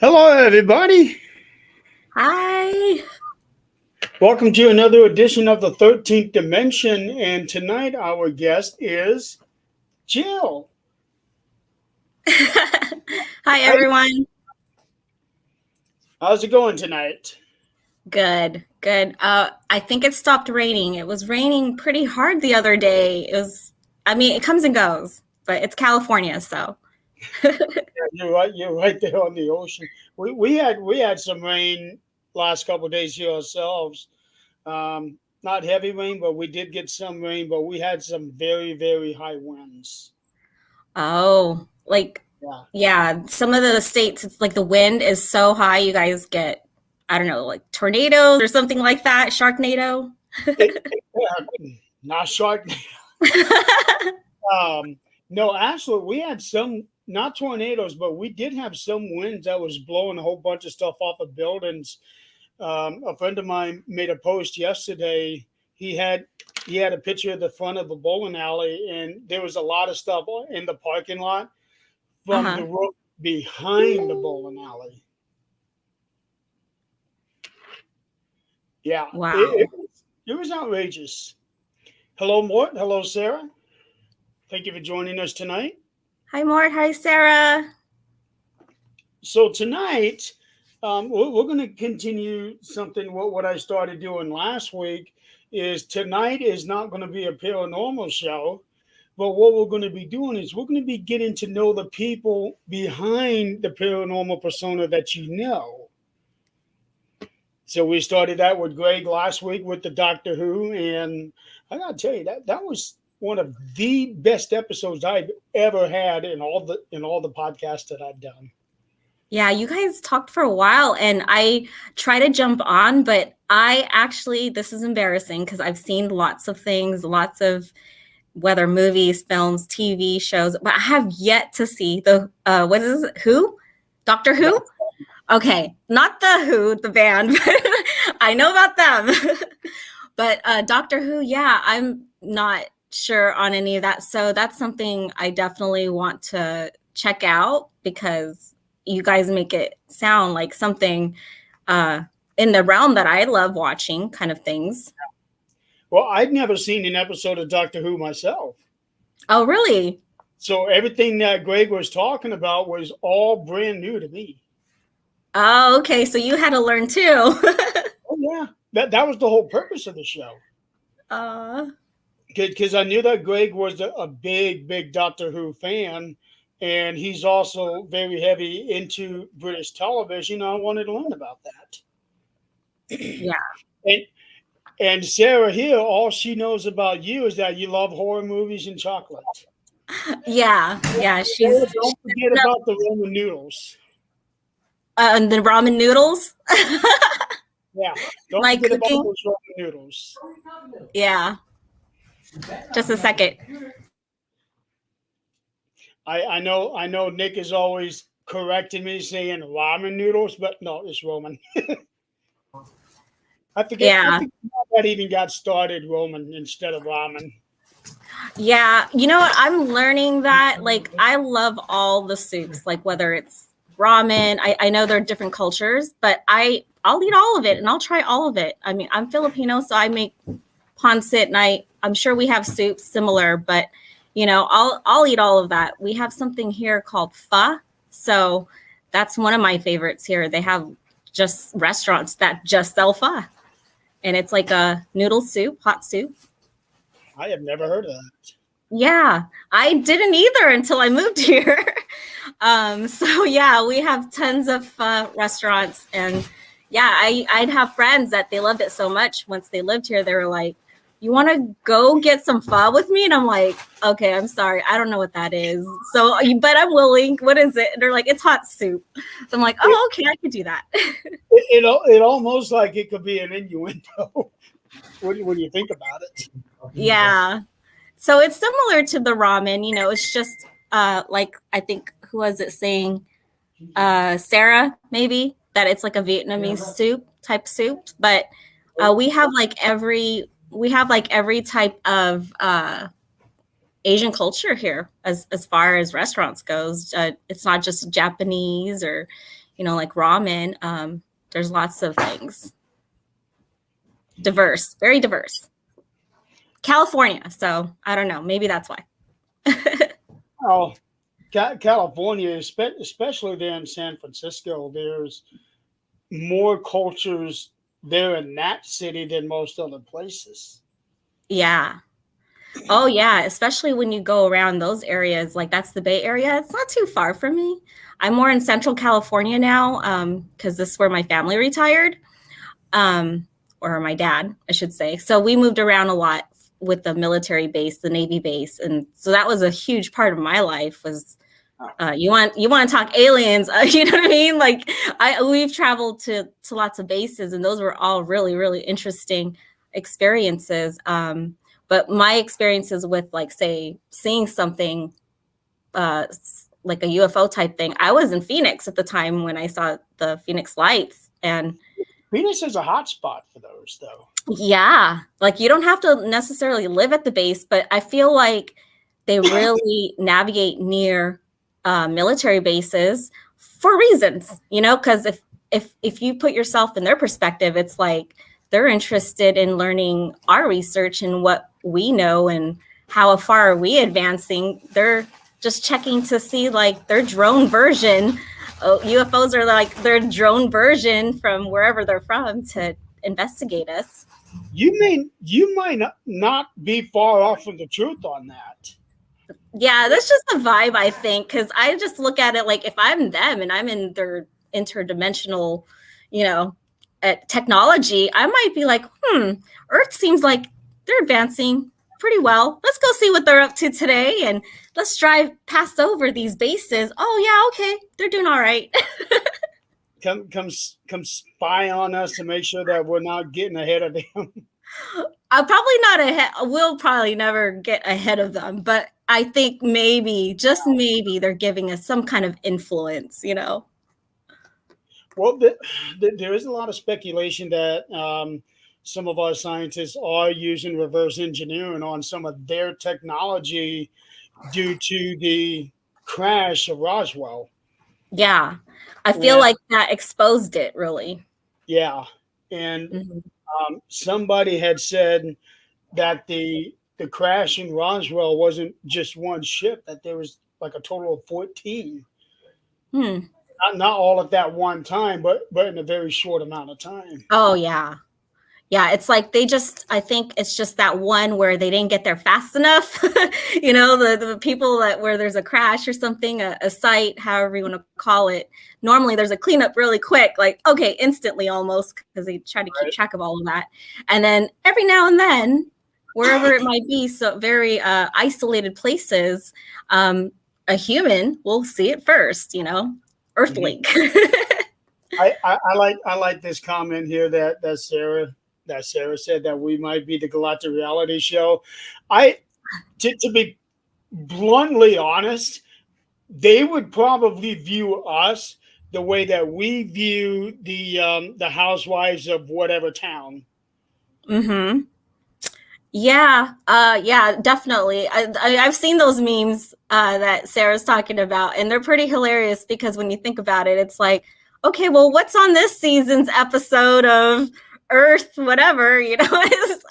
Hello, everybody. Hi. Welcome to another edition of the 13th Dimension. And tonight, our guest is Jill. Hi, Hi. everyone. How's it going tonight? Good, good. I think it stopped raining. It was raining pretty hard the other day. It comes and goes, but it's California, so. You're right. You're right there on the ocean. We had some rain last couple of days here ourselves. Not heavy rain, but we did get some rain. But we had some very, very high winds. Oh, Yeah. yeah, some of the states, it's like the wind is so high, you guys get, I don't know, like tornadoes or something like that, Sharknado. Not shark. Um, no, actually, we had some not tornadoes, but we did have some winds that was blowing a whole bunch of stuff off of buildings. A friend of mine made a post yesterday. He had he had a picture of the front of a bowling alley, and there was a lot of stuff in the parking lot from Uh-huh. the road behind the bowling alley. Yeah, Wow. it was outrageous. Hello, Mort. Hello, Sarah. Thank you for joining us tonight. Hi, Mort. Hi, Sarah. So tonight, we're going to continue something. What I started doing last week is tonight is not going to be a paranormal show, but what we're going to be doing is we're going to be getting to know the people behind the paranormal persona that you know. So we started that with Greg last week with the Doctor Who, and I got to tell you that was one of the best episodes I've ever had in all the podcasts that I've done. Yeah, you guys talked for a while and I try to jump on, but this is embarrassing because I've seen lots of things, lots of whether movies, films, TV shows, but I have yet to see what is it? Who? Doctor Who? Okay, not the Who, the band, but I know about them. But Doctor Who, yeah, I'm not sure on any of that. So that's something I definitely want to check out because you guys make it sound like something uh, in the realm that I love watching, kind of things. Well, I'd never seen an episode of Doctor Who myself. Oh, really? So everything that Greg was talking about was all brand new to me. Oh, okay. So you had to learn too. Oh yeah. That was the whole purpose of the show. uh, Because I knew that Greg was a big, big Doctor Who fan, and he's also very heavy into British television. I wanted to learn about that. yeah. And and Sarah here, all she knows about you is that you love horror movies and chocolate. Yeah. Yeah. Sarah, don't forget about the Roman noodles. And the ramen noodles. Yeah, don't My forget about cooking. those Roman noodles. Yeah. Just a second. I know Nick is always correcting me saying ramen noodles, but no, it's Roman. I Yeah. think that even got started Roman instead of ramen. Yeah. You know what? I'm learning that. Like, I love all the soups, like whether it's ramen. I know there are different cultures, but I'll eat all of it and I'll try all of it. I mean, I'm Filipino, so I make pancit and I'm sure we have soups similar, but I'll eat all of that. We have something here called pho. So that's one of my favorites here. They have just restaurants that just sell pho. And it's like a noodle soup, hot soup. I have never heard of that. Yeah, I didn't either until I moved here. So yeah, we have tons of restaurants, and yeah, I'd have friends that they loved it so much. Once they lived here, they were like, "You want to go get some pho with me?" And I'm like, "Okay, I'm sorry, I don't know what that is. So, but I'm willing. What is it?" And they're like, "It's hot soup." So I'm like, It, "Oh, okay, I could do that." it almost like it could be an innuendo when you think about it. Yeah. So it's similar to the ramen, it's just like I think who was it saying? Sarah, maybe, that it's like a Vietnamese soup type soup. But we have like every type of Asian culture here as far as restaurants goes. It's not just Japanese or like ramen. There's lots of things. Diverse, very diverse. California, so I don't know. Maybe that's why. Oh, California, especially there in San Francisco, there's more cultures there in that city than most other places. Yeah. Oh, yeah. Especially when you go around those areas, like that's the Bay Area. It's not too far from me. I'm more in Central California now because this is where my family retired, um, or my dad, I should say. So we moved around a lot with the military base, the Navy base, and so that was a huge part of my life. Was you want to talk aliens? You know what I mean? Like we've traveled to lots of bases, and those were all really really interesting experiences. But my experiences with, like, say, seeing something like a UFO type thing, I was in Phoenix at the time when I saw the Phoenix lights. And Phoenix is a hot spot for those, though. yeah, like you don't have to necessarily live at the base, but I feel like they really navigate near military bases for reasons, because if you put yourself in their perspective, it's like they're interested in learning our research and what we know and how far are we advancing. They're just checking to see like their drone version. UFOs are like their drone version from wherever they're from to investigate us. You might not be far off from the truth on that. Yeah, that's just a vibe, I think, because I just look at it like if I'm them and I'm in their interdimensional, technology, I might be like, Earth seems like they're advancing pretty well. Let's go see what they're up to today, and let's drive past over these bases. Oh yeah, okay, they're doing all right. Come spy on us to make sure that we're not getting ahead of them. I'll probably not ahead. We'll probably never get ahead of them, but I think maybe, just maybe, they're giving us some kind of influence. Well, there is a lot of speculation that some of our scientists are using reverse engineering on some of their technology due to the crash of Roswell. Yeah, I feel And like that exposed it really. yeah, and Mm-hmm. somebody had said that the crash in Roswell wasn't just one ship; that there was like a total of 14. Hmm. Not all at that one time, but in a very short amount of time. Oh yeah. Yeah, it's like I think it's just that one where they didn't get there fast enough. The people that where there's a crash or something, a site, however you want to call it. Normally there's a cleanup really quick, like, okay, instantly almost, because they try to keep Right? track of all of that. And then every now and then, wherever it might be, so very isolated places, a human will see it first, Mhm. Earthlink. I like this comment here that Sarah said that we might be the Galactic reality show. I to be bluntly honest, they would probably view us the way that we view the housewives of whatever town. Mm-hmm. Yeah, definitely. I've seen those memes that Sarah's talking about, and they're pretty hilarious because when you think about it, it's like, okay, well, what's on this season's episode of Earth, whatever,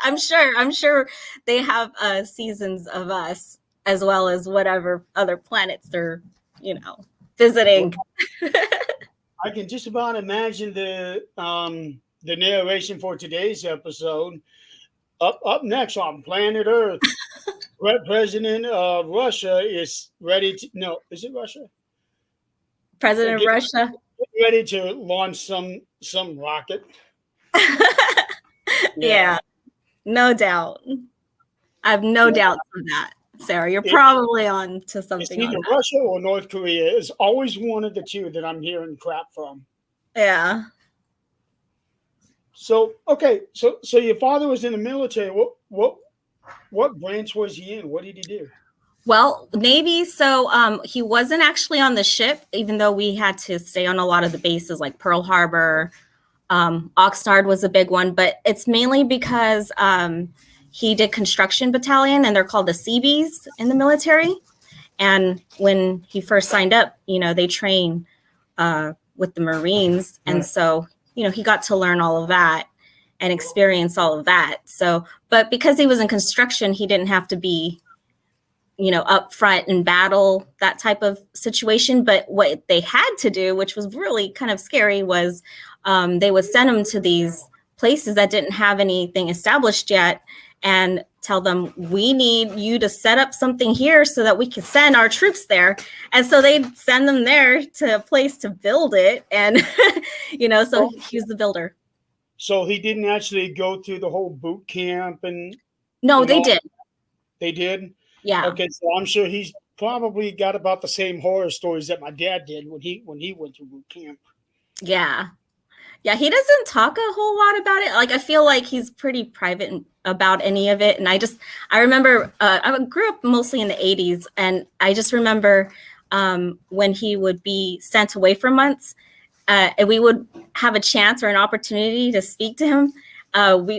I'm sure they have seasons of us as well as whatever other planets they're, Well, visiting. I can just about imagine the narration for today's episode. Up next on planet Earth, President of Russia is ready to. No, is it Russia? President of Get Russia. ready to launch some rocket. Yeah, Yeah, no doubt. I have no yeah. doubts of that, Sarah. You're It, probably on to it's something on either that. Russia or North Korea. It's always one of the two that I'm hearing crap from. Yeah. So okay, so your father was in the military. What branch was he in? What did he do? Well, Navy. So he wasn't actually on the ship, even though we had to stay on a lot of the bases like Pearl Harbor. Oxnard was a big one, but it's mainly because he did construction battalion, and they're called the Seabees in the military. And when he first signed up, they train with the Marines. And so, he got to learn all of that and experience all of that. So, but because he was in construction, he didn't have to be, up front in battle, that type of situation. But what they had to do, which was really kind of scary, was they would send them to these places that didn't have anything established yet and tell them, we need you to set up something here so that we can send our troops there. And so they'd send them there to a place to build it. And, so he was the builder. So he didn't actually go through the whole boot camp No, and they all. did. They did? Yeah. Okay, so I'm sure he's probably got about the same horror stories that my dad did when he went through boot camp. Yeah. Yeah, he doesn't talk a whole lot about it. Like, I feel like he's pretty private about any of it. And I remember, I grew up mostly in the 80s. And I just remember when he would be sent away for months, and we would have a chance or an opportunity to speak to him.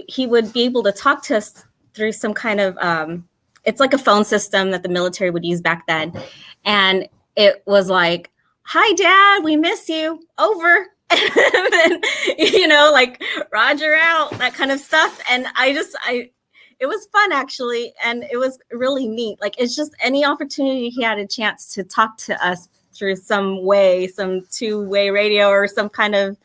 He would be able to talk to us through some kind of, it's like a phone system that the military would use back then. And it was like, hi, Dad, we miss you. Over. And then, like Roger out, that kind of stuff. And it was fun, actually. And it was really neat. Like, it's just any opportunity he had a chance to talk to us through some way, some two-way radio or some kind of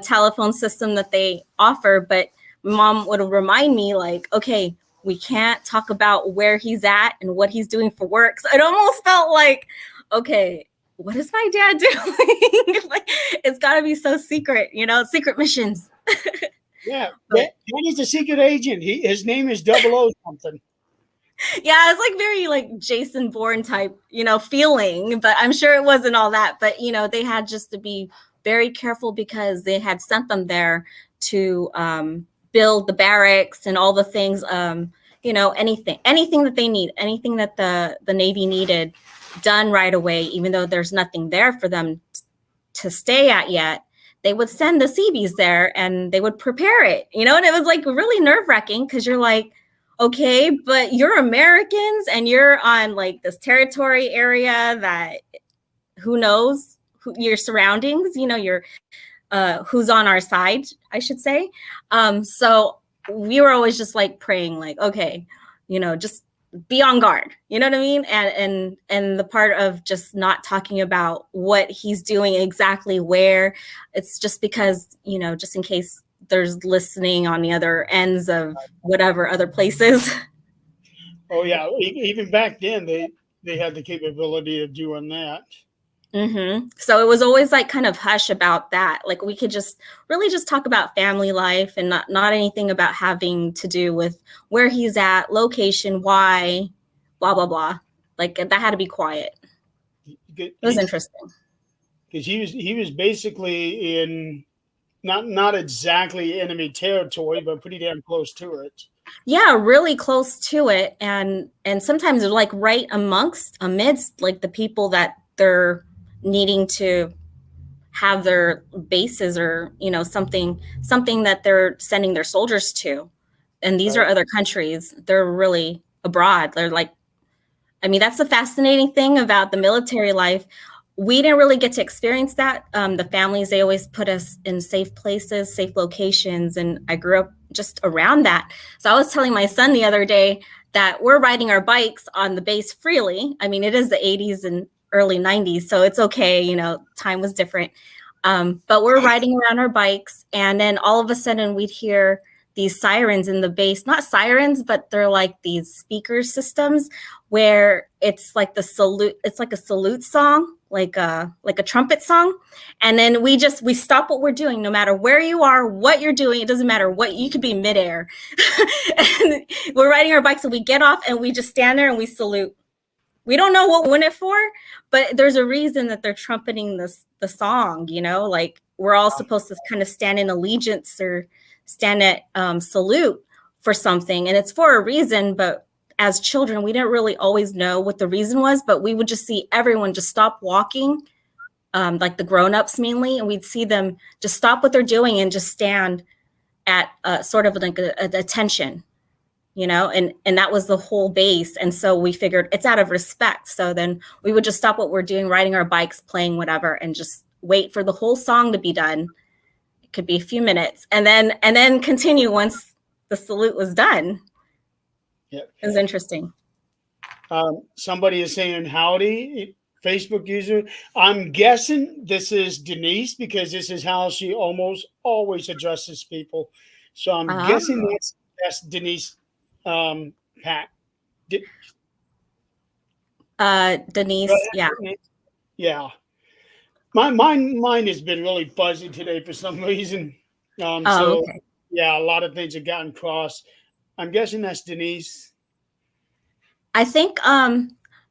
telephone system that they offer. But Mom would remind me, like, okay, we can't talk about where he's at and what he's doing for work. So it almost felt like, okay, what is my dad doing? Like, it's got to be so secret, secret missions. Yeah, Danny's a secret agent. His name is 00 something. Yeah, it's like very like Jason Bourne type, feeling, but I'm sure it wasn't all that. But, they had just to be very careful because they had sent them there to build the barracks and all the things, anything that they need, anything that the Navy needed done right away, even though there's nothing there for them to stay at yet. They would send the Seabees there and they would prepare it, and it was like really nerve-wracking because you're like, okay, but you're Americans and you're on like this territory area that who knows your surroundings, you're who's on our side, I should say. So we were always just like praying, like, okay, just be on guard, you know what I mean? And the part of just not talking about what he's doing exactly where, it's just because, just in case there's listening on the other ends of whatever other places. Oh yeah, even back then they had the capability of doing that. Mm-hmm. So it was always like kind of hush about that. Like we could just really just talk about family life and not anything about having to do with where he's at, location, why, blah, blah, blah. Like that had to be quiet. It was interesting. Because he was basically in not exactly enemy territory, but pretty damn close to it. Yeah, really close to it. And sometimes like right amidst like the people that they're needing to have their bases or, something that they're sending their soldiers to. And these are other countries. They're really abroad. They're like, that's the fascinating thing about the military life. We didn't really get to experience that. The families, they always put us in safe places, safe locations. And I grew up just around that. So I was telling my son the other day that we're riding our bikes on the base freely. It is the 80s and early 90s. So it's okay. Time was different. But we're riding around our bikes. And then all of a sudden we'd hear these sirens in the base, not sirens, but they're like these speaker systems where it's like it's like a salute song, like a trumpet song. And then we stop what we're doing, no matter where you are, what you're doing. It doesn't matter what, you could be midair. And we're riding our bikes and we get off and we just stand there and we salute. We don't know what we're doing it for, but there's a reason that they're trumpeting the song, like we're all supposed to kind of stand in allegiance or stand at salute for something. And it's for a reason, but as children, we didn't really always know what the reason was, but we would just see everyone just stop walking, like the grownups mainly, and we'd see them just stop what they're doing and just stand at sort of like a attention. And that was the whole base. And so we figured it's out of respect. So then we would just stop what we're doing, riding our bikes, playing whatever, and just wait for the whole song to be done. It could be a few minutes, and then continue once the salute was done. Yep. It was interesting. Somebody is saying howdy, Facebook user. I'm guessing this is Denise because this is how she almost always addresses people. So I'm guessing Oh, that's Denise. Pat. Did, go Denise, ahead, yeah. Denise. Yeah. Mine has been really fuzzy today for some reason. Oh, So okay. yeah, a lot of things have gotten crossed. I'm guessing that's Denise. I think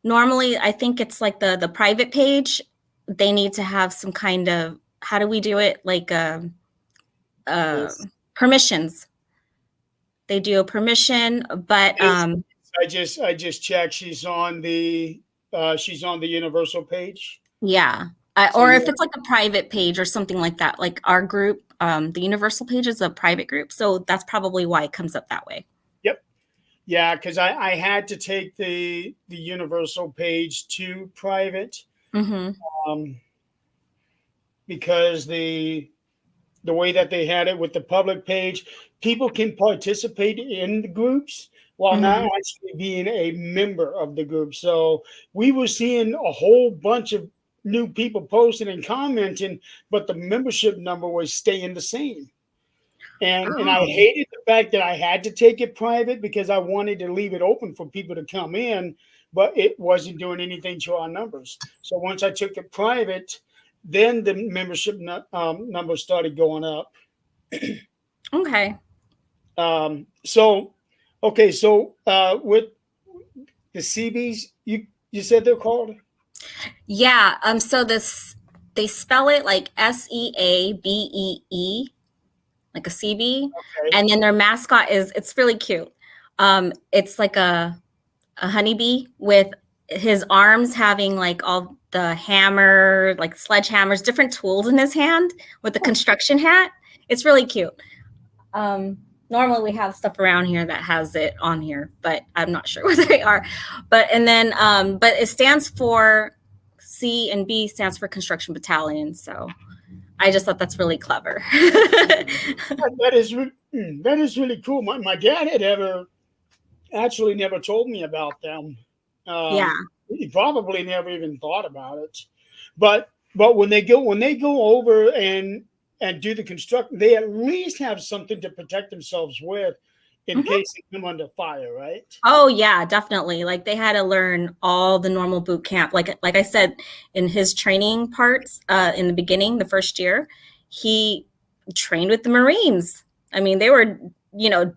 normally I think it's like the private page. They need to have some kind of, how do we do it? Like uh, Yes. permissions. They do a permission, but I just checked. She's on the universal page. yeah. So Or if yeah, it's like a private page or something like that, like our group, the universal page is a private group, so that's probably why it comes up that way. yep, yeah. Because I had to take the universal page to private, Mm-hmm. um, because the way that they had it with the public page, people can participate in the groups while not Mm-hmm. actually being a member of the group. So we were seeing a whole bunch of new people posting and commenting, but the membership number was staying the same. And I Oh, hated the fact that I had to take it private because I wanted to leave it open for people to come in, but it wasn't doing anything to our numbers. So once I took it private, then the membership number started going up. okay. So okay, so with the CBs, you said they're called. Yeah. So this, they spell it like SEABEE, like a CB, Okay, and then their mascot is, it's really cute. It's like a honeybee with his arms having like all the hammer, like sledgehammers, different tools in his hand with the construction hat. It's really cute. Um, Normally we have stuff around here that has it on here, but I'm not sure what they are. But and then but it stands for, C and B stands for construction battalion. So I just thought that's really clever. that is really cool. My dad had ever actually never told me about them. Yeah. He probably never even thought about it. But when they go over and do the construction, they at least have something to protect themselves with in Mhm. case they come under fire, right? Oh yeah, definitely. Like they had to learn all the normal boot camp. Like I said, in his training parts, in the beginning, the first year, he trained with the Marines. I mean, they were,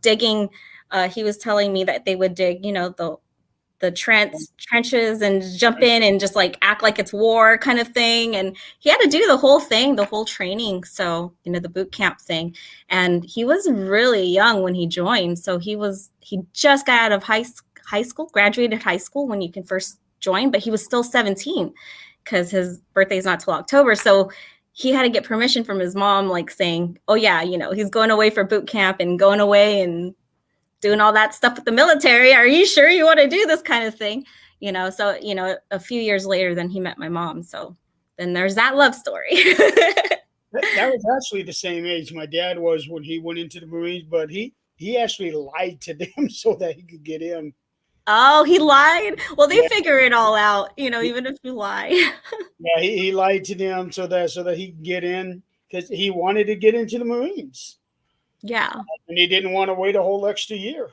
digging. He was telling me that they would dig, the trenches and jump in and just like act like it's war kind of thing. And he had to do the whole thing, the whole training. So, the boot camp thing. And he was really young when he joined. So he just got out of high school, graduated high school when you can first join, but he was still 17 because his birthday's not till October. So he had to get permission from his mom, like saying, oh yeah, he's going away for boot camp and going away and doing all that stuff with the military. Are you sure you want to do this kind of thing? So, a few years later, then he met my mom. So then there's that love story. That was actually the same age my dad was when he went into the Marines, but he actually lied to them so that he could get in. Oh, he lied. Well, they Yeah, figure it all out, he, even if you lie. yeah, he lied to them so that he could get in because he wanted to get into the Marines Yeah. and he didn't want to wait a whole extra year.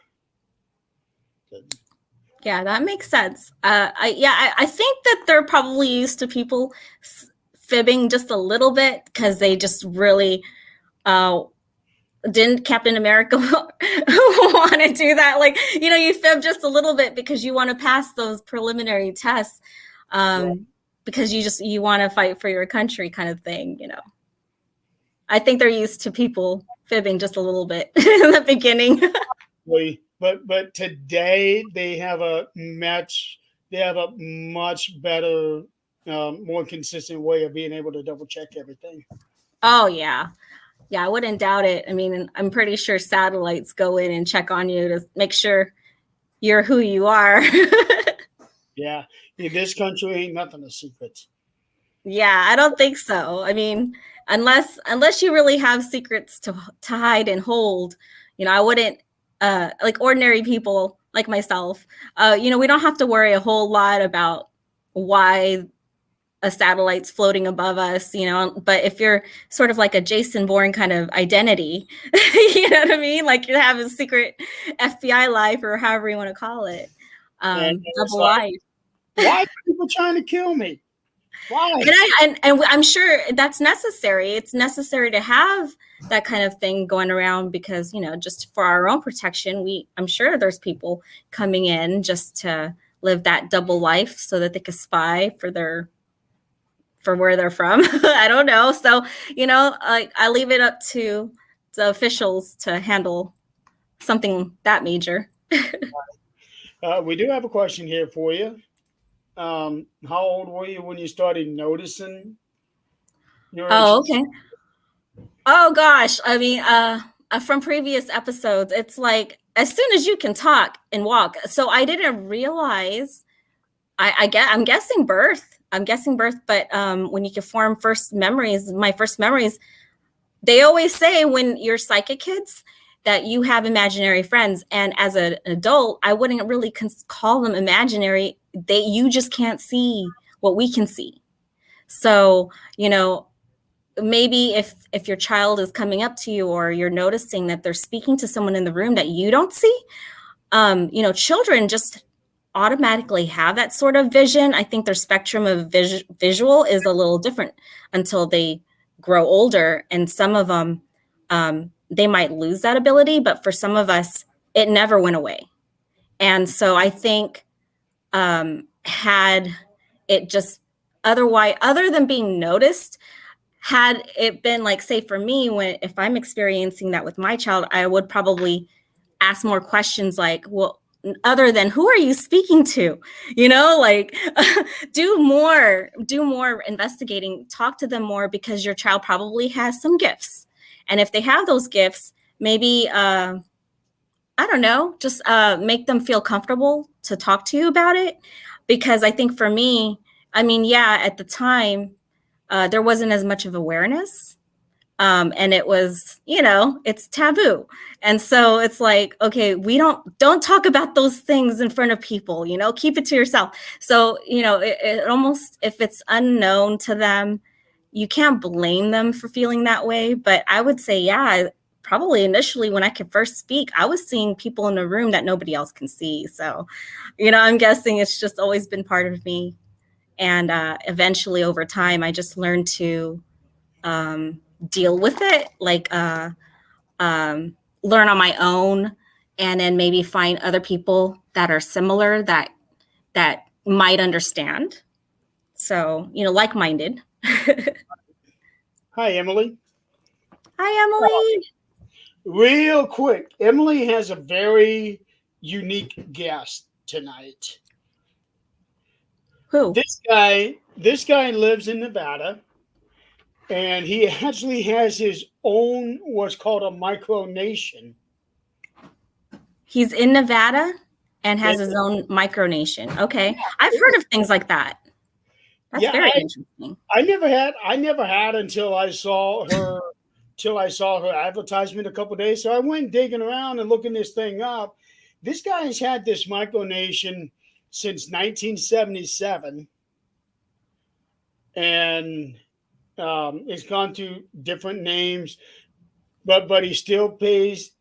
Yeah, that makes sense. I think that they're probably used to people fibbing just a little bit because they just really uh, didn't Captain America want to do that? Like, you fib just a little bit because you want to pass those preliminary tests, Yeah, because you want to fight for your country kind of thing. I think they're used to people fibbing just a little bit in the beginning. but today they have a much better, more consistent way of being able to double check everything. Oh yeah. Yeah, I wouldn't doubt it. I mean, I'm pretty sure satellites go in and check on you to make sure you're who you are. Yeah, in this country ain't nothing a secret. Yeah, I don't think so. I mean, unless you really have secrets to hide and hold, I wouldn't like ordinary people like myself. We don't have to worry a whole lot about why a satellite's floating above us, but if you're sort of like a Jason Bourne kind of identity, you know what I mean? Like you have a secret FBI life or however you want to call it. And it's Double like, life. why are people trying to kill me? Why? And I'm sure that's necessary. It's necessary to have that kind of thing going around because, just for our own protection, I'm sure there's people coming in just to live that double life so that they can spy for where they're from. I don't know. So, I leave it up to the officials to handle something that major. We do have a question here for you. How old were you when you started noticing your Oh, intrusion? okay. Oh gosh, I mean, from previous episodes, it's like as soon as you can talk and walk. So I didn't realize. I'm guessing birth. I'm guessing birth, but when you can form first memories, my first memories, they always say when you're psychic kids that you have imaginary friends, and as an adult, I wouldn't really call them imaginary. You just can't see what we can see. So maybe if your child is coming up to you or you're noticing that they're speaking to someone in the room that you don't see, children just automatically have that sort of vision. I think their spectrum of visual is a little different until they grow older, and some of them they might lose that ability, but for some of us it never went away. And so I think had it just other than being noticed, had it been like, say for me, if I'm experiencing that with my child, I would probably ask more questions like, well, other than who are you speaking to, like do more investigating, talk to them more, because your child probably has some gifts, and if they have those gifts, maybe I don't know, just make them feel comfortable to talk to you about it. Because I think for me, I mean, yeah, at the time there wasn't as much of awareness, and it was, it's taboo. And so it's like, okay, we don't talk about those things in front of people, keep it to yourself. So, it almost, if it's unknown to them, you can't blame them for feeling that way. But I would say, yeah, probably initially when I could first speak, I was seeing people in a room that nobody else can see. So, I'm guessing it's just always been part of me. And eventually over time, I just learned to deal with it, like learn on my own, and then maybe find other people that are similar that might understand. So, like-minded. Hi, Emily. Hi, Emily. Real quick, Emily has a very unique guest tonight. Who? This guy lives in Nevada, and he actually has his own what's called a micronation. He's in Nevada and has And his own micronation. Okay. I've heard of things like that. That's yeah, very interesting. I never had until I saw her advertisement a couple days. So I went digging around and looking this thing up. This guy has had this micronation since 1977, and it's gone through different names, but he still pays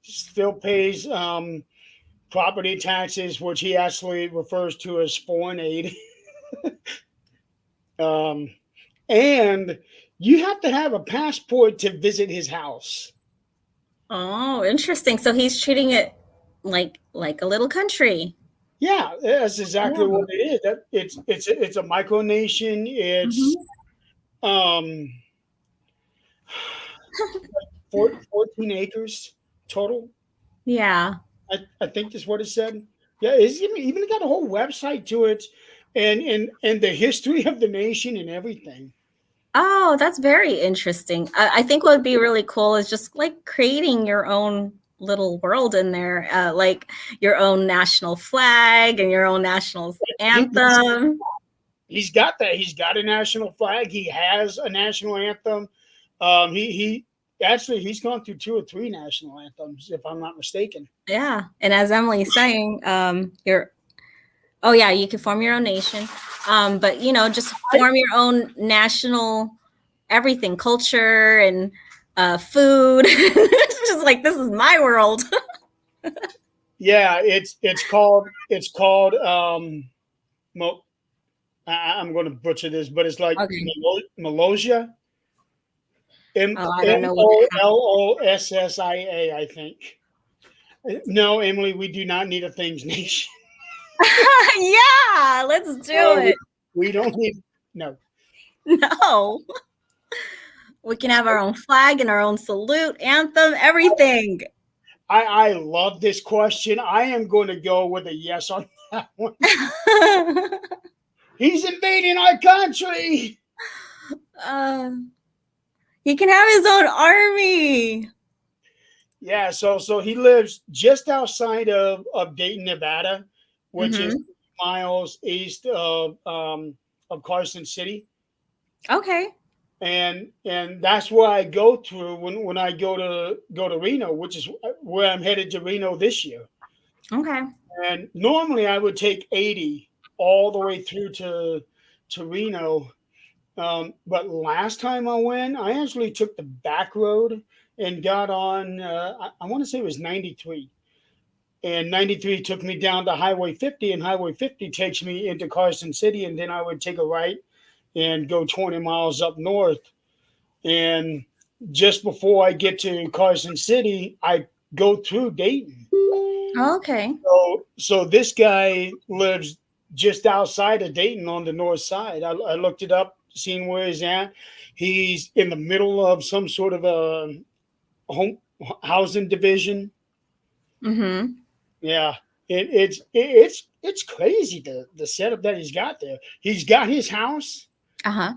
property taxes, which he actually refers to as foreign aid. um, and you have to have a passport to visit his house. Oh, interesting. So he's treating it like a little country. Yeah, that's exactly Yeah. what it is. It's a micronation. It's Mhm. um 14 acres total. Yeah. I think that's what it said. Yeah, it's even got a whole website to it, and the history of the nation and everything. Oh, that's very interesting. I think what would be really cool is just like creating your own little world in there, like your own national flag and your own national He, he's, anthem. he's got that. He's got a national flag. He has a national anthem. He actually he's gone through two or three national anthems, if I'm not mistaken. Yeah. And as Emily's saying, you're oh yeah, you can form your own nation. But just I, form your own national everything, culture and food. It's just like this is my world. yeah, it's called Mo, I'm going to butcher this, but it's like Okay. Malosia. M Oh, I don't M know what O L O S S I A, I think. No, Emily, we do not need a things nation. yeah, let's do No, it. we don't need. No, No. We can have our own flag and our own salute, anthem, everything. I love this question. I am going to go with a yes on that one. He's invading our country. uh, he can have his own army. Yeah, so he lives just outside of Dayton, Nevada, which is Hmm. miles east of Carson City. Okay. And that's where I go through when I go to Reno, which is where I'm headed to Reno this year. Okay. And normally I would take 80 all the way through to Reno. But last time I went, I actually took the back road and got on. I want to say it was 93, and 93 took me down to Highway 50, and Highway 50 takes me into Carson City, and then I would take a right and go 20 miles up north. And just before I get to Carson City, I go through Dayton. Okay. So this guy lives just outside of Dayton on the north side. I looked it up, seeing where he's at. He's in the middle of some sort of a home housing division. Hmm. Yeah, it's crazy the setup that he's got there. He's got his house. Uh-huh.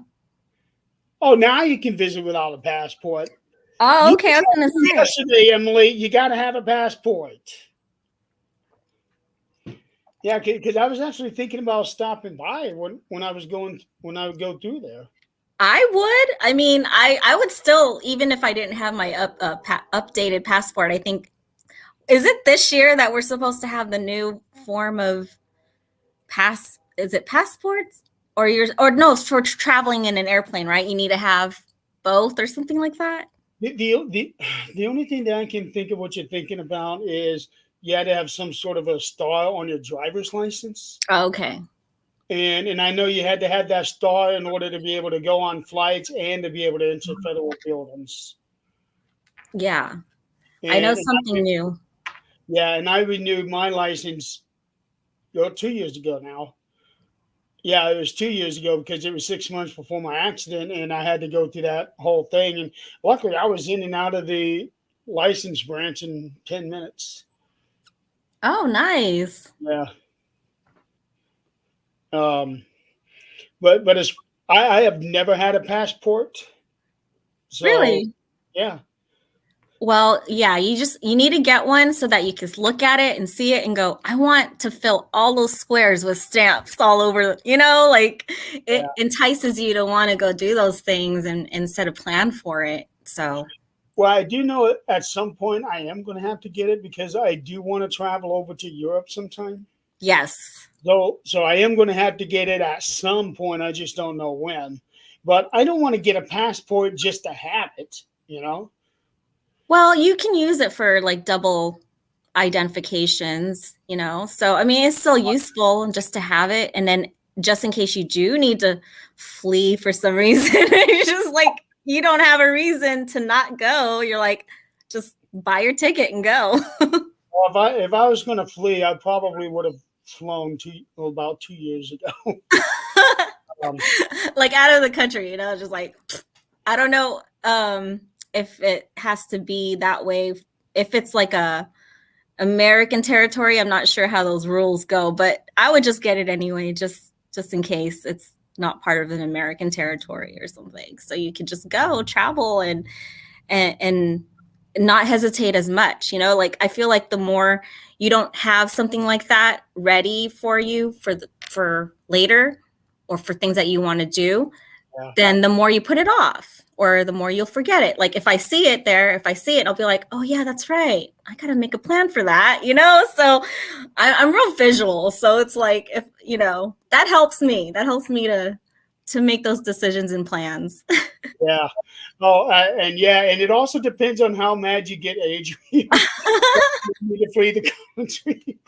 Oh, now you can visit without a passport. Oh, You okay. I was told gonna me say. yesterday, Emily, you got to have a passport. Yeah, because I was actually thinking about stopping by when I was going when I would go through there. I would. I mean, I would still, even if I didn't have my updated passport. I think is it this year that we're supposed to have the new form of pass? Is it passports or no? It's for traveling in an airplane, right? You need to have both or something like that. The only thing that I can think of what you're thinking about is you had to have some sort of a star on your driver's license. Oh, okay. And I know you had to have that star in order to be able to go on flights and to be able to enter federal buildings. Yeah, I know And something new. yeah, and I renewed my license 2 years ago now. Yeah, it was 2 years ago because it was 6 months before my accident, and I had to go through that whole thing. And luckily, I was in and out of the license branch in 10 minutes. Oh, nice. Yeah, um, but it's I have never had a passport, so Really? yeah. Well, yeah, you need to get one so that you can look at it and see it and go, I want to fill all those squares with stamps all over, like it entices you to want to go do those things and set a plan for it. So, Well, I do know at some point I am going to have to get it because I do want to travel over to Europe sometime. yes. So I am going to have to get it at some point. I just don't know when. But I don't want to get a passport just to have it, you know? Well, you can use it for like double identifications. So, I mean, it's still useful just to have it. And then just in case you do need to flee for some reason, you just like, you don't have a reason to not go. You're like, just buy your ticket and go. Well, if I was going to flee, I probably would have flown about 2 years ago. um, Like out of the country, just like, I don't know if it has to be that way. If it's like a American territory, I'm not sure how those rules go, but I would just get it anyway, just in case it's not part of an American territory or something. So you could just go travel and not hesitate as much. Like I feel like the more you don't have something like that ready for you for later, or for things that you want to do, Yeah. then the more you put it off or the more you'll forget it. Like if I see it there, if I see it, I'll be like, oh yeah, that's right. I got to make a plan for that, you know? So I'm real visual. So it's like, if, you know, that helps me. That helps me to make those decisions and plans. Yeah. Oh, and yeah, and it also depends on how mad you get Adrian. You need to flee the country.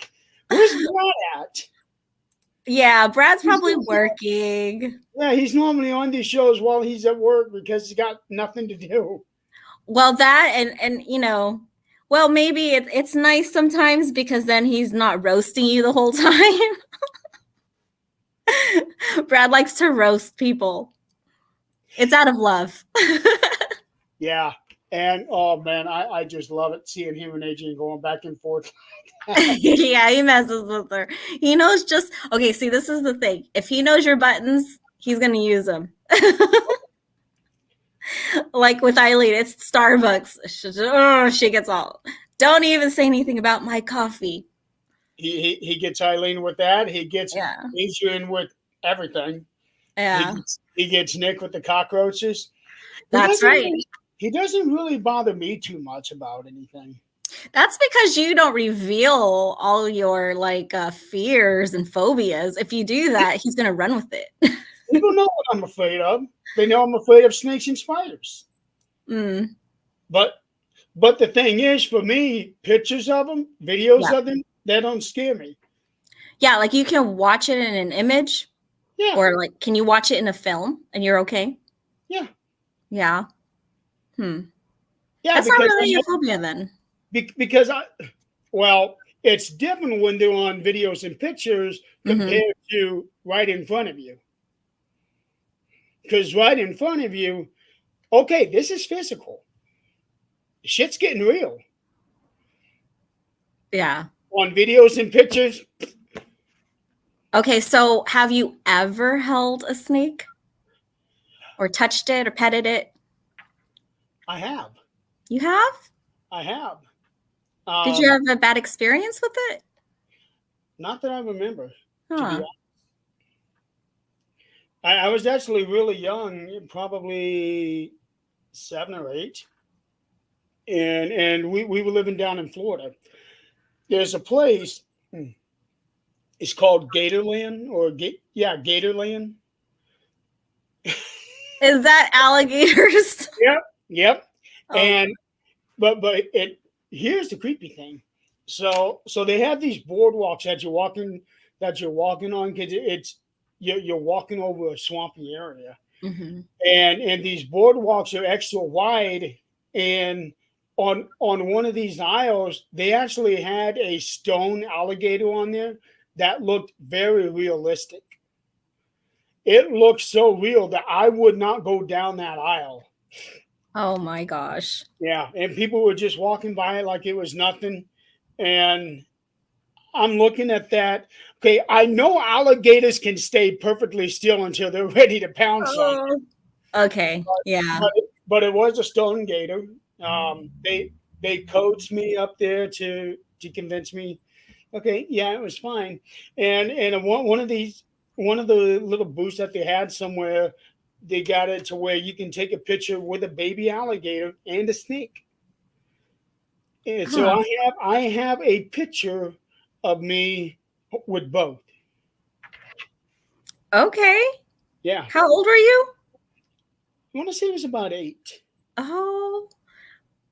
Where's Brad at? Yeah, Brad's He's probably normally, working. yeah, he's normally on these shows while he's at work because he's got nothing to do. Well, that and you know, well, maybe it's nice sometimes because then he's not roasting you the whole time. Brad likes to roast people. It's out of love. Yeah. And oh man, I just love it seeing him and Adrian going back and forth. Yeah, he messes with her. He knows just okay. See, this is the thing. If he knows your buttons, he's gonna use them. Like with Eileen, it's Starbucks. She gets all. Don't even say anything about my coffee. He gets Eileen with that. He gets Yeah, Adrian with everything. yeah, He gets Nick with the cockroaches. He that's doesn't right. really, he doesn't really bother me too much about anything. That's because you don't reveal all your like fears and phobias. If you do that, he's gonna run with it. People know what I'm afraid of. They know I'm afraid of snakes and spiders. Mm, But but the thing is, for me, pictures of them, videos yeah, of them, they don't scare me. yeah. Like you can watch it in an image, Yeah, or like, can you watch it in a film and you're okay? yeah, Yeah. Hmm. yeah. That's not Because really a phobia then. because well, it's different when they're on videos and pictures Mm-hmm. compared to right in front of you. Because right in front of you, okay, this is physical. Shit's getting real. Yeah. On videos and pictures, Okay. So, have you ever held a snake or touched it or petted it? I have. You have? I have. Did you Um, have a bad experience with it? Not that I remember, to be Huh. honest. I was actually really young, probably 7 or 8, and we were living down in Florida. There's a place. It's called Gatorland yeah, Gatorland. Is that alligators? Yep, yep. Oh, And but it here's the creepy thing. So they have these boardwalks that you're walking on because it's you're walking over a swampy area, mm-hmm. and these boardwalks are extra wide, and on one of these aisles they actually had a stone alligator on there that looked very realistic. It looked so real that I would not go down that aisle. Oh my gosh. Yeah, and people were just walking by it like it was nothing. And I'm looking at that. Okay, I know alligators can stay perfectly still until they're ready to pounce on you. Oh. Okay. Yeah. But it was a stone gator. They coached me up there to convince me. Okay, yeah, it was fine. And one of the little booths that they had somewhere, they got it to where you can take a picture with a baby alligator and a snake. And so Huh. I have a picture of me with both. Okay. Yeah, How old were you? I want to say it was about 8. Oh,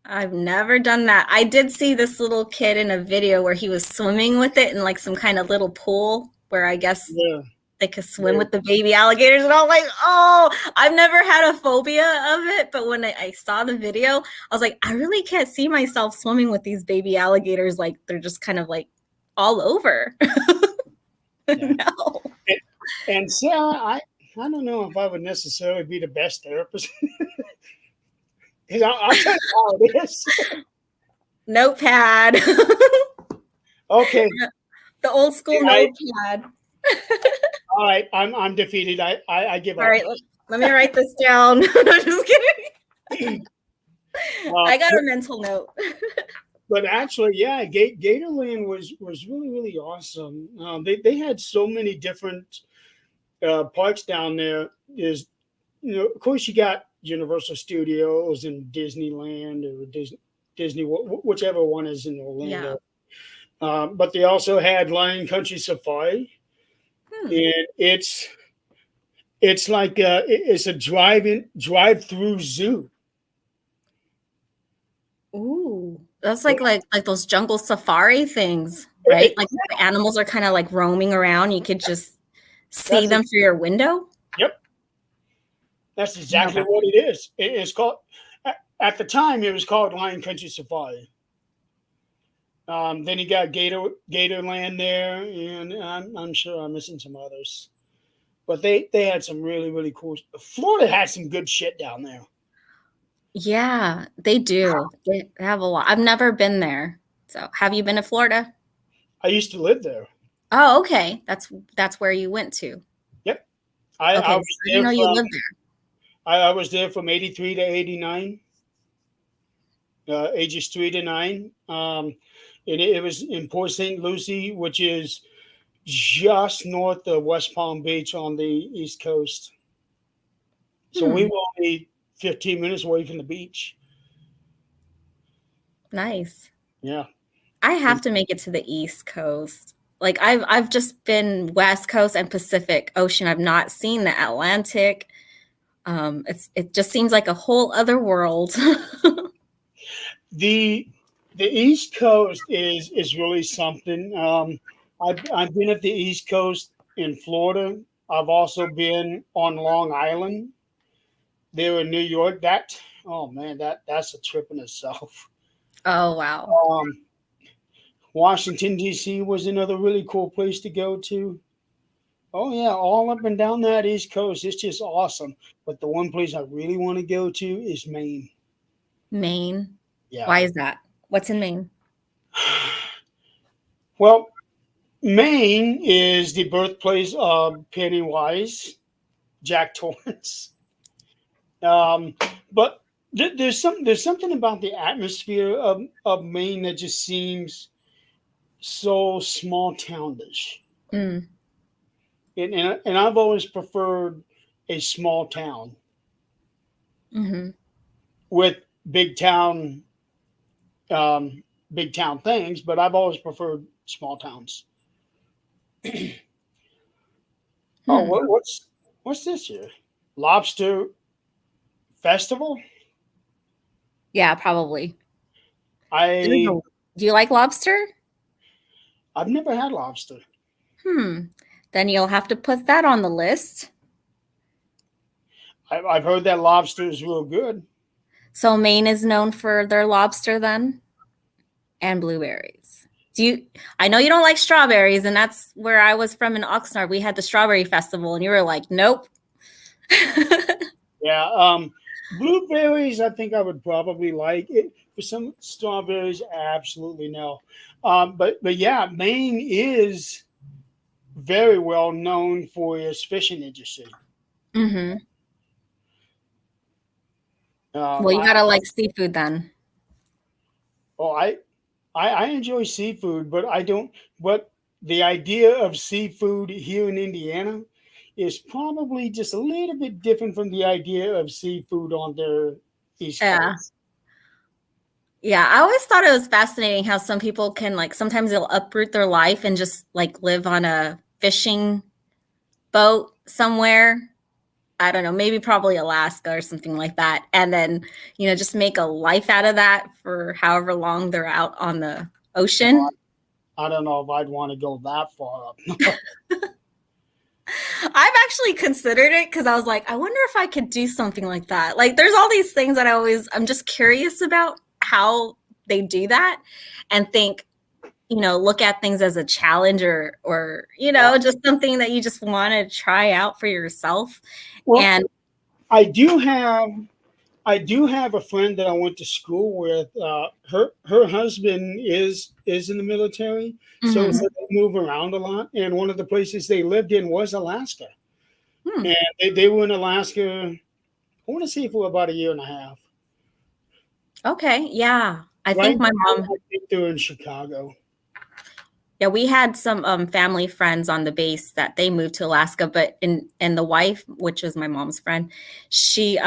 I've never done that. I did see this little kid in a video where he was swimming with it in like some kind of little pool where I guess Yeah, they could swim yeah, with the baby alligators. And I was like, oh, I've never had a phobia of it. But when I saw the video, I was like, I really can't see myself swimming with these baby alligators. Like they're just kind of like all over. yeah. No. And, and Sarah, I don't know if I would necessarily be the best therapist. 'Cause I'll tell you how it is. Notepad. Okay, The old school I, notepad. all right, I'm defeated. I give All up. right, let me write this down. No, just kidding. Uh, I got a mental note. but actually, yeah, Gatorland was really really awesome. They had so many different parks down there is, of course, you got Universal Studios and Disneyland or Disney, whichever one is in Yeah. Orlando. But they also had Lion Country Safari, Hmm. and it's like it's a drive-through zoo. Ooh. That's Yeah. like those jungle safari things, right? Like the animals are kind of like roaming around. You could just see That's it. them through your window. Yep, that's No, exactly what it is. It's called at the time it was called Lion Country Safari. Then you got Gatorland there, and I'm sure I'm missing some others. But they had some really cool. Florida had some good shit down there. yeah, they do. They have a lot. I've never been there. So, have you been to Florida? I used to live there. Oh, okay. That's where you went to. Yep, I Okay, so was I didn't there know you from lived there. I was there from '83 to '89, ages 3 to 9. And it was in Port St. Lucie, which is just north of West Palm Beach on the East Coast. So we Hmm, were only 15 minutes away from the beach. nice. Yeah. I And have to make it to the East Coast. Like I've just been West Coast and Pacific Ocean. I've not seen the Atlantic. It just seems like a whole other world. the the East Coast is really something. I've been at the East Coast in Florida. I've also been on Long Island. There in New York. That oh man, that's a trip in itself. Oh, wow. Um, Washington D.C. was another really cool place to go to. Oh yeah, all up and down that East Coast. It's just awesome. But the one place I really want to go to is Maine. Maine. Yeah. Why is that? What's in Maine? Well, Maine is the birthplace of Pennywise, Jack Torrance. Um, but there's something about the atmosphere of Maine that just seems so small townish. Mm, And I've always preferred a small town mhm. with big town big town things, but I've always preferred small towns. Oh, Hmm. what's this here? Lobster festival? Yeah, probably. There's I a Do you like lobster? I've never had lobster. Hmm. Then you'll have to put that on the list. I've heard that lobster is real good. So Maine is known for their lobster then and blueberries. Do you I know you don't like strawberries, and that's where I was from in Oxnard. We had the strawberry festival and you were like, "Nope." Yeah. Blueberries, I think I would probably like it. For some strawberries, absolutely no. But yeah, Maine is very well known for its fishing industry. Mhm. Um, Well, you I, gotta like seafood then. oh, I enjoy seafood, but I don't. But the idea of seafood here in Indiana is probably just a little bit different from the idea of seafood on the East Yeah. Coast. Yeah, I always thought it was fascinating how some people can like sometimes they'll uproot their life and just like live on a fishing boat somewhere. I don't know, maybe probably Alaska or something like that. And then, just make a life out of that for however long they're out on the Oh, ocean. I don't know if I'd want to go that far up. I've actually considered it because I was like, I wonder if I could do something like that. Like, there's all these things that I'm just curious about how they do that and think, look at things as a challenge or Yeah. just something that you just want to try out for yourself. Well, And I do have I do have a friend that I went to school with. Her husband is in the military, so mhm. they move around a lot. And one of the places they lived in was Alaska, Hmm. and they were in Alaska. I want to say for about a year and a half. Okay, yeah. I Right think my now, mom I think they're in Chicago. Yeah, we had some family friends on the base that they moved to Alaska, but and the wife, which is my mom's friend, she's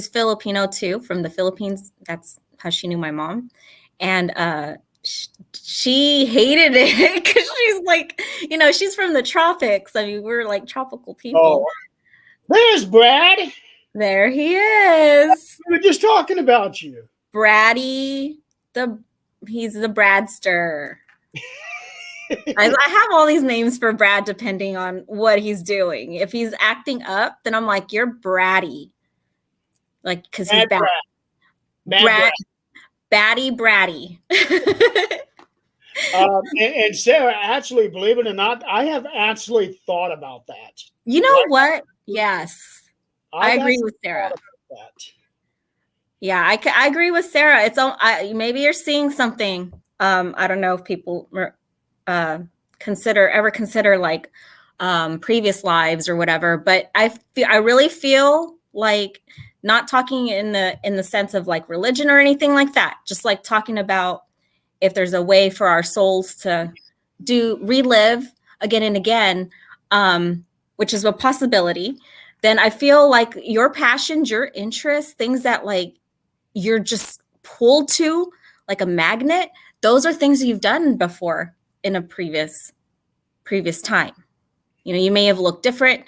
Filipino too, from the Philippines. That's how she knew my mom, and she hated it because she's like, she's from the tropics. I mean, we're like tropical people. Oh, there's Brad. There he is, We were just talking about you. Braddy. He's the Bradster. I have all these names for Brad depending on what he's doing. If he's acting up, then I'm like, you're bratty. Like, because he's bad. Bad Batty bratty. and Sarah, actually, believe it or not, I have actually thought about that. You know what? Yes. I agree with Sarah. Yeah, I agree with Sarah. It's maybe you're seeing something. I don't know if people consider like previous lives or whatever, but I really feel like, not talking in the sense of like religion or anything like that, just like talking about if there's a way for our souls to relive again and again, which is a possibility, then I feel like your passions, your interests, things that like you're just pulled to like a magnet, those are things you've done before in a previous time. You may have looked different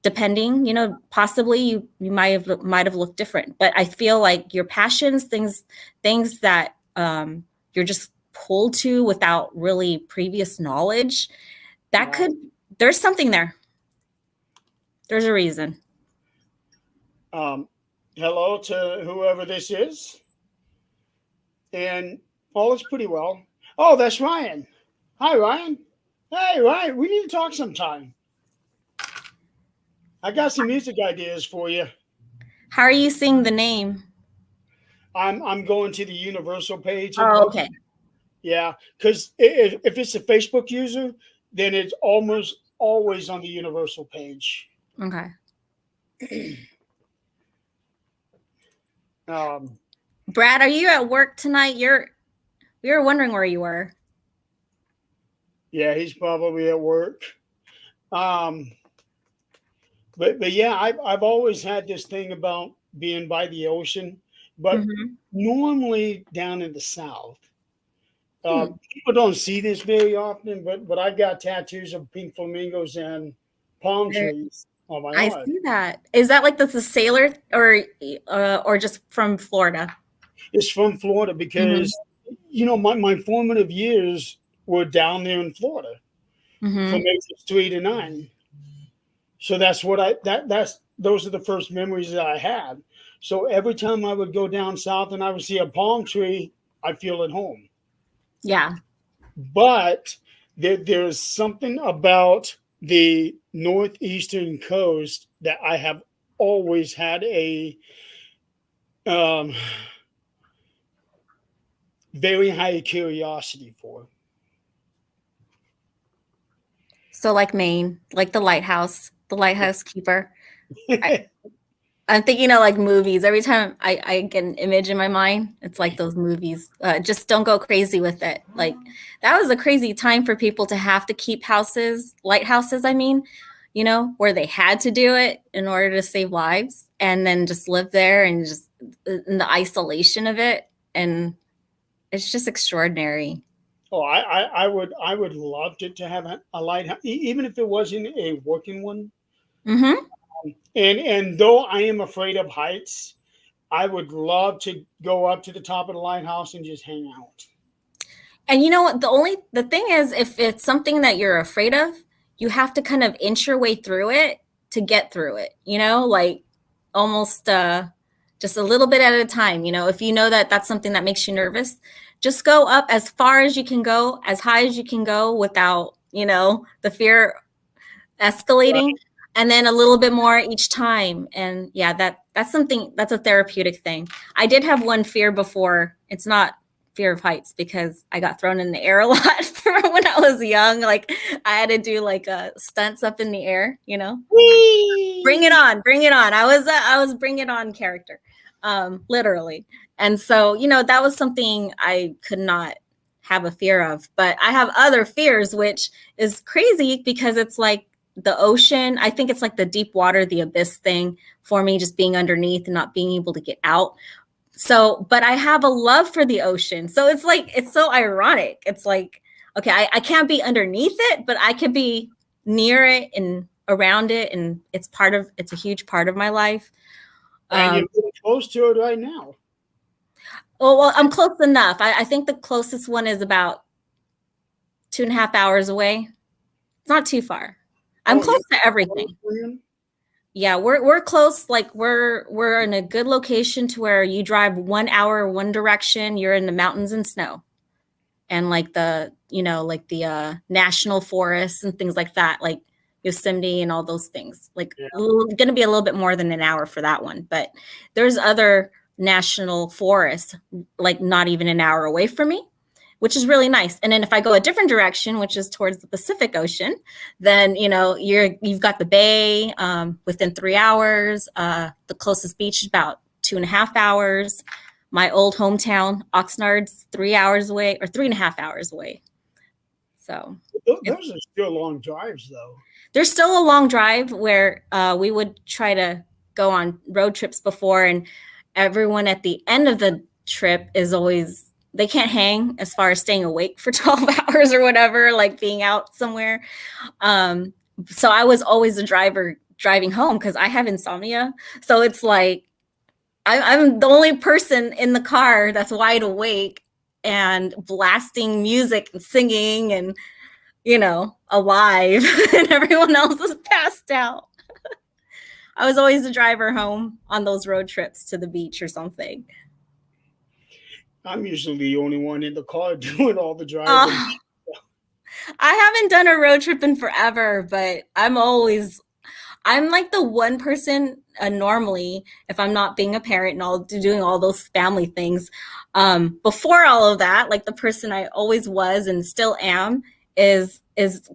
depending, possibly you might have looked different, but I feel like your passions, things that you're just pulled to without really previous knowledge, that there's something there. There's a reason. Hello to whoever this is. And all is pretty well. Oh, that's Ryan. Hi, Ryan. Hey, Ryan, we need to talk sometime. I got some music ideas for you. How are you seeing the name? I'm going to the Universal page. Oh, okay. Yeah, because if it's a Facebook user, then it's almost always on the Universal page. Okay. Brad, are you at work tonight? We were wondering where you were. Yeah, he's probably at work. But yeah, I've always had this thing about being by the ocean, but normally down in the South. People don't see this very often, but I've got tattoos of pink flamingos and palm trees on my arm. I see that. Is that like the sailor or just from Florida? It's from Florida because my formative years were down there in Florida from ages 3 to 9. So that's what those are the first memories that I had. So every time I would go down south and I would see a palm tree, I feel at home. Yeah. But there's something about the northeastern coast that I have always had a very high curiosity for. So like Maine, like the lighthouse keeper. I'm thinking of like movies. Every time I get an image in my mind, it's like those movies. Just don't go crazy with it. Like that was a crazy time for people to have to keep lighthouses, I mean, where they had to do it in order to save lives, and then just live there and just in the isolation of it. And it's just extraordinary. Oh, I would love to have a lighthouse, even if it wasn't a working one. And though I am afraid of heights, I would love to go up to the top of the lighthouse and just hang out. And you know what? The thing is, if it's something that you're afraid of, you have to kind of inch your way through it to get through it, like almost just a little bit at a time. If you know that that's something that makes you nervous, just go up as far as you can go, as high as you can go without, the fear escalating. Right. And then a little bit more each time. And yeah, that's a therapeutic thing. I did have one fear before. It's not fear of heights because I got thrown in the air a lot when I was young. Like I had to do like stunts up in the air, Whee! Bring it on. I was bring it on character, literally. And so, that was something I could not have a fear of. But I have other fears, which is crazy because it's like the ocean. I think it's like the deep water, the abyss thing for me, just being underneath and not being able to get out. So, but I have a love for the ocean. So it's like, it's so ironic. It's like, okay, I can't be underneath it, but I could be near it and around it. And it's a huge part of my life. And you're getting close to it right now. Well, I'm close enough. I think the closest one is about 2.5 hours away. It's not too far. I'm close to everything. Yeah, we're close. Like we're in a good location to where you drive 1 hour one direction, you're in the mountains and snow. And like the national forests and things like that, like Yosemite and all those things. Like going to be a little bit more than an hour for that one, but there's other national forests like not even an hour away from me, which is really nice. And then if I go a different direction, which is towards the Pacific Ocean, then you've got the bay within 3 hours. The closest beach is about 2.5 hours. My old hometown, Oxnard's 3 hours away, or 3.5 hours away. So those are still long drives, though. There's still a long drive where we would try to go on road trips before, and everyone at the end of the trip is always, they can't hang as far as staying awake for 12 hours or whatever, like being out somewhere. So I was always the driver driving home because I have insomnia. So it's like, I'm the only person in the car that's wide awake and blasting music and singing and, alive, and everyone else is passed out. I was always the driver home on those road trips to the beach or something. I'm usually the only one in the car doing all the driving. I haven't done a road trip in forever, but I'm like the one person normally, if I'm not being a parent and all doing all those family things, before all of that, like the person I always was and still am is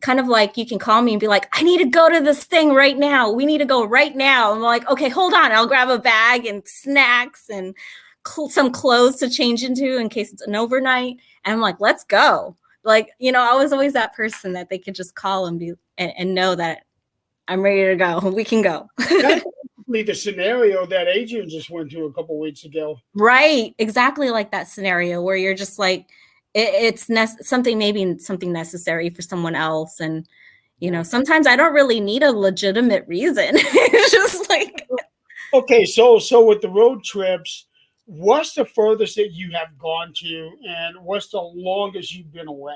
kind of like, you can call me and be like, I need to go to this thing right now. We need to go right now. I'm like, okay, hold on. I'll grab a bag and snacks and some clothes to change into in case it's an overnight. And I'm like, let's go. Like, I was always that person that they could just call and be and know that I'm ready to go. We can go. That's the scenario that Adrian just went through a couple weeks ago. Right. Exactly like that scenario where you're just like, it's something necessary for someone else. And, sometimes I don't really need a legitimate reason. It's just like. Okay. So with the road trips, what's the furthest that you have gone to, and what's the longest you've been away?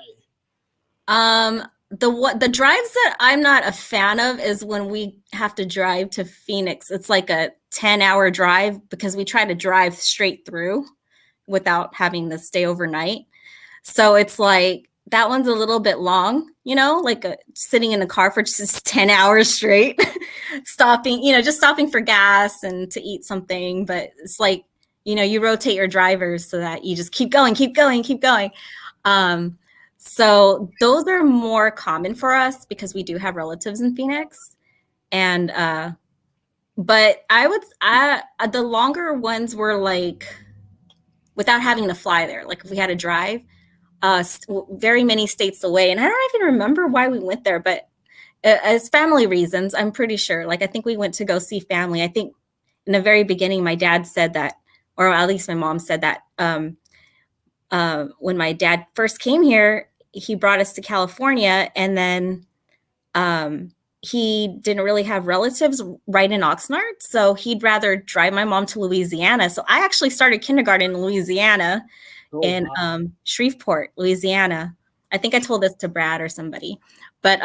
The drives that I'm not a fan of is when we have to drive to Phoenix. It's like a 10-hour drive because we try to drive straight through without having to stay overnight. So it's like, that one's a little bit long, like sitting in the car for just 10 hours straight, stopping, just stopping for gas and to eat something. But it's like, you rotate your drivers so that you just keep going, keep going, keep going. So those are more common for us because we do have relatives in Phoenix. And, but the longer ones were like, without having to fly there, like if we had to drive, very many states away. And I don't even remember why we went there, but as family reasons, I'm pretty sure. Like, I think we went to go see family. I think in the very beginning, my dad said that, or at least my mom said that, when my dad first came here, he brought us to California, and then he didn't really have relatives right in Oxnard, so he'd rather drive my mom to Louisiana. So I actually started kindergarten in Louisiana, in Shreveport, Louisiana. I think I told this to Brad or somebody, but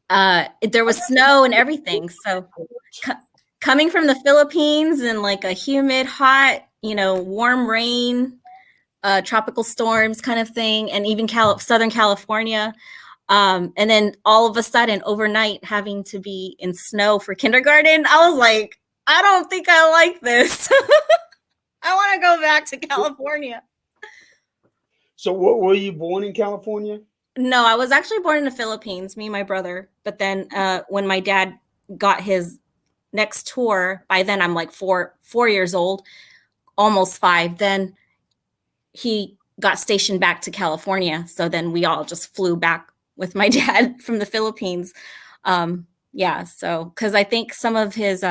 there was snow and everything. So coming from the Philippines and like a humid, hot, warm rain, tropical storms kind of thing, and even Southern California. And then all of a sudden, overnight, having to be in snow for kindergarten, I was like, I don't think I like this. I want to go back to California. So were you born in California? No, I was actually born in the Philippines, me and my brother. But then when my dad got his next tour, by then I'm like four years old, almost 5. Then he got stationed back to California. So then we all just flew back with my dad from the Philippines. Yeah, so because I think some of his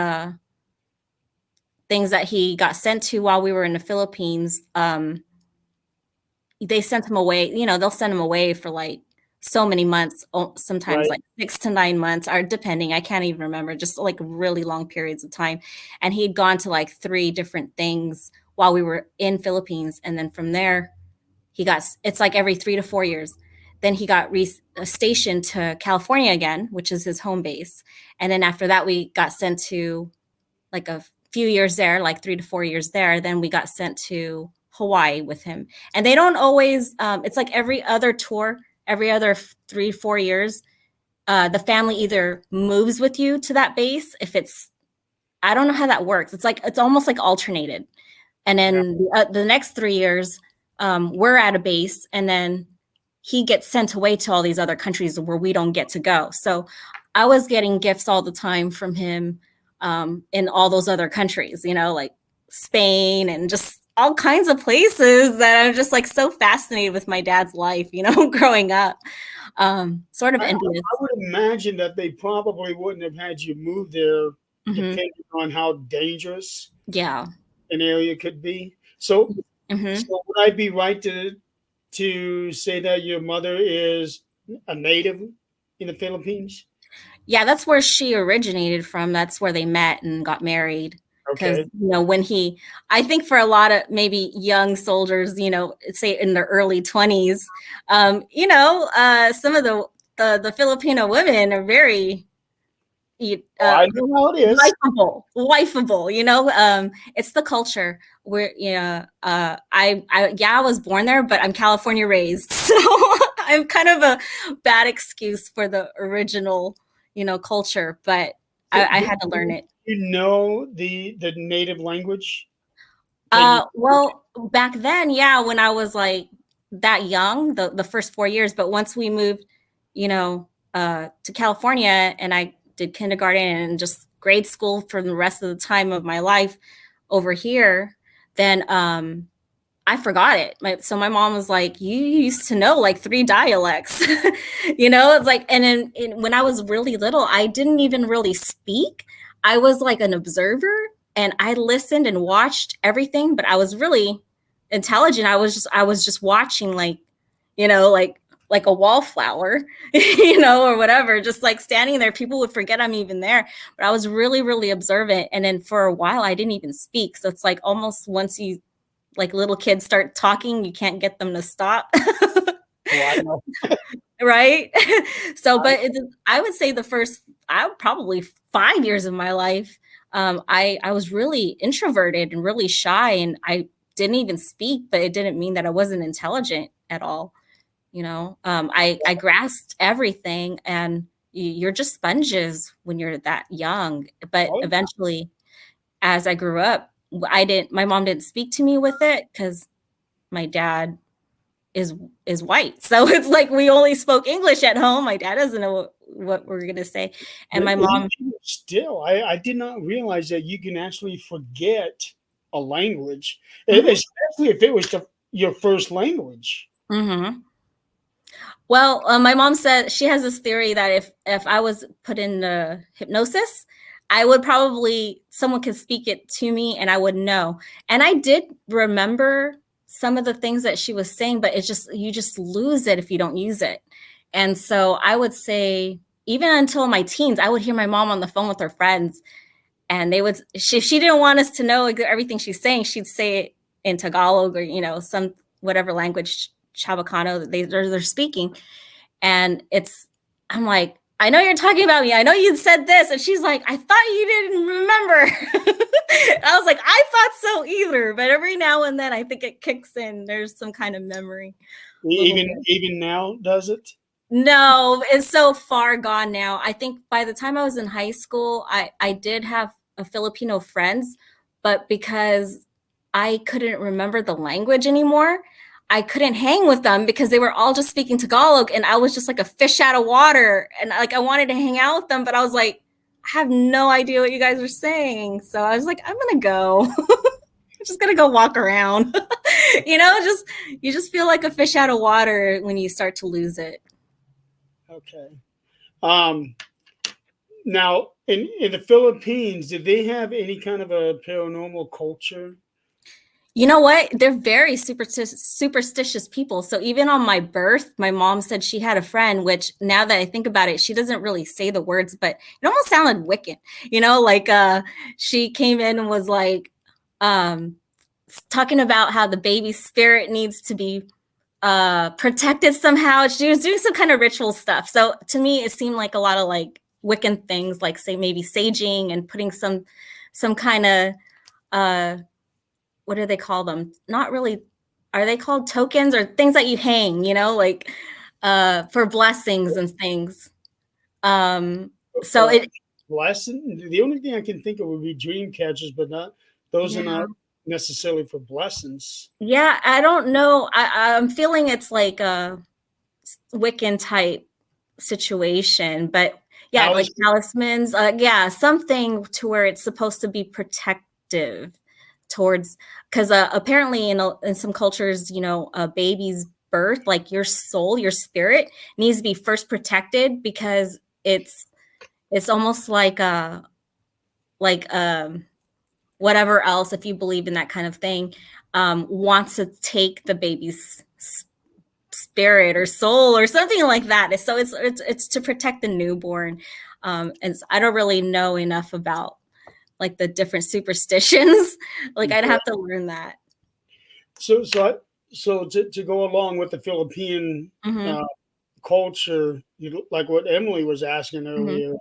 things that he got sent to while we were in the Philippines, they sent him away. You know, they'll send him away for like so many months, sometimes Right. like 6 to 9 months, or depending. I can't even remember, just like really long periods of time. And he'd gone to like 3 different things while we were in Philippines, and then from there, he got. It's like every 3 to 4 years. Then he got stationed to California again, which is his home base. And then after that, we got sent to like a few years there, like 3 to 4 years there. Then we got sent to Hawaii with him. And they don't always, it's like every other tour, every other 3 4 years, the family either moves with you to that base. If it's, I don't know how that works. It's like, it's almost like alternated. And Yeah. then the next 3 years, we're at a base, and then he gets sent away to all these other countries where we don't get to go. So I was getting gifts all the time from him, in all those other countries, you know, like Spain and just all kinds of places that I'm just like so fascinated with my dad's life, you know, growing up. Sort of envious. I would imagine that they probably wouldn't have had you move there, Hmm. depending on how dangerous Yeah. an area could be. So, Hmm. so would I be right to say that your mother is a native in the Philippines? Yeah, that's where she originated from. That's where they met and got married. Because, Okay. you know, when he, I think for a lot of maybe young soldiers, you know, say in their early 20s, some of the Filipino women are very Oh, I know how it is. wifeable, you know. It's the culture where, I was born there, but I'm California raised. So I'm kind of a bad excuse for the original, culture, but I Do had to learn it. you know the native language? Can you? Well, back then, yeah, when I was like that young, the first 4 years, but once we moved, to California, and I did kindergarten and just grade school for the rest of the time of my life over here, then I forgot it. So my mom was like, "You used to know like 3 dialects," It's like, and then when I was really little, I didn't even really speak. I was like an observer, and I listened and watched everything, but I was really intelligent. I was just watching, like, like a wallflower, or whatever, just like standing there. People would forget I'm even there, but I was really, really observant. And then for a while, I didn't even speak. So it's like almost once you like little kids start talking, you can't get them to stop. Oh, I know. Right. So, but I would say I probably 5 years of my life, I was really introverted and really shy, and I didn't even speak, but it didn't mean that I wasn't intelligent at all. I grasped everything, and you're just sponges when you're that young. But Oh, eventually, as I grew up, my mom didn't speak to me with it because my dad is is white. So it's like we only spoke English at home. My dad doesn't know what we're gonna say. And but my mom, still, I did not realize that you can actually forget a language, mhm, especially if it was your first language. mhm. Well, my mom said she has this theory that if I was put in hypnosis, I would probably someone could speak it to me and I would know. And I did remember some of the things that she was saying, but it's just you just lose it if you don't use it. And so I would say even until my teens, I would hear my mom on the phone with her friends, and they would she didn't want us to know everything she's saying, she'd say it in Tagalog, or some whatever language Chabacano that they're speaking. And I'm like, I know you're talking about me. I know you said this. And she's like, I thought you didn't remember. I was like, I thought so either. But every now and then I think it kicks in. There's some kind of memory. A little Even bit. even now, does it? No, it's so far gone now. I think by the time I was in high school, I did have a Filipino friends, but because I couldn't remember the language anymore, I couldn't hang with them because they were all just speaking Tagalog, and I was just like a fish out of water, and like I wanted to hang out with them, but I was like, I have no idea what you guys are saying. So I was like, I'm gonna go. just gonna go walk around. You know, just you just feel like a fish out of water when you start to lose it. Okay. Um, Now, in the Philippines, did they have any kind of a paranormal culture? You know what? They're very superstitious people. So even on my birth, my mom said she had a friend, which now that I think about it, she doesn't really say the words, but it almost sounded Wiccan. You know, like she came in and was like um talking about how the baby spirit needs to be protected somehow. She was doing some kind of ritual stuff. So to me, it seemed like a lot of like Wiccan things, like say maybe saging and putting some kind of uh what do they call them? Not really, are they called tokens or things that you hang, you know, like for blessings and things. Um so Uh, it Blessing. The only thing I can think of would be dream catchers, but not those are yeah. not necessarily for blessings. Yeah, I don't know. I'm feeling it's like a Wiccan type situation, but yeah, like Talisman. talismans, yeah, something to where it's supposed to be protective towards, because apparently in some cultures, you know, a baby's birth, like your soul, your spirit needs to be first protected because it's almost like whatever else, if you believe in that kind of thing, wants to take the baby's spirit or soul or something like that. So it's to protect the newborn. And I don't really know enough about like the different superstitions. Like I'd Okay. have to learn that. So, so, I, to go along with the Philippine Mm-hmm. uh, culture, like what Emily was asking Mm-hmm. earlier,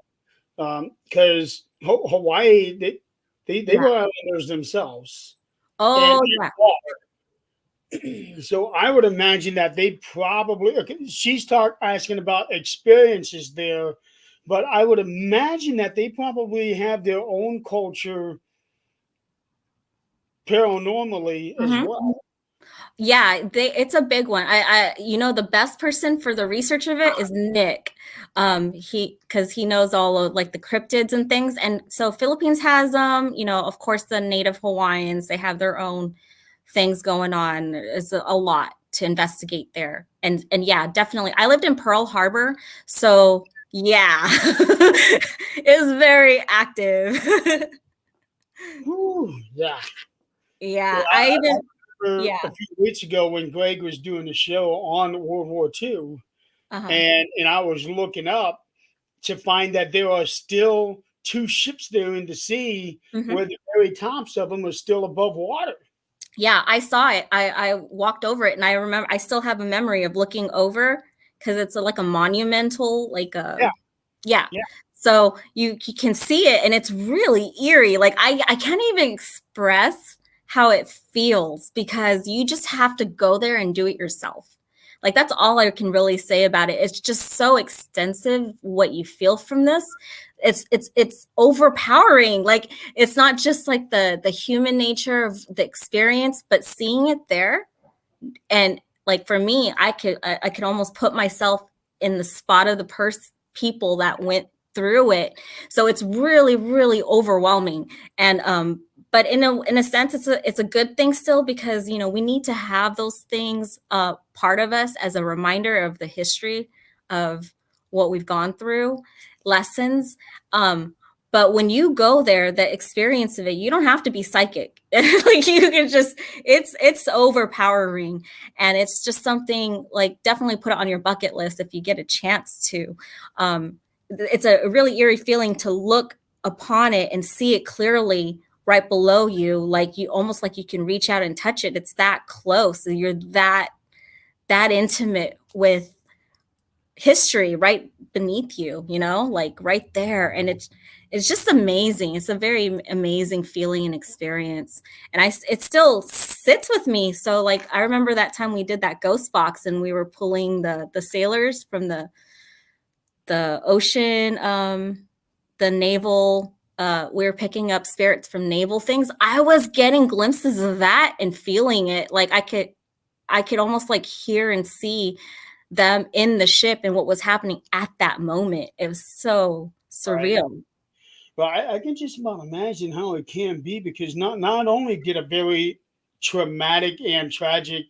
because Hawaii, they Yeah. were islanders themselves, and Oh yeah. so I would imagine that they probably, okay, she's asking about experiences there, but I would imagine that they probably have their own culture paranormally as Mm-hmm. well. Yeah, it's a big one. You know, the best person for the research of it is Nick. Because he knows all of like the cryptids and things. And so Philippines has you know, of course the native Hawaiians, they have their own things going on. It's a lot to investigate there. And yeah, definitely. I lived in Pearl Harbor, so yeah. It was very active. Whew, yeah. Yeah, Yeah, I I even remember yeah. a few weeks ago when Greg was doing the show on World War II, Uh-huh. and I was looking up to find that there are still two ships there in the sea Mhm. where the very tops of them are still above water. Yeah, I saw it. I walked over it, and I remember I still have a memory of looking over because it's like a monumental, like a Yeah, yeah. yeah. So you can see it, and it's really eerie. Like I can't even express how it feels because you just have to go there and do it yourself. Like that's all I can really say about it. It's just so extensive what you feel from this. It's overpowering. Like it's not just like the human nature of the experience, but seeing it there, and like for me, I could almost put myself in the spot of the people that went through it. So it's really really overwhelming. And but in a sense it's a good thing still, because you know we need to have those things part of us as a reminder of the history of what we've gone through, lessons. But when you go there, the experience of it, you don't have to be psychic. Like you can just, it's overpowering, and it's just something like definitely put it on your bucket list if you get a chance to. It's a really eerie feeling to look upon it and see it clearly right below you, like you almost like you can reach out and touch it. It's that close. You're that intimate with history right beneath you, you know, like right there. And it's just amazing. It's a very amazing feeling and experience. And it still sits with me. So like I remember that time we did that ghost box and we were pulling the sailors from the ocean, the naval, we were picking up spirits from naval things. I was getting glimpses of that and feeling it. Like I could almost like hear and see them in the ship and what was happening at that moment. It was so Right. surreal. Well, I can just about imagine how it can be because not only did a very traumatic and tragic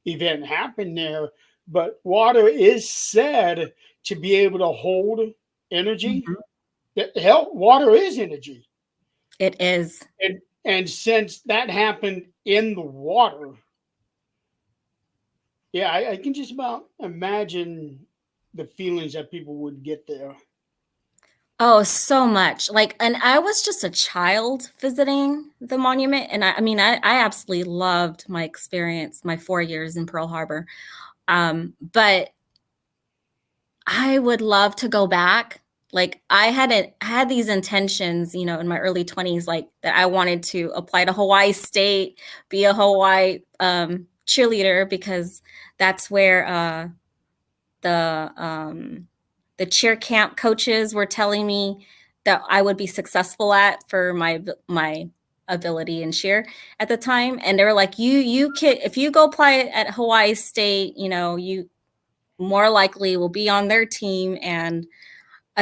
event happen there, but water is said to be able to hold energy. Mhm. Hell, water is energy, It is. and since that happened in the water, yeah, I can just about imagine the feelings that people would get there. Oh, so much. Like, and I was just a child visiting the monument. And I mean, I absolutely loved my experience, my 4 years in Pearl Harbor. But I would love to go back. Like I had these intentions, in my early 20s, like that I wanted to apply to Hawaii State, be a Hawaii cheerleader because that's where the the cheer camp coaches were telling me that I would be successful at for my ability in cheer at the time. And they were like, you kid, if you go play at Hawaii State, you more likely will be on their team. And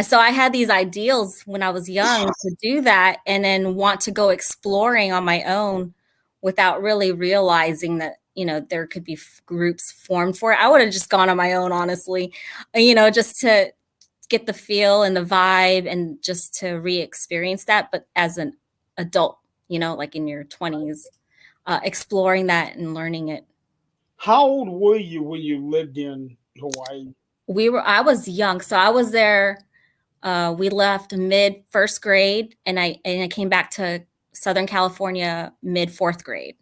so I had these ideals when I was young to do that and then want to go exploring on my own without really realizing that, there could be groups formed for it. I would have just gone on my own, honestly, just to get the feel and the vibe and just to re-experience that. But as an adult, like in your 20s, exploring that and learning it. How old were you when you lived in Hawaii? I was young, so I was there. We left mid first grade, and I came back to Southern California mid fourth grade.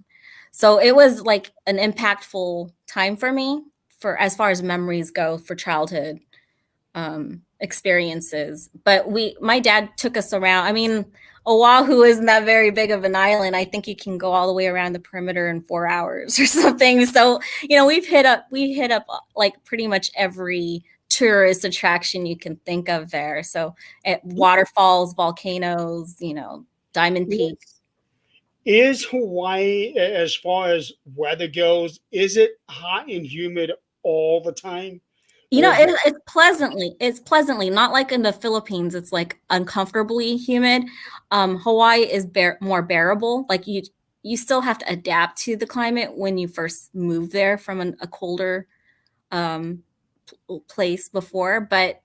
So it was like an impactful time for me for as far as memories go for childhood experiences. But my dad took us around. I mean, Oahu isn't that very big of an island. I think you can go all the way around the perimeter in 4 hours or something. So, we hit up like pretty much every tourist attraction you can think of there. So at waterfalls, volcanoes, Diamond Peak. Is Hawaii, as far as weather goes, is it hot and humid all the time? Or is it It's pleasantly not like in the Philippines. It's like uncomfortably humid. Hawaii is more bearable. Like you still have to adapt to the climate when you first move there from a colder um, place before, but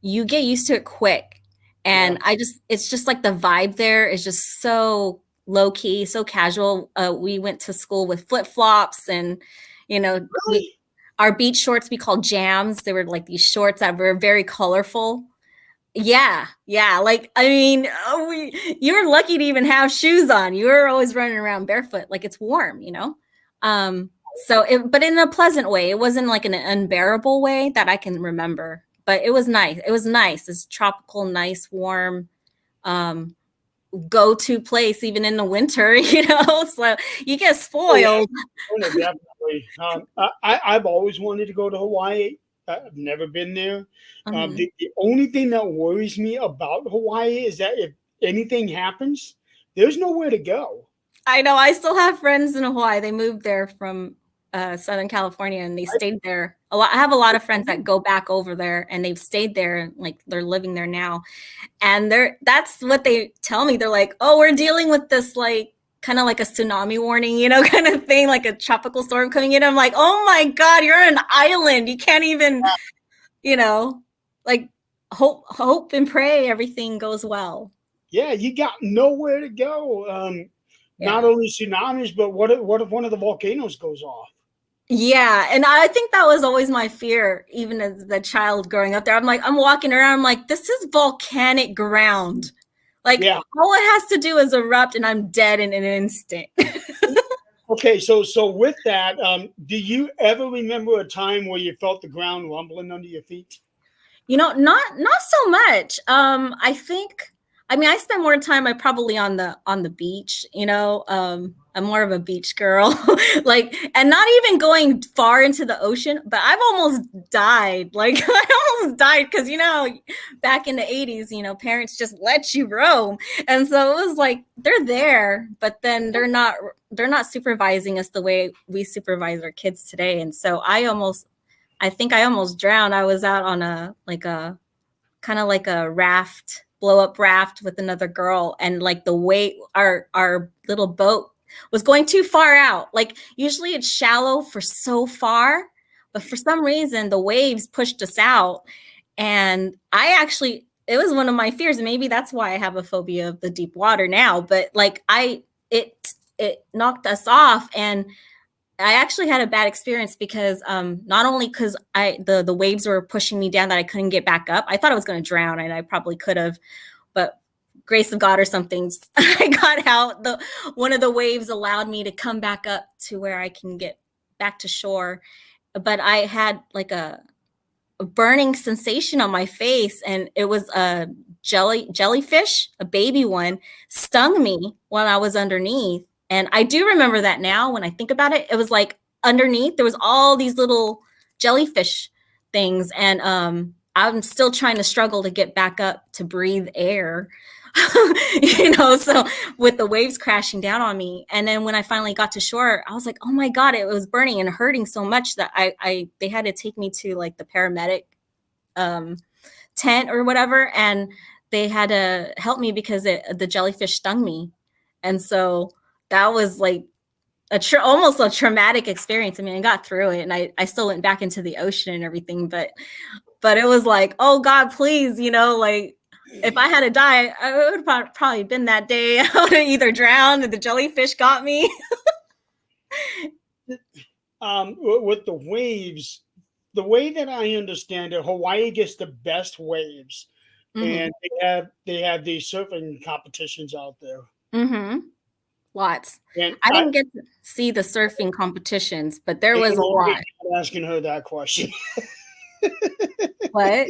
you get used to it quick. yeah? And it's just like the vibe there is just so low key, so casual. We went to school with flip flops, and we Really? our beach shorts we called jams. They were like these shorts that were very colorful. Yeah, yeah. Like I mean, you were lucky to even have shoes on. You were always running around barefoot, like it's warm. But in a pleasant way. It wasn't like an unbearable way that I can remember. But it was nice. It was nice. It's tropical, nice, warm, um, go-to place even in the winter. So you get Oh yeah, spoiled. oh, no, definitely. I've always wanted to go to Hawaii. I've never been there. Mhm. The only thing that worries me about Hawaii is that if anything happens, there's nowhere to go. I know. I still have friends in Hawaii. They moved there from Southern California, and they stayed there a lot. I have a lot of friends that go back over there, and they've stayed there, like they're living there now. And that's what they tell me. They're like, "Oh, we're dealing with this like kind of like a tsunami warning, kind of thing, like a tropical storm coming in." I'm like, "Oh my God, you're on an island. You can't even, you know, like hope and pray everything goes well." Yeah, you got nowhere to go. Not Yeah. only tsunamis, but what if one of the volcanoes goes off? Yeah, and I think that was always my fear, even as the child growing up there. I'm walking around, I'm like, this is volcanic ground. Like, Yeah. all it has to do is erupt, and I'm dead in an instant. Okay, so with that, do you ever remember a time where you felt the ground rumbling under your feet? Not so much. I spend more time probably on the beach. I'm more of a beach girl. Like, and not even going far into the ocean, but I've almost died. Like, I almost died because back in the 80s, parents just let you roam. And so it was like they're there, but then they're not supervising us the way we supervise our kids today. And so I think I almost drowned. I was out on a kind of like a raft blow up raft with another girl, and like the way our little boat was going too far out. Like usually it's shallow for so far, but for some reason the waves pushed us out. And I actually, it was one of my fears, and maybe that's why I have a phobia of the deep water now. But like it knocked us off, and I actually had a bad experience because not only because the waves were pushing me down that I couldn't get back up. I thought I was going to drown, and I probably could have, but grace of God or something, I got out. One of the waves allowed me to come back up to where I can get back to shore. But I had like a burning sensation on my face, and it was a jellyfish, a baby one, stung me while I was underneath. And I do remember that now when I think about it. It was like underneath there was all these little jellyfish things, and I'm still trying to struggle to get back up to breathe air. So with the waves crashing down on me. And then when I finally got to shore, I was like, oh my God, it was burning and hurting so much that they had to take me to like the paramedic tent or whatever. And they had to help me because the jellyfish stung me. And so that was like almost a traumatic experience. I mean, I got through it, and I still went back into the ocean and everything, but it was like, oh God, please, like, if I had to die, I would have probably been that day. I would have either drowned or the jellyfish got me. With the waves, the way that I understand it, Hawaii gets the best waves, and they have these surfing competitions out there. Lots. And I didn't get to see the surfing competitions, but there was a lot. Asking her that question. What?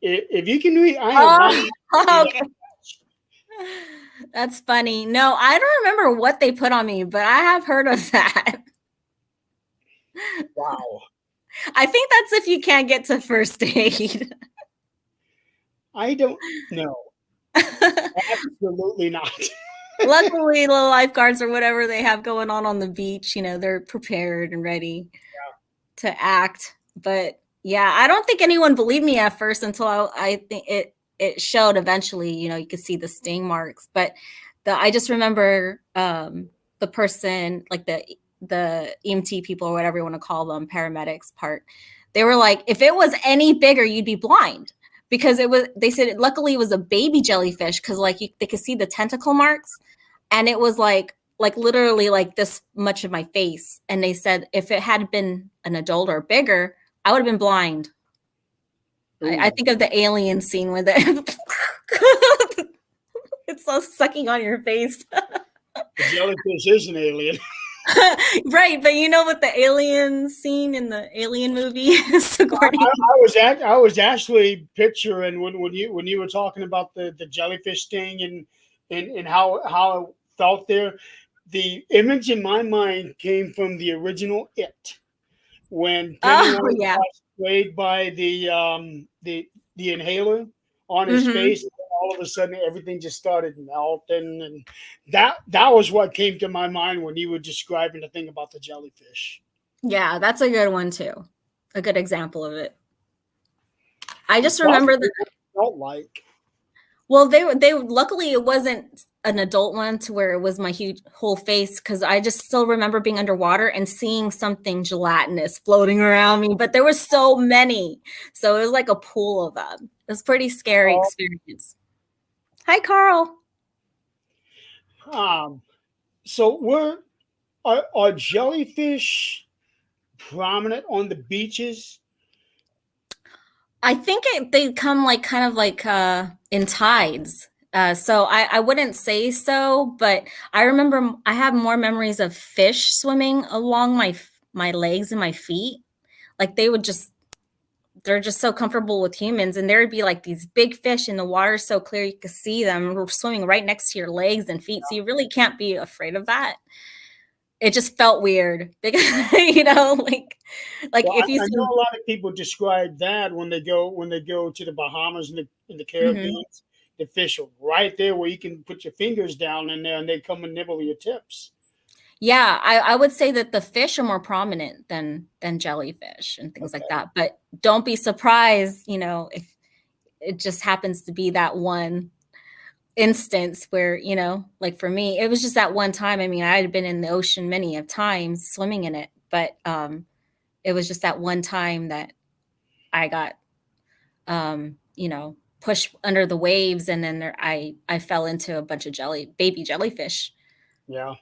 If you can read, I am not. Okay. That's funny. No, I don't remember what they put on me, but I have heard of that. Wow. I think that's if you can't get to first aid. I don't know. Absolutely not. Luckily, the lifeguards or whatever they have going on the beach, they're prepared and ready to act. But yeah, I don't think anyone believed me at first until I think it showed eventually. You could see the sting marks. But I just remember the person, like the EMT people or whatever you want to call them, paramedics part. They were like, if it was any bigger, you'd be blind. Because they said, luckily it was a baby jellyfish, because like they could see the tentacle marks, and it was like literally like this much of my face. And they said if it had been an adult or bigger, I would have been blind. I think of the alien scene with it. It's so sucking on your face. The jellyfish is an alien. Right, but with the alien scene in the Alien movie, I was actually picturing when you were talking about the jellyfish thing and how it felt there. The image in my mind came from the original It, when Pennywise was sprayed by the inhaler on his face, and all of a sudden everything just started melting, and that was what came to my mind when you were describing the thing about the jellyfish. Yeah, that's a good one too. A good example of it. I just remember that felt like. Well, they luckily it wasn't an adult one to where it was my whole face, because I just still remember being underwater and seeing something gelatinous floating around me, but there were so many. So it was like a pool of them. It was a pretty scary experience. Hi, Carl. So are jellyfish prominent on the beaches? I think they come like kind of like in tides. So I wouldn't say so, but I remember I have more memories of fish swimming along my legs and my feet. Like they're just so comfortable with humans, and there would be like these big fish in the water so clear you could see them swimming right next to your legs and feet. So you really can't be afraid of that. It just felt weird because if you I know a lot of people describe that when they go to the Bahamas and the Caribbean. The fish are right there where you can put your fingers down in there, and they come and nibble your tips. Yeah, I would say that the fish are more prominent than jellyfish and things like that. But don't be surprised, if it just happens to be that one instance where, like for me, it was just that one time. I mean, I had been in the ocean many of times swimming in it, but it was just that one time that I got, pushed under the waves, and then I fell into a bunch of baby jellyfish. Yeah.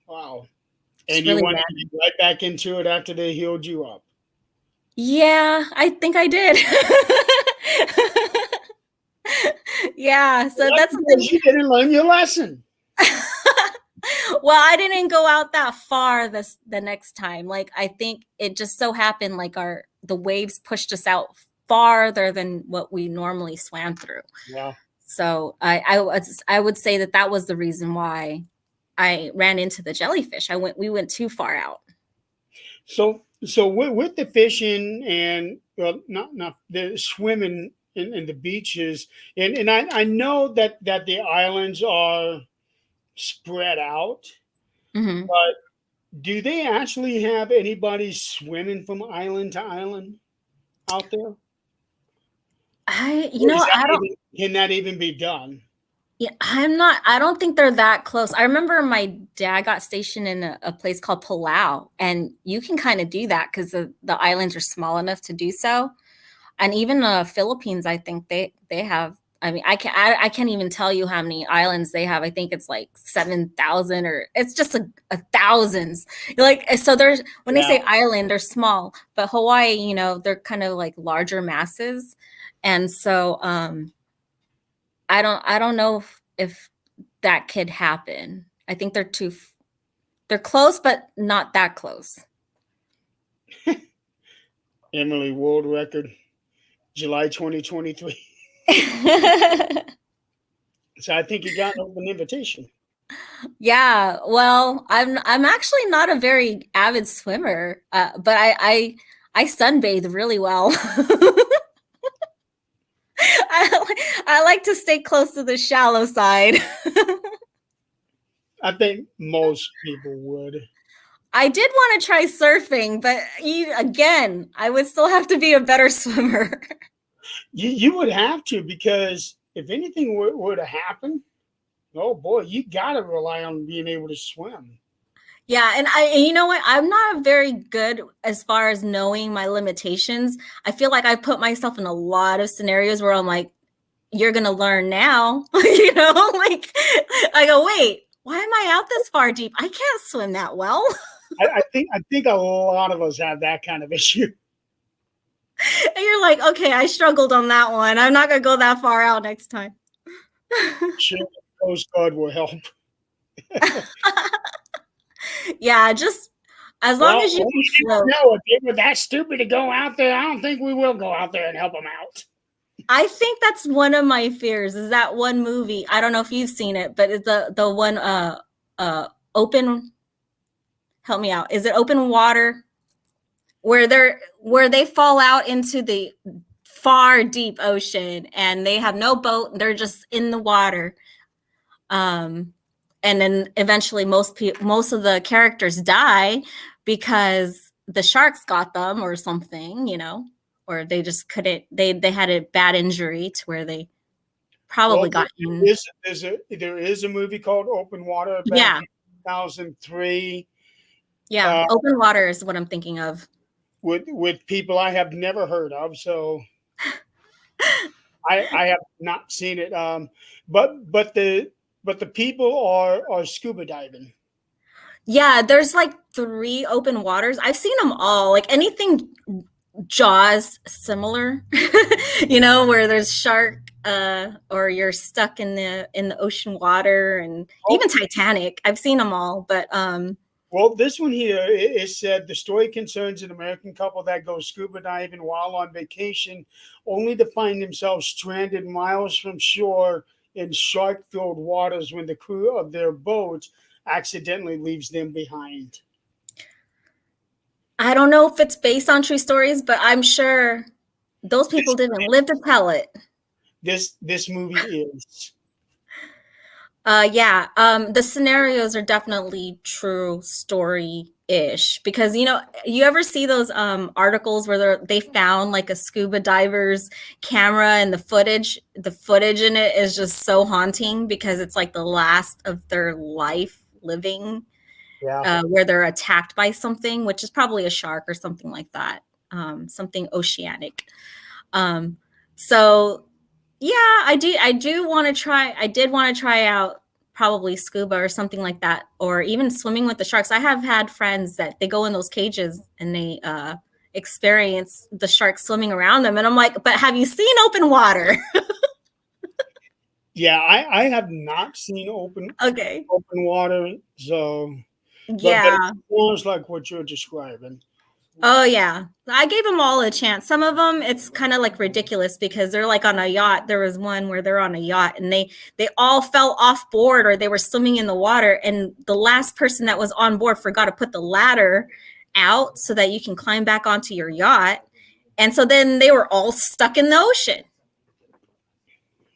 Wow. Just And you really went bad. right back into it after they healed you up. Yeah, I think I did. Yeah, so Well, that's that's because something. you didn't learn your lesson. Well, I didn't go out that far the next time. Like, I think it just so happened like the waves pushed us out farther than what we normally swam through. Yeah. So I would say that was the reason why I ran into the jellyfish. We went too far out. So with the fishing and well, not the swimming in the beaches, and I know that the islands are spread out, Hmm. but do they actually have anybody swimming from island to island out there? Or is that I don't. even, can that even be done? Yeah, I don't think they're that close. I remember my dad got stationed in a place called Palau, and you can kind of do that because the islands are small enough to do so. And even the Philippines, I think they have. I mean, I can't even tell you how many islands they have. I think it's like 7,000, or it's just a thousands. Like, so there's, when they Yeah. say island, they're small, but Hawaii, they're kind of like larger masses, and so I don't know if that could happen. I think they're close, but not that close. Emily, world record, July 2023. So I think you got an open invitation. Yeah, well, I'm actually not a very avid swimmer, but I sunbathe really well. I like to stay close to the shallow side. I think most people would. I did want to try surfing, but again, I would still have to be a better swimmer. You would have to, because if anything were to happen, oh boy, you got to rely on being able to swim. Yeah, and you know what? I'm not very good as far as knowing my limitations. I feel like I put myself in a lot of scenarios where I'm like, you're gonna learn now. Like I go, wait, why am I out this far deep? I can't swim that well. I think a lot of us have that kind of issue. And you're like, okay, I struggled on that one. I'm not gonna go that far out next time. Sure, the Coast Guard will help. Yeah, just as long Well, as you you can never float. know. If they were that stupid to go out there, I don't think we will go out there and help them out. I think that's one of my fears is that one movie. I don't know if you've seen it, but it's the one open, help me out. Is it Open Water? Where they fall out into the far deep ocean and they have no boat, they're just in the water. And then eventually most of the characters die because the sharks got them or something, or they just couldn't, they had a bad injury to where they Well, probably got in. there is a movie called Open Water back Yeah. in 2003, Yeah. uh, Open Water is what I'm thinking of. with people I have never heard of. So I have not seen it. But the people are scuba diving. Yeah, there's like 3 open waters. I've seen them all. Like anything Jaws similar, where there's shark, or you're stuck in the ocean water, and Oh, even Titanic. I've seen them all, but well, this one here, it said the story concerns an American couple that goes scuba diving while on vacation, only to find themselves stranded miles from shore in shark filled waters when the crew of their boat accidentally leaves them behind. I don't know if it's based on true stories, but I'm sure those people This didn't live to tell it. this movie is. Yeah, the scenarios are definitely true story-ish because you ever see those articles where they found like a scuba diver's camera and the footage in it is just so haunting because it's like the last of their life living, Yeah. where they're attacked by something, which is probably a shark or something like that, something oceanic. Um, so yeah, I do want to try. I did want to try out probably scuba or something like that, or even swimming with the sharks. I have had friends that they go in those cages and they experience the sharks swimming around them, and I'm like, but have you seen open water? Yeah, I have not seen Okay. open water, so but it Yeah. sounds like what you're describing. Oh yeah. I gave them all a chance. Some of them it's kind of like ridiculous because they're like on a yacht. There was one where they're on a yacht and they all fell off board or they were swimming in the water and the last person that was on board forgot to put the ladder out so that you can climb back onto your yacht. And so then they were all stuck in the ocean.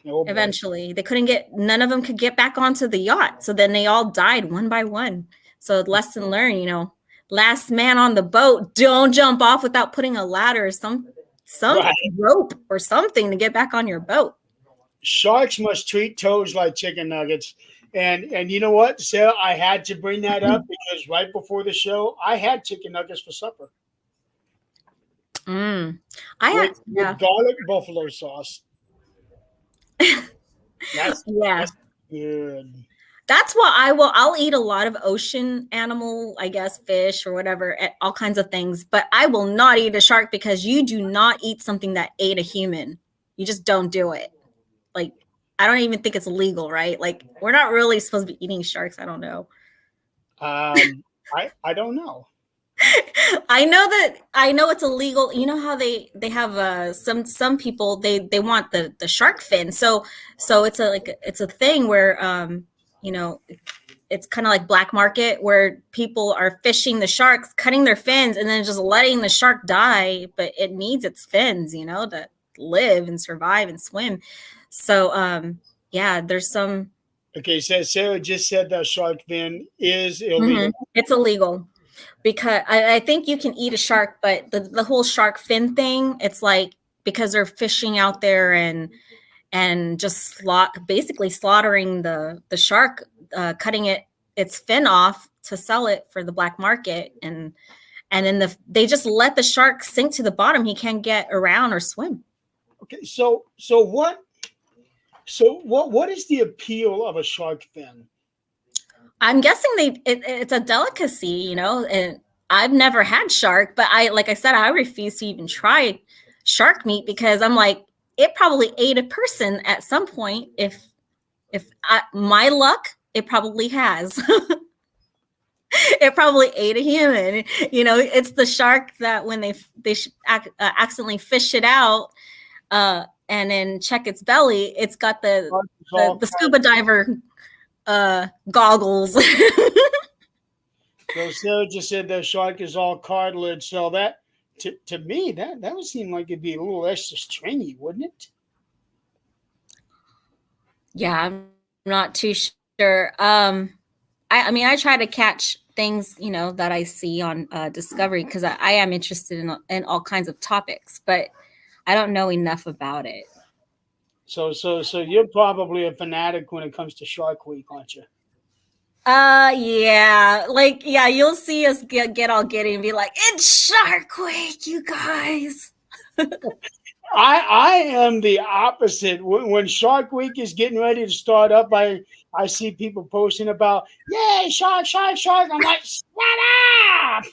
Oh boy. Eventually, they couldn't get none of them could get back onto the yacht. So then they all died one by one. So lesson learned, last man on the boat, don't jump off without putting a ladder or some Right. rope or something to get back on your boat. Sharks must treat toads like chicken nuggets. And you know what, Sarah, I had to bring that up because right before the show, I had chicken nuggets for supper Mm. I had with yeah. garlic buffalo sauce. That's Yeah. that's good. That's what I'll eat a lot of ocean animal, I guess, fish or whatever, all kinds of things, but I will not eat a shark because you do not eat something that ate a human. You just don't do it. Like, I don't even think it's legal, right? Like, we're not really supposed to be eating sharks. I don't know. I don't know. I know it's illegal. You know how they have some people they want the shark fin. So it's a thing where you know it's kind of like black market where people are fishing the sharks, cutting their fins, and then just letting the shark die. But it needs its fins, to live and survive and swim. So yeah, there's some. Okay, so Sarah just said that shark fin is illegal. It's illegal because I think you can eat a shark, but the whole shark fin thing, it's like because they're fishing out there and just basically slaughtering the shark, cutting its fin off to sell it for the black market, and then they just let the shark sink to the bottom. He can't get around or swim. Okay, so what is the appeal of a shark fin? I'm guessing it's a delicacy, and I've never had shark, but like I said, I refuse to even try shark meat because I'm like, it probably ate a person at some point. My luck, it probably has. It probably ate a human. It's the shark that when they accidentally fish it out, and then check its belly, it's got Shark is all the scuba diver goggles. So Sarah just said the shark is all cartilage. So that to me that would seem like it'd be a little extra stringy, wouldn't it? Yeah, I'm not too sure. I mean, I try to catch things, that I see on Discovery because I am interested in all kinds of topics, but I don't know enough about it. So you're probably a fanatic when it comes to Shark Week, aren't you? Yeah, like yeah, you'll see us get all giddy and be like, "It's Shark Week, you guys." I am the opposite. When Shark Week is getting ready to start up, I see people posting about, yay, shark, shark, shark. I'm like, shut up.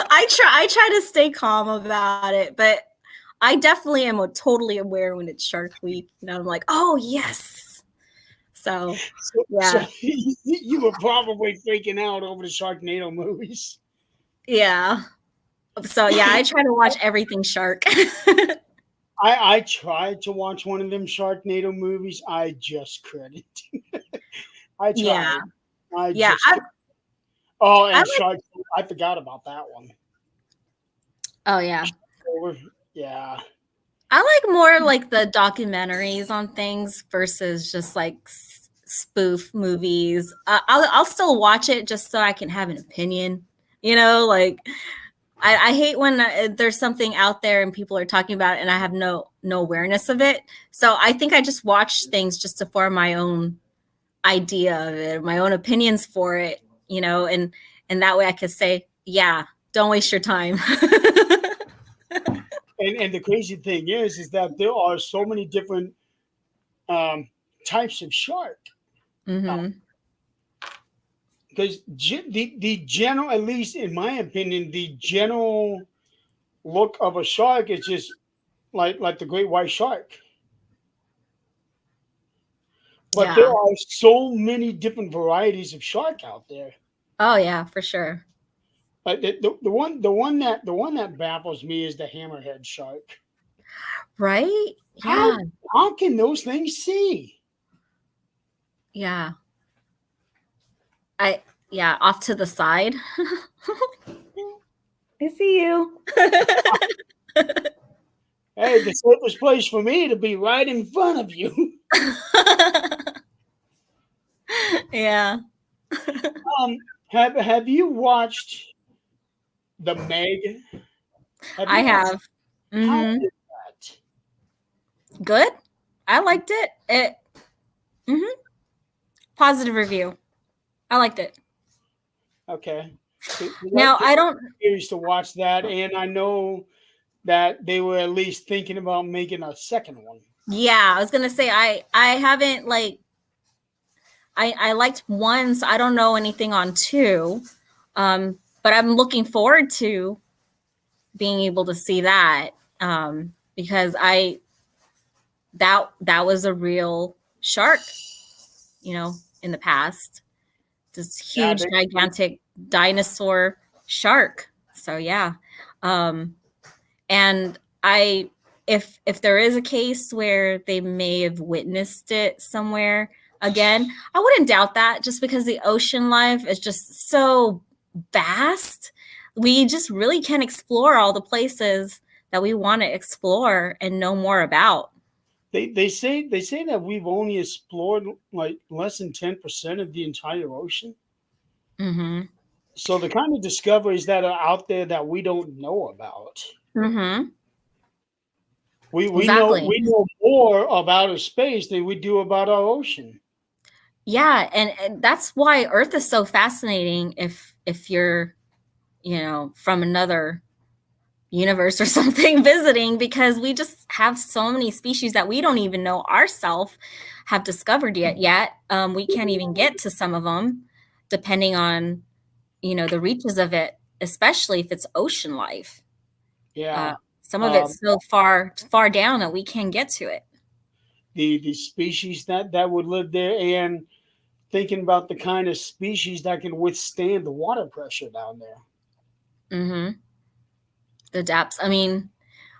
I try to stay calm about it, but I definitely am totally aware when it's Shark Week. I'm like, "Oh, yes." So, So yeah. you were probably freaking out over the Sharknado movies. Yeah. So, yeah, I try to watch everything shark. I tried to watch one of them Sharknado movies. I just couldn't. I Yeah. tried. I Yeah, just couldn't. Oh, I and like Shark. I forgot about that one. oh, yeah. Yeah. I like more like the documentaries on things versus just like spoof movies. I'll still watch it just so I can have an opinion. You know, like I hate when there's something out there and people are talking about it and I have no awareness of it. So I think I just watch things just to form my own idea of it, my own opinions for it, you know, and that way I could say, yeah, don't waste your time. And the crazy thing is that there are so many different um, types of shark. Mm-hmm. Because the general, at least in my opinion, the general look of a shark is just like the great white shark. But there Yeah. are so many different varieties of shark out there. Oh yeah, for sure. Like the one that baffles me is the hammerhead shark. Right? How Yeah. how can those things see? Yeah. I yeah, off to the side. I see you. Hey, the safest place for me to be right in front of you. Yeah. Have you watched the Meg? Have I you watched? have. How Mhm. is that? Good. I liked it. Mhm. Positive review. I liked it. Okay. Now, I I'm don't curious to watch that, and I know that they were at least thinking about making a second one. yeah, I was going to say I haven't like I liked one, so I don't know anything on two. But I'm looking forward to being able to see that because I that was a real shark, you know, in the past. This Yeah, huge, gigantic dinosaur shark. So yeah, um, and I if there is a case where they may have witnessed it somewhere again, I wouldn't doubt that just because the ocean life is just so vast. We just really can explore all the places that we want to explore and know more about. they say that we've only explored like less than 10% of the entire ocean. Mhm. So the kind of discoveries that are out there that we don't know about. Mhm. We know Exactly. we know more about outer space than we do about our ocean. Yeah, and that's why Earth is so fascinating if you're, you know, from another universe or something visiting because we just have so many species that we don't even know ourselves have discovered yet. We can't even get to some of them depending on, you know, the reaches of it, especially if it's ocean life. Yeah. Some of Um, it's so far down that we can't get to it. the species that would live there, and thinking about the kind of species that can withstand the water pressure down there. Hmm. The depths. I mean,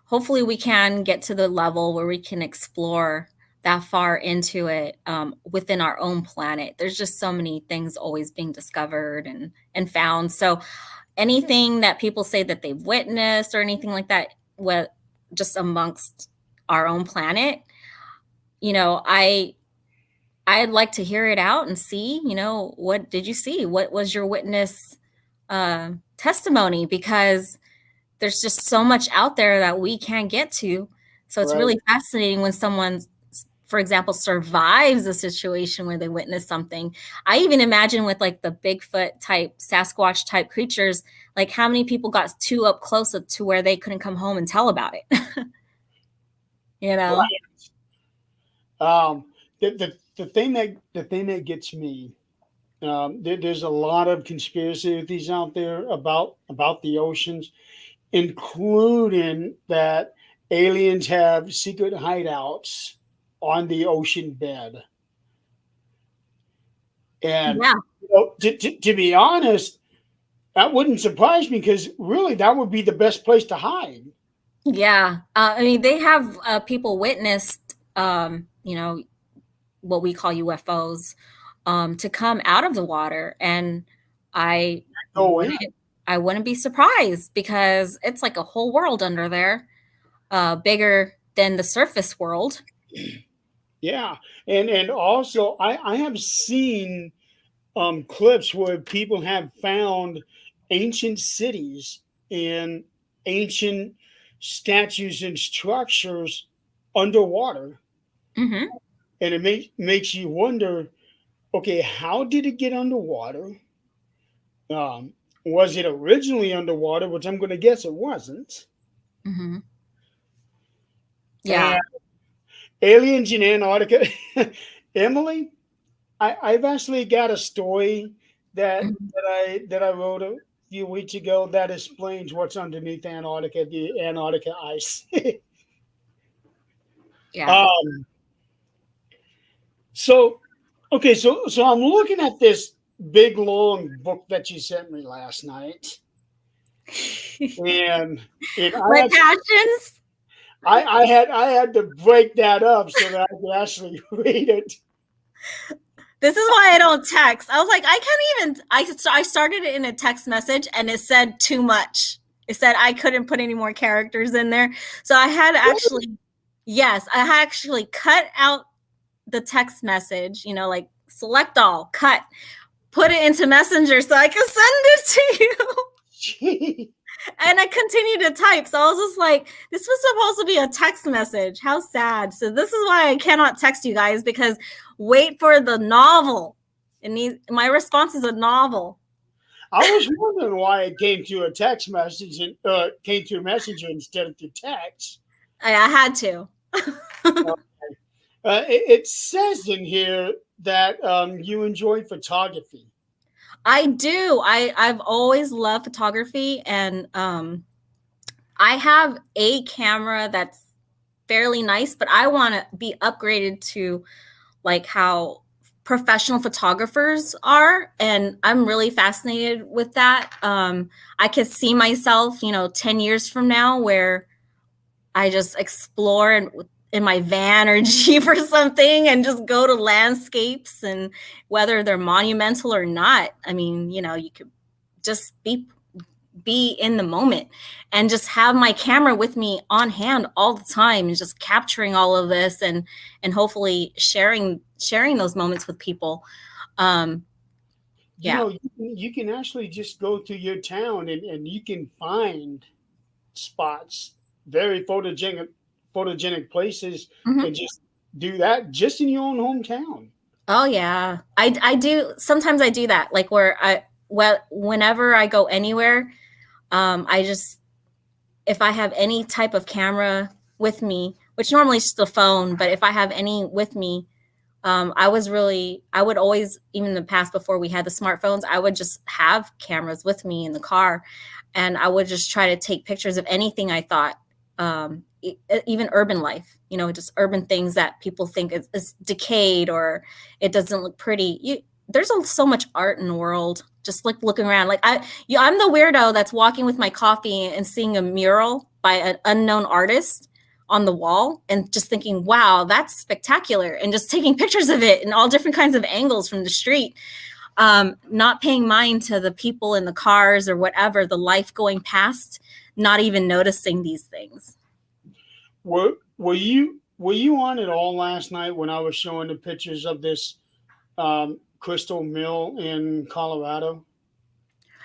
hopefully we can get to the level where we can explore that far into it within our own planet. There's just so many things always being discovered and found. So anything that people say that they've witnessed or anything like that, what just amongst our own planet, you know, I'd like to hear it out and see, you know, what did you see? What was your witness testimony? Because there's just so much out there that we can't get to. So it's Right. really fascinating when someone, for example, survives a situation where they witness something. I even imagine with like the Bigfoot type, Sasquatch type creatures, like how many people got too up close to where they couldn't come home and tell about it. You know? Um, the thing that gets me, there's a lot of conspiracy theories out there about the oceans, including that aliens have secret hideouts on the ocean bed. And Yeah. to be honest, that wouldn't surprise me because really that would be the best place to hide. Yeah. I mean, they have people witnessed, you know, what we call UFOs to come out of the water. And I Go in. wouldn't I wouldn't be surprised because it's like a whole world under there, bigger than the surface world. Yeah, and also I have seen clips where people have found ancient cities and ancient statues and structures underwater, Hmm. and it makes you wonder. Okay, how did it get underwater? Um, was it originally underwater? Which I'm going to guess it wasn't. Hmm. And Yeah. aliens in Antarctica. Emily, I've actually got a story Mhm. that I wrote a few weeks ago that explains what's underneath Antarctica, the Antarctica ice. Yeah. um, so okay, so I'm looking at this big long book that you sent me last night, and and My passions. I had to break that up so that I could actually read it. This is why I don't text. I was like, I can't even. I started it in a text message, and it said too much. It said I couldn't put any more characters in there, so I had actually, yes, I had actually cut out the text message. Like select all, cut, put it into Messenger so I can send it to you. Gee. And I continued to type. So I was just like, this was supposed to be a text message. How sad. So this is why I cannot text you guys, because wait for the novel. My response is a novel. I was wondering why it came to a text message and came to a messenger instead of to text. I had to. Uh, it says in here that you enjoy photography. I do. I've always loved photography, and I have a camera that's fairly nice, but I want to be upgraded to like how professional photographers are, and I'm really fascinated with that. I could see myself 10 years from now where I just explore in my van or Jeep or something and just go to landscapes, and whether they're monumental or not, I mean, you could just be in the moment and just have my camera with me on hand all the time and just capturing all of this, and hopefully sharing those moments with people. um You yeah. know, you can actually just go to your town and you can find spots, very photogenic places, Hmm. and just do that just in your own hometown. Oh yeah, I do. Sometimes I do that, like where whenever I go anywhere, I just, if I have any type of camera with me, which normally is just a phone, but if I have any with me, I would always, even in the past before we had the smartphones, I would just have cameras with me in the car, and I would just try to take pictures of anything I thought, even urban life, just urban things that people think is decayed or it doesn't look pretty. There's so much art in the world. Just like looking around, like I'm the weirdo that's walking with my coffee and seeing a mural by an unknown artist on the wall and just thinking, wow, that's spectacular. And just taking pictures of it in all different kinds of angles from the street, not paying mind to the people in the cars or whatever, the life going past, not even noticing these things. Were you on it all last night when I was showing the pictures of this crystal mill in Colorado?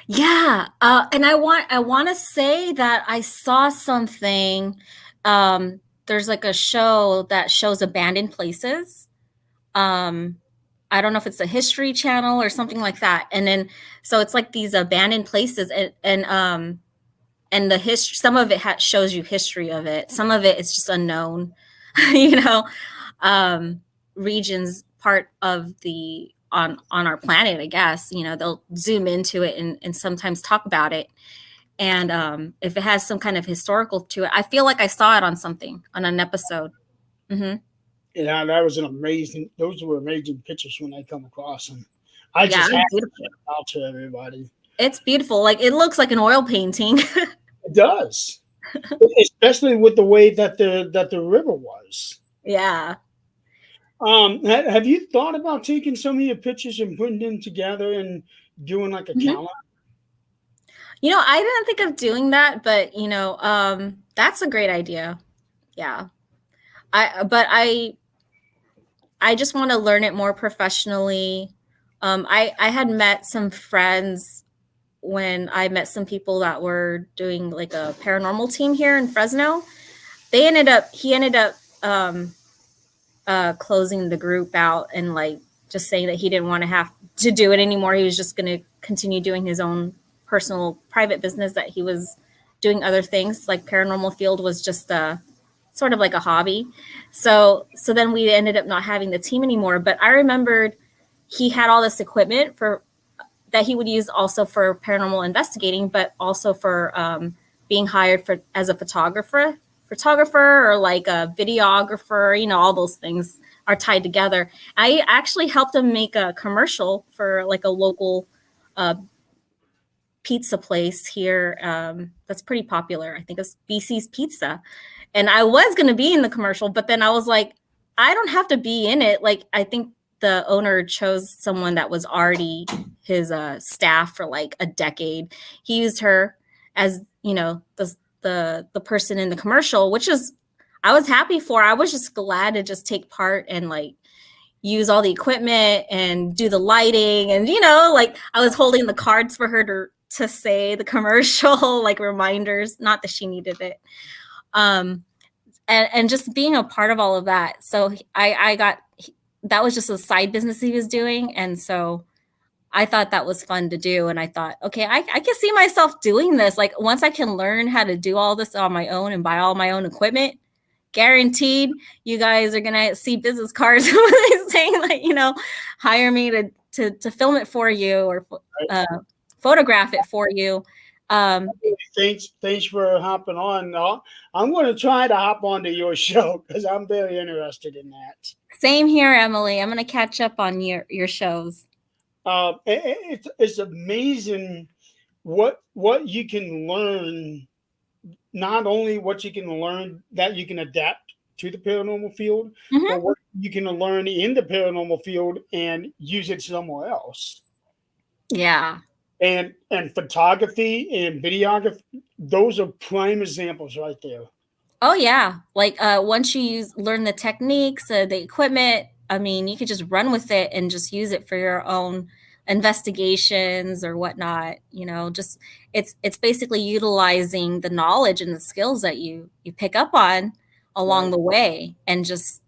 Yeah. And I want to say that I saw something. There's like a show that shows abandoned places. um I don't know if it's a history channel or something like that. And then so it's like these abandoned places, and the history, some of it shows you history of it, some of it is just unknown. you know um Regions, part of the on our planet, I guess. They'll zoom into it and sometimes talk about it. And if it has some kind of historical to it, I feel like I saw it on something, on an episode. Hmm. Yeah, that was an amazing. Those were amazing pictures when I come across them. I Yeah, just had it's to beautiful. shout out to everybody. It's beautiful. Like it looks like an oil painting. It does, especially with the way that the river was. Yeah. Have you thought about taking some of your pictures and putting them together and doing like a Mhm. calendar? I didn't think of doing that, but that's a great idea. Yeah. I but I I just want to learn it more professionally. I had met some friends when I met some people that were doing like a paranormal team here in Fresno. He ended up closing the group out and like just saying that he didn't want to have to do it anymore. He was just going to continue doing his own personal private business, that he was doing other things. Like paranormal field was just sort of like a hobby. So then we ended up not having the team anymore. But I remembered he had all this equipment for that he would use also for paranormal investigating, but also for being hired for as a photographer or like a videographer. You know, all those things are tied together. I actually helped him make a commercial for like a local uh, pizza place here that's pretty popular. I think it's BC's Pizza. And I was going to be in the commercial, but then I was like, I don't have to be in it. Like, I think the owner chose someone that was already his staff for like a decade. He used her as, you know, the person in the commercial, which is I was happy for. I was just glad to just take part and like use all the equipment and do the lighting, and you know, like I was holding the cards for her to say the commercial, like reminders, not that she needed it. Um, and just being a part of all of that. So I got, that was just a side business he was doing. And so I thought that was fun to do. And I thought, okay, I can see myself doing this. Like once I can learn how to do all this on my own and buy all my own equipment, guaranteed you guys are going to see business cards saying like, you know, hire me to film it for you or photograph it for you. Thanks for hopping on. I'm going to try to hop onto your show because I'm very interested in that. Same here, Emily. I'm going to catch up on your shows. It's amazing what you can learn. Not only what you can learn that you can adapt to the paranormal field, Mm-hmm. but what you can learn in the paranormal field and use it somewhere else. Yeah. And photography and videography, those are prime examples right there. Oh yeah. Like once you learn the techniques, the equipment, I mean, you could just run with it and just use it for your own investigations or whatnot. You know, just it's basically utilizing the knowledge and the skills that you pick up on along Right. the way, and just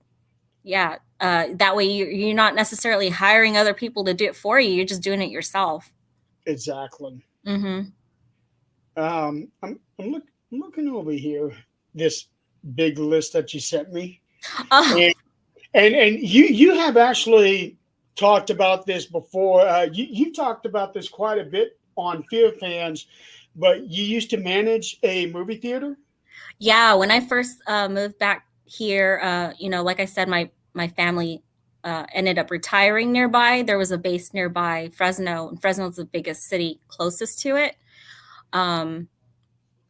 yeah, that way you're not necessarily hiring other people to do it for you. You're just doing it yourself. Exactly. Mm-hmm. I'm looking over here, this big list that you sent me, Oh, and and you have actually talked about this before. You talked about this quite a bit on Fear Fans, but you used to manage a movie theater. yeah, when I first moved back here, you know, like I said, my family ended up retiring nearby. There was a base nearby Fresno, and Fresno's the biggest city closest to it. Um,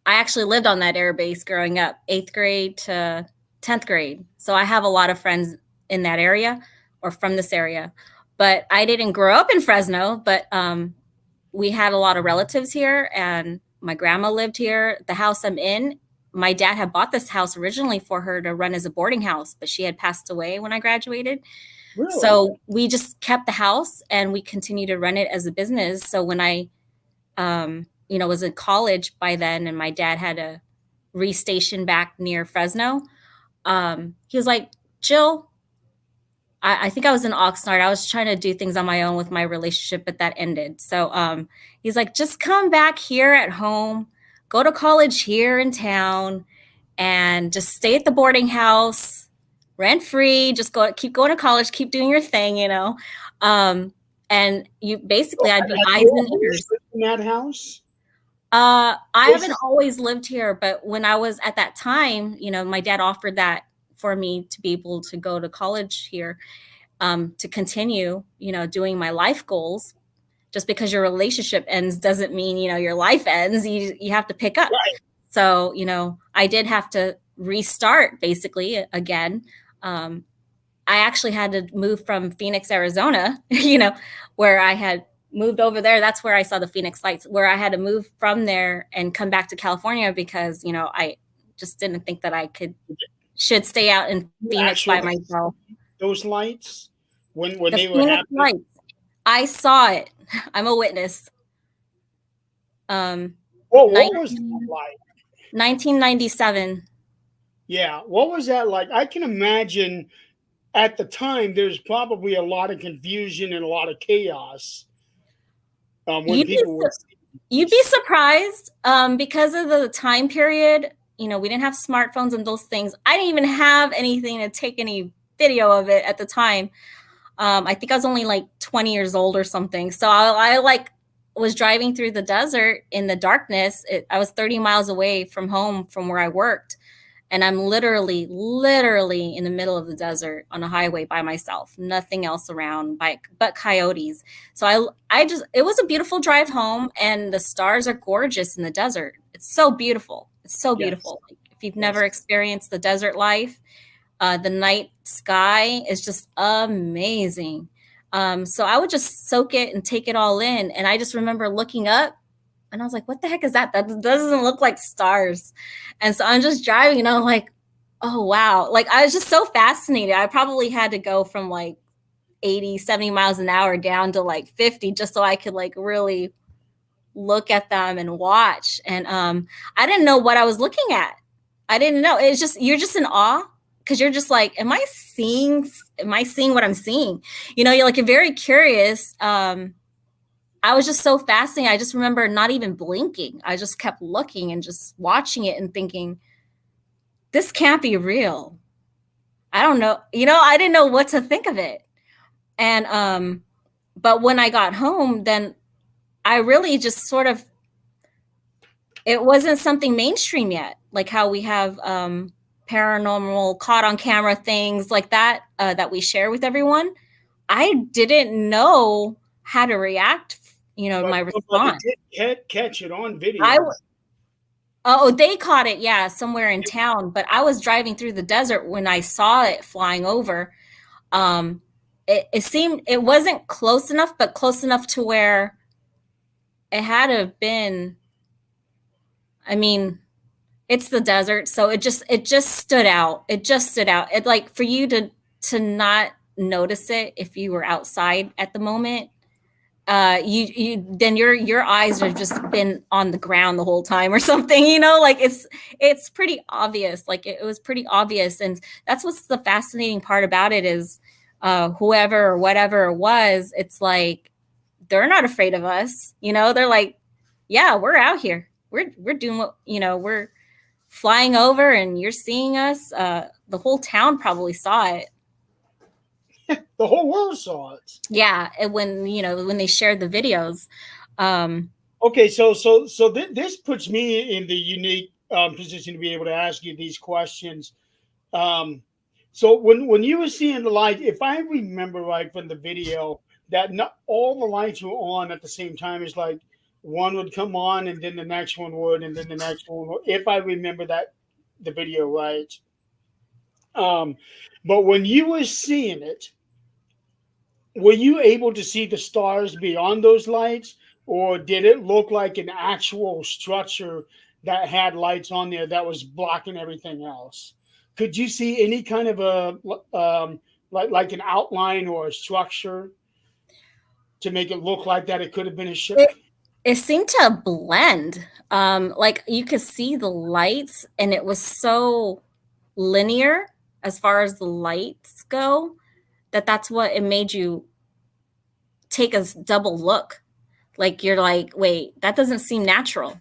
I actually lived on that air base growing up, 8th grade to 10th grade. So I have a lot of friends in that area or from this area. But I didn't grow up in Fresno, but we had a lot of relatives here, and my grandma lived here. The house I'm in, my dad had bought this house originally for her to run as a boarding house, but she had passed away when I graduated. Really? So we just kept the house and we continued to run it as a business. So when I, you know, was in college by then, and my dad had to restation back near Fresno, he was like, Jill, I think I was in Oxnard. I was trying to do things on my own with my relationship, but that ended. So he's like, just come back here at home, go to college here in town, and just stay at the boarding house, rent free. Just keep going to college, keep doing your thing, you know. And you basically, So, I'd be have eyes you and always ears. lived in that house? I This haven't is always lived here, but when I was at that time, you know, my dad offered that for me to be able to go to college here, to continue, you know, doing my life goals. Just because your relationship ends doesn't mean, you know, your life ends. You have to pick up. right. So, you know, I did have to restart basically again. Um, I actually had to move from Phoenix, Arizona, you know, where I had moved over there. That's where I saw the Phoenix lights, where I had to move from there and come back to California because, you know, I just didn't think that I should stay out in You Phoenix by actually myself. those lights when The they were Phoenix happening? Lights. I saw it. I'm a witness. Well, what was that 19, like? 1997. Yeah, what was that like? I can imagine at the time there's probably a lot of confusion and a lot of chaos when You'd be people would see you'd be this. surprised because of the time period. We didn't have smartphones and those things. I didn't even have anything to take any video of it at the time. I think I was only like 20 years old or something. So I like was driving through the desert in the darkness. I was 30 miles away from home from where I worked. And I'm literally in the middle of the desert on a highway by myself, nothing else around but coyotes. So it was a beautiful drive home, and the stars are gorgeous in the desert. It's so beautiful. It's so Yes, beautiful. Like, if you've never yes. experienced the desert life, the night sky is just amazing. So I would just soak it and take it all in. And I just remember looking up and I was like, what the heck is that? That doesn't look like stars. And so I'm just driving and I'm like, oh, wow. Like, I was just so fascinated. I probably had to go from like 80, 70 miles an hour down to like 50 just so I could like really look at them and watch. And I didn't know what I was looking at. I didn't know. It's just, you're just in awe because you're just like, am I seeing what I'm seeing? You're very curious. I was just so fascinated. I just remember not even blinking. I just kept looking and just watching it and thinking, this can't be real. I don't know. I didn't know what to think of it. And but when I got home, then I really just sort of, it wasn't something mainstream yet, like how we have paranormal caught on camera things like that that we share with everyone. I didn't know how to react, But my somebody response. did catch it on I video. Oh, they caught it, yeah, somewhere in town. But I was driving through the desert when I saw it flying over. Um, it seemed it wasn't close enough, but close enough to where it had to have been. I mean, it's the desert, so it just stood out. It just stood out. It like for you to not notice it if you were outside at the moment. You then your eyes have just been on the ground the whole time or something, like it's pretty obvious. Like it was pretty obvious. And that's what's the fascinating part about it is whoever or whatever it was, it's like they're not afraid of us. They're like, yeah, we're out here, we're doing what, we're flying over and you're seeing us. The whole town probably saw it. The whole world saw it. Yeah, and when they shared the videos. um Okay, so this puts me in the unique position to be able to ask you these questions. Um, so when you were seeing the light, if I remember right from the video, that not all the lights were on at the same time. It's like one would come on and then the next one would, and then the next one would, if I remember that the video right. Um, but when you were seeing it, were you able to see the stars beyond those lights, or did it look like an actual structure that had lights on there that was blocking everything else? Could you see any kind of a like an outline or a structure to make it look like that it could have been a ship? it, it seemed to blend. Like you could see the lights and it was so linear as far as the lights go, that's what it made you take a double look. Like you're like, wait, that doesn't seem natural.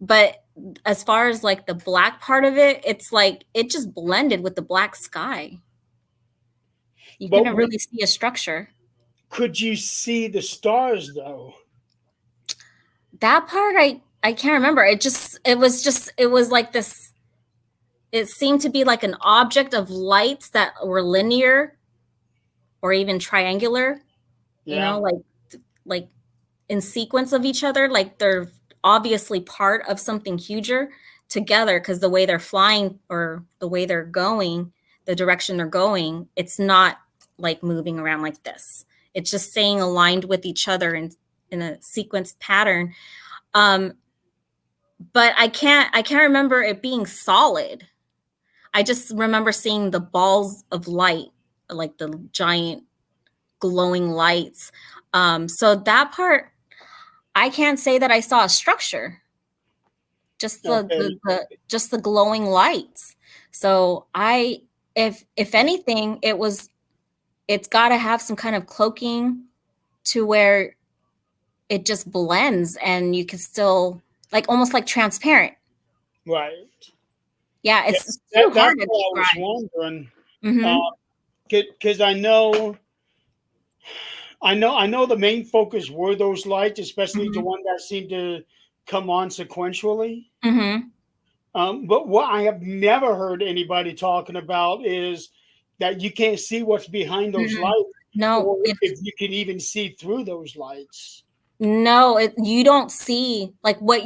But as far as like the black part of it, it's like it just blended with the black sky. You But couldn't really see a structure. could you see the stars though? That part I can't remember. It was like this. It seemed to be like an object of lights that were linear or even triangular, Yeah. like in sequence of each other, like they're obviously part of something huger together, because the way they're flying or the way they're going, the direction they're going, it's not like moving around like this. It's just staying aligned with each other in a sequence pattern. Um, but I can't remember it being solid. I just remember seeing the balls of light like the giant glowing lights. So that part, I can't say that I saw a structure, just Okay. just the glowing lights. So if anything, it's got to have some kind of cloaking to where it just blends and you can still, like, almost like transparent. Right. Yeah, Yeah, it's too that's hard to what I was describe. wondering. Mm-hmm. Because I know the main focus were those lights, especially the Mm-hmm. one that seemed to come on sequentially. Mm-hmm. But what I have never heard anybody talking about is that you can't see what's behind those Mm-hmm. lights, No, or if you can even see through those lights. no, you don't see like what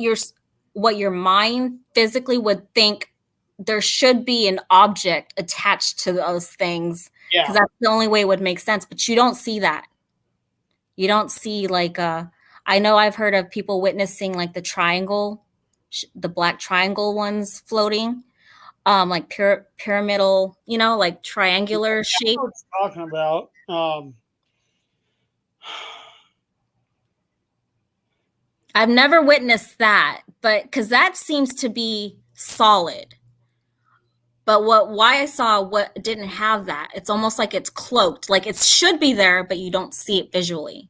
your mind physically would think there should be an object attached to those things, because Yeah. that's the only way it would make sense. But you don't see that. You don't see like I know I've heard of people witnessing like the triangle, the black triangle ones floating, like pyramidal, like Yeah, triangular I know shape. what you're talking about. I've never witnessed that, but because that seems to be solid. But why I saw what didn't have that, it's almost like it's cloaked, like it should be there, but you don't see it visually.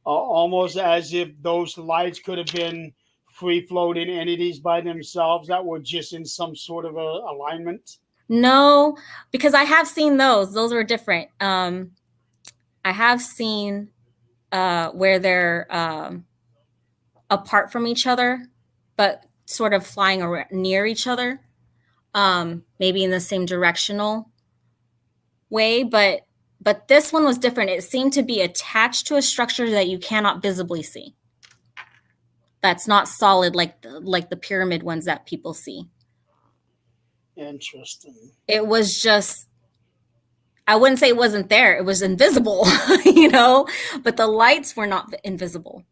Almost as if those lights could have been free floating entities by themselves that were just in some sort of a alignment. No, because I have seen those. Those were different. I have seen where they're apart from each other, but sort of flying near each other, maybe in the same directional way. But this one was different. It seemed to be attached to a structure that you cannot visibly see. That's not solid like the pyramid ones that people see. Interesting. It was just, I wouldn't say it wasn't there. It was invisible, you know, but the lights were not invisible.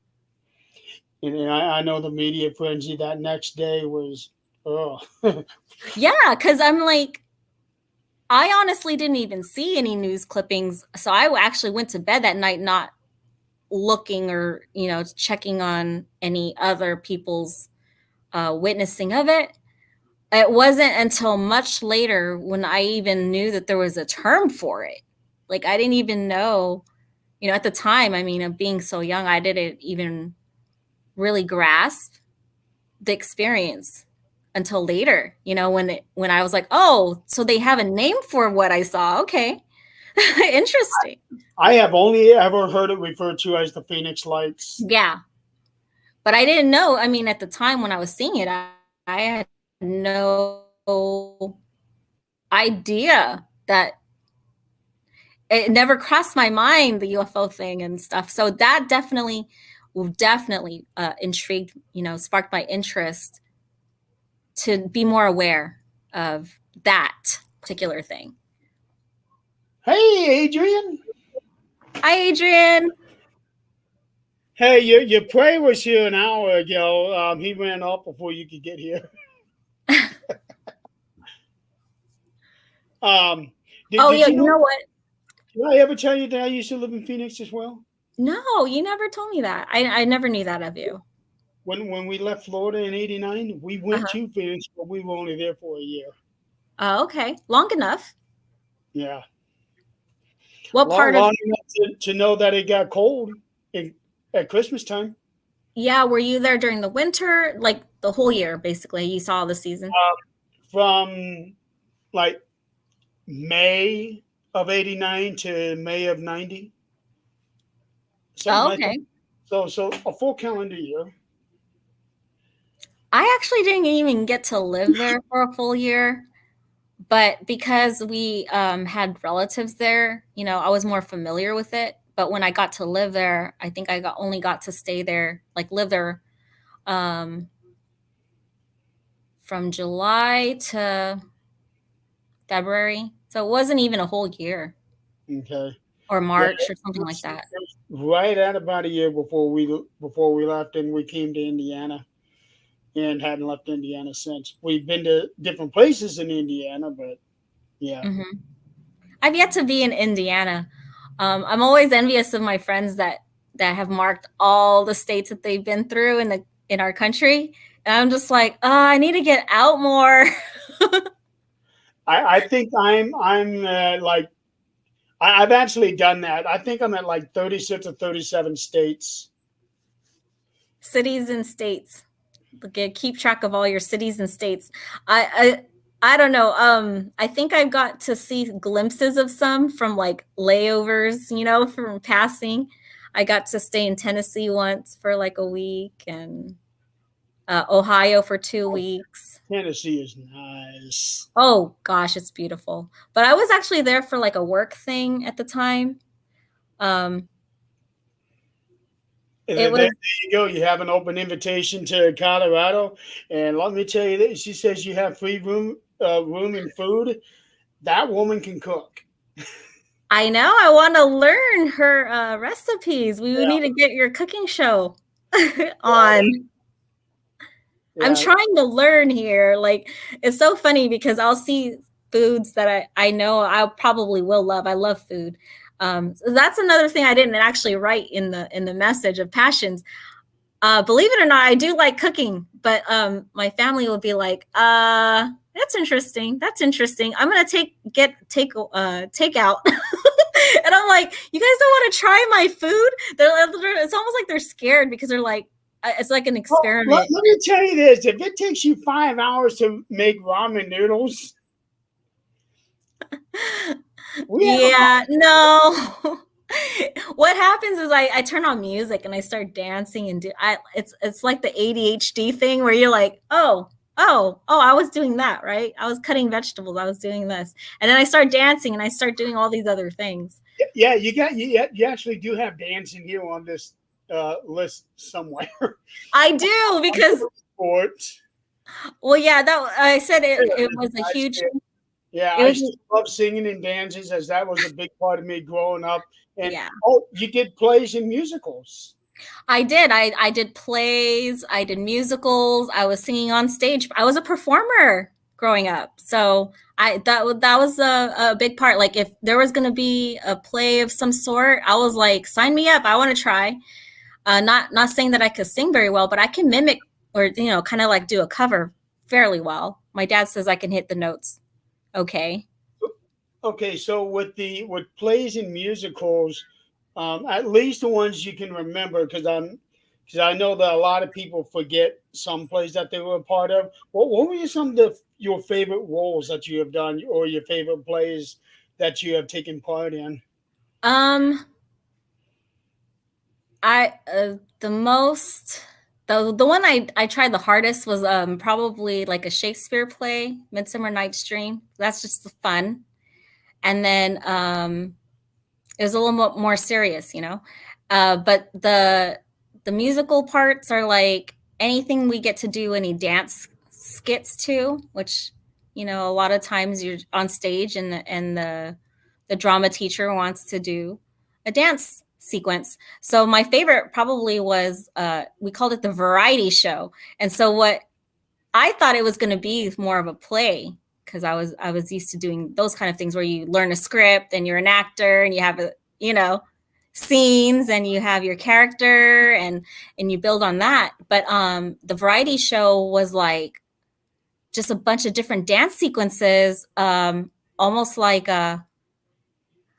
And I know the media frenzy that next day was, oh, Yeah, because I'm like, I honestly didn't even see any news clippings. So I actually went to bed that night not looking or, checking on any other people's witnessing of it. It wasn't until much later when I even knew that there was a term for it. Like, I didn't even know, at the time, I mean, of being so young, I didn't even really grasp the experience until later, when I was like, oh, so they have a name for what I saw. Okay. Interesting. I have only ever heard it referred to as the Phoenix Lights. Yeah. But I didn't know. I mean, at the time when I was seeing it, I had no idea that it never crossed my mind, the UFO thing and stuff. So that definitely intrigued, sparked my interest to be more aware of that particular thing. Hey, Adrian. Hi, Adrian. Hey, your prey was here an hour ago. He ran off before you could get here. Um, did, Oh, did yeah. you You know? know what? Did I ever tell you that I used to live in Phoenix as well? No, you never told me that. I never knew that of you. When we left Florida in '89, we went Uh-huh. to Phoenix, but we were only there for a year. Oh, okay. Long enough. Yeah, What part of, long enough to know that it got cold in, at Christmas time. yeah, were you there during the winter? Like the whole year, basically. You saw the season. From like May of '89 to May of '90, something Oh, like that. okay. So a full calendar year. I actually didn't even get to live there for a full year, but because we had relatives there, I was more familiar with it. But when I got to live there, I think only got to stay there, like live there, um, from July to February. So it wasn't even a whole year, Okay. or Yeah, March or it something like was, that. right at about a year before we left, and we came to Indiana, and hadn't left Indiana since. We've been to different places in Indiana, but yeah. Hmm. I've yet to be in Indiana. I'm always envious of my friends that have marked all the states that they've been through in our country. And I'm just like, oh, I need to get out more. I think I'm like I've actually done that. I think I'm at like 36 or 37 states. Cities and states. Keep track of all your cities and states. I don't know. I think I got to see glimpses of some from like layovers, from passing. I got to stay in Tennessee once for like a week, and Ohio for 2 weeks. Tennessee is nice. Oh gosh, it's beautiful. But I was actually there for like a work thing at the time. Um, And it then was, there you go. You have an open invitation to Colorado, and let me tell you this: she says you have free room and food. That woman can cook. I know, I want to learn her recipes. We would Yeah, need to get your cooking show yeah, on. I'm yeah. trying to learn here. Like, it's so funny because I'll see foods that I know I probably will love. I love food. So that's another thing I didn't actually write in the message of passions. Believe it or not, I do like cooking, but my family will be like, that's interesting. That's interesting. I'm gonna take out. And I'm like, you guys don't want to try my food? It's almost like they're scared because they're like, it's like an Well, let, experiment. let me tell you this: if it takes you 5 hours to make ramen noodles, we have a Yeah, no. What happens is I turn on music and I start dancing and it's like the ADHD thing where you're like, oh, I was doing that, right? I was cutting vegetables, I was doing this. And then I start dancing and I start doing all these other things. yeah. You actually do have dancing here on this list somewhere. I do because Sport. well yeah, that I said it was a I huge Yeah, it I was still love singing and dances as that was a big part of me growing up. And yeah. oh, you did plays and musicals. I did. I did plays, I did musicals, I was singing on stage. I was a performer growing up. So that was a big part. Like if there was going to be a play of some sort, I was like, sign me up. I want to try. Not saying that I could sing very well, but I can mimic or kind of like do a cover fairly well. My dad says I can hit the notes. Okay. Okay, so with plays and musicals, at least the ones you can remember, because I know that a lot of people forget some plays that they were a part of. What were some of your favorite roles that you have done, or your favorite plays that you have taken part in? Um I the most the one I tried the hardest was probably like a Shakespeare play, Midsummer Night's Dream. That's just fun. And then it was a little more serious, but the musical parts are like anything we get to do any dance skits to, which a lot of times you're on stage and the drama teacher wants to do a dance sequence. So my favorite probably was we called it the variety show. And so what I thought it was going to be more of a play because I was used to doing those kind of things where you learn a script and you're an actor and you have scenes and you have your character and you build on that. But the variety show was like just a bunch of different dance sequences, almost like a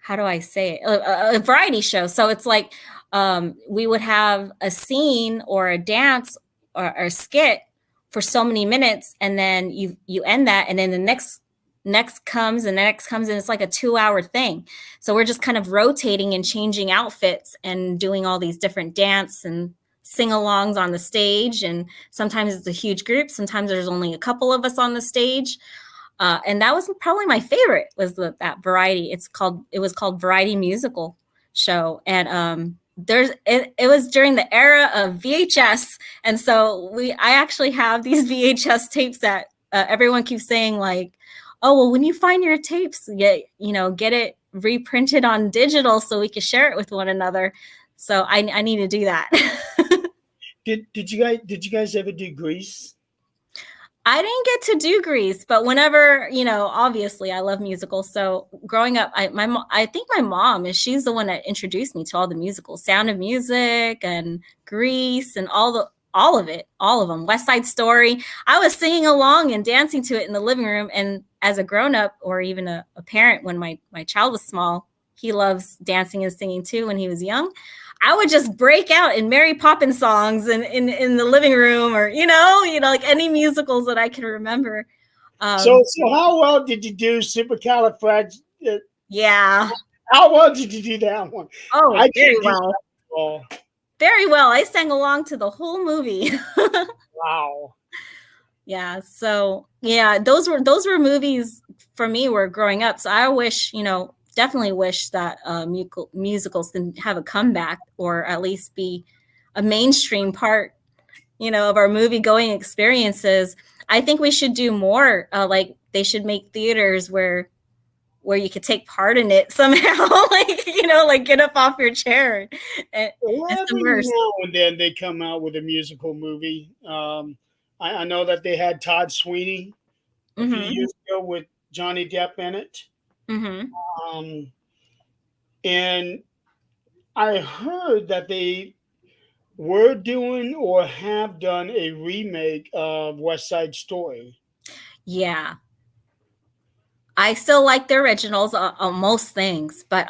how do I say it? A variety show. So it's like we would have a scene or a dance or a skit for so many minutes, and then you end that, and then the next comes, and the next comes, and it's like a 2-hour thing. So we're just kind of rotating and changing outfits and doing all these different dance and sing-alongs on the stage. And sometimes it's a huge group. Sometimes there's only a couple of us on the stage. And that was probably my favorite was that variety. It was called Variety Musical Show. And it was during the era of VHS. And so I actually have these VHS tapes that everyone keeps saying like, oh, well, when you find your tapes, get it reprinted on digital so we can share it with one another. So I need to do that. Did you guys ever do Grease? I didn't get to do Grease, but whenever, obviously I love musicals. So growing up, I think my mom she's the one that introduced me to all the musicals, Sound of Music and Grease and all of it, all of them. West Side Story. I was singing along and dancing to it in the living room. And as a grown up or even a parent, when my child was small, he loves dancing and singing too when he was young. I would just break out in Mary Poppins songs in the living room, or like any musicals that I can remember. So how well did you do supercalifrag? Yeah. How well did you do that one? Oh, I very didn't do well. that at all. Very well. I sang along to the whole movie. Wow. Yeah. So yeah, those were movies for me were growing up. So I wish, definitely wish that musicals can have a comeback, or at least be a mainstream part, of our movie going experiences. I think we should do more. Like they should make theaters where you could take part in it somehow, like like get up off your chair and Well, every submerge. now and then they come out with a musical movie. I know that they had Todd Sweeney a few Mm-hmm. years ago with Johnny Depp in it. Mm-hmm. Um, and I heard that they were doing or have done a remake of West Side Story. Yeah, I still like the originals on most things, but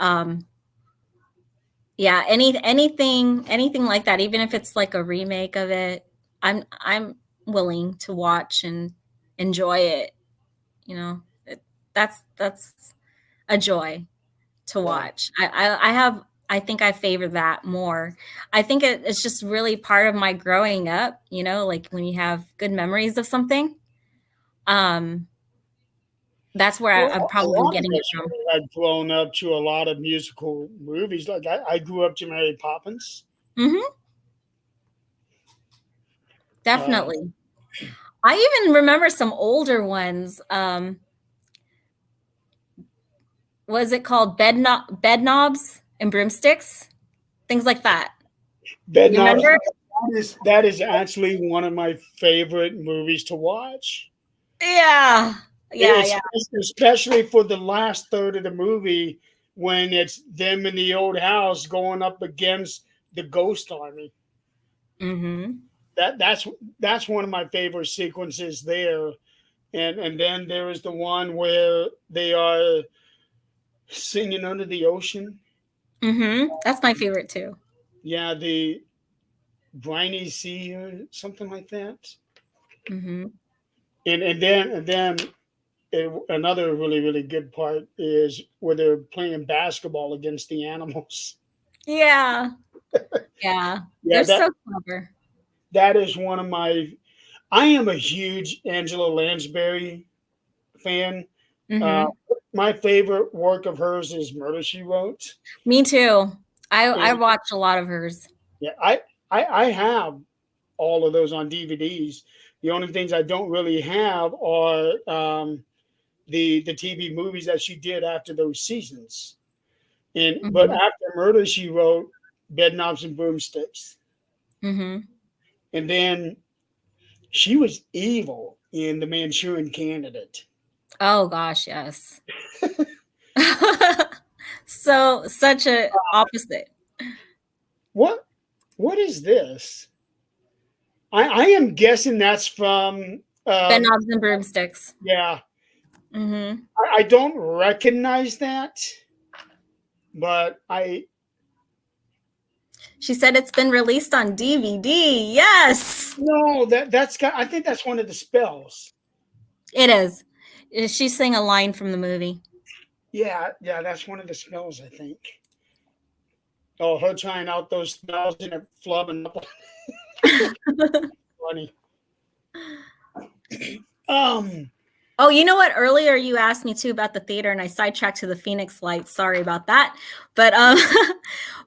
yeah, anything like that, even if it's like a remake of it, I'm willing to watch and enjoy it. You know, that's a joy to Yeah. watch. I think I favor that more. I think it's just really part of my growing up, like when you have good memories of something. Um, that's where Well, I'm a probably lot of getting it us from. had grown up to a lot of musical movies. Like I grew up to Mary Poppins. Hmm. Uh, Definitely. I even remember some older ones. Was it called bed knobs and broomsticks? Things like that. Bed You Knobs. remember? That is actually one of my favorite movies to watch. Yeah. Yeah, It's yeah. especially for the last third of the movie when it's them in the old house going up against the ghost army. Hmm. That's one of my favorite sequences there. And then there is the one where they are singing under the ocean. Hmm. That's my favorite too. Yeah, the briny sea or something like that. Hmm. And then another really good part is where they're playing basketball against the animals. Yeah. Yeah. Yeah, They're that so clever. that is one of my. I am a huge Angela Lansbury fan. Uh, Hmm. my favorite work of hers is Murder She Wrote, Me too. I and watched a lot of hers. yeah, I have all of those on DVDs. The only things I don't really have are the TV movies that she did after those seasons. And but Hmm. after Murder She Wrote, Bed Knobs and Broomsticks, Hmm. and then she was evil in The Manchurian Candidate. Oh gosh, yes. So such a opposite. What what is this? I am guessing that's from Bed knobs and broomsticks. yeah. Hmm. I don't recognize that, but I She said it's been released on DVD. Yes, no that's got I think that's one of the spells. it is. She sang a line from the movie. Yeah, that's one of the spells, I think. Oh, her trying out those spells and it flubbing up. Funny. Um, Oh, you know what? Earlier you asked me too about the theater, and I sidetracked to the Phoenix Lights. Sorry about that, but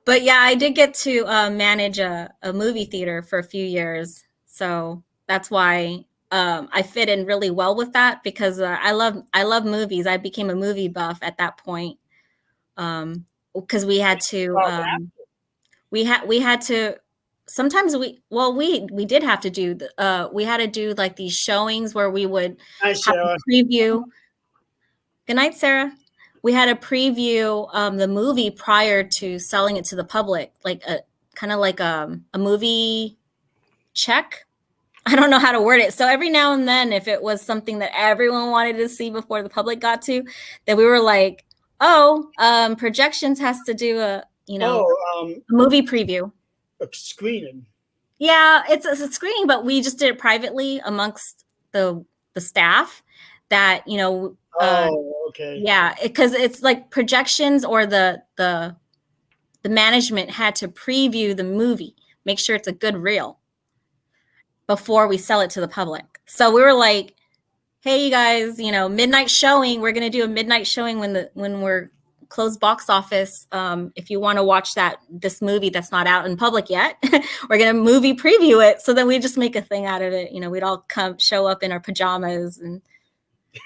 but yeah, I did get to manage a movie theater for a few years, so that's why I fit in really well with that, because I love movies. I became a movie buff at that point, because we had to about that. we had to. sometimes we did have to do we had to do like these showings where we would Hi, have to Sarah. preview. Good night, Sarah. We had to preview the movie prior to selling it to the public, like a kind of like a movie check. I don't know how to word it. So every now and then, if it was something that everyone wanted to see before the public got to, that we were like, oh, projections has to do a Oh, movie preview. a screening. Yeah, it's a screening, but we just did it privately amongst the staff. That Oh, okay. yeah, because it's like projections or the management had to preview the movie, make sure it's a good reel before we sell it to the public. So we were like, hey, you guys, midnight showing. We're going to do a midnight showing when we're closed box office. If you want to watch this movie that's not out in public yet, we're going to movie preview it. So then we just make a thing out of it. We'd all show up in our pajamas and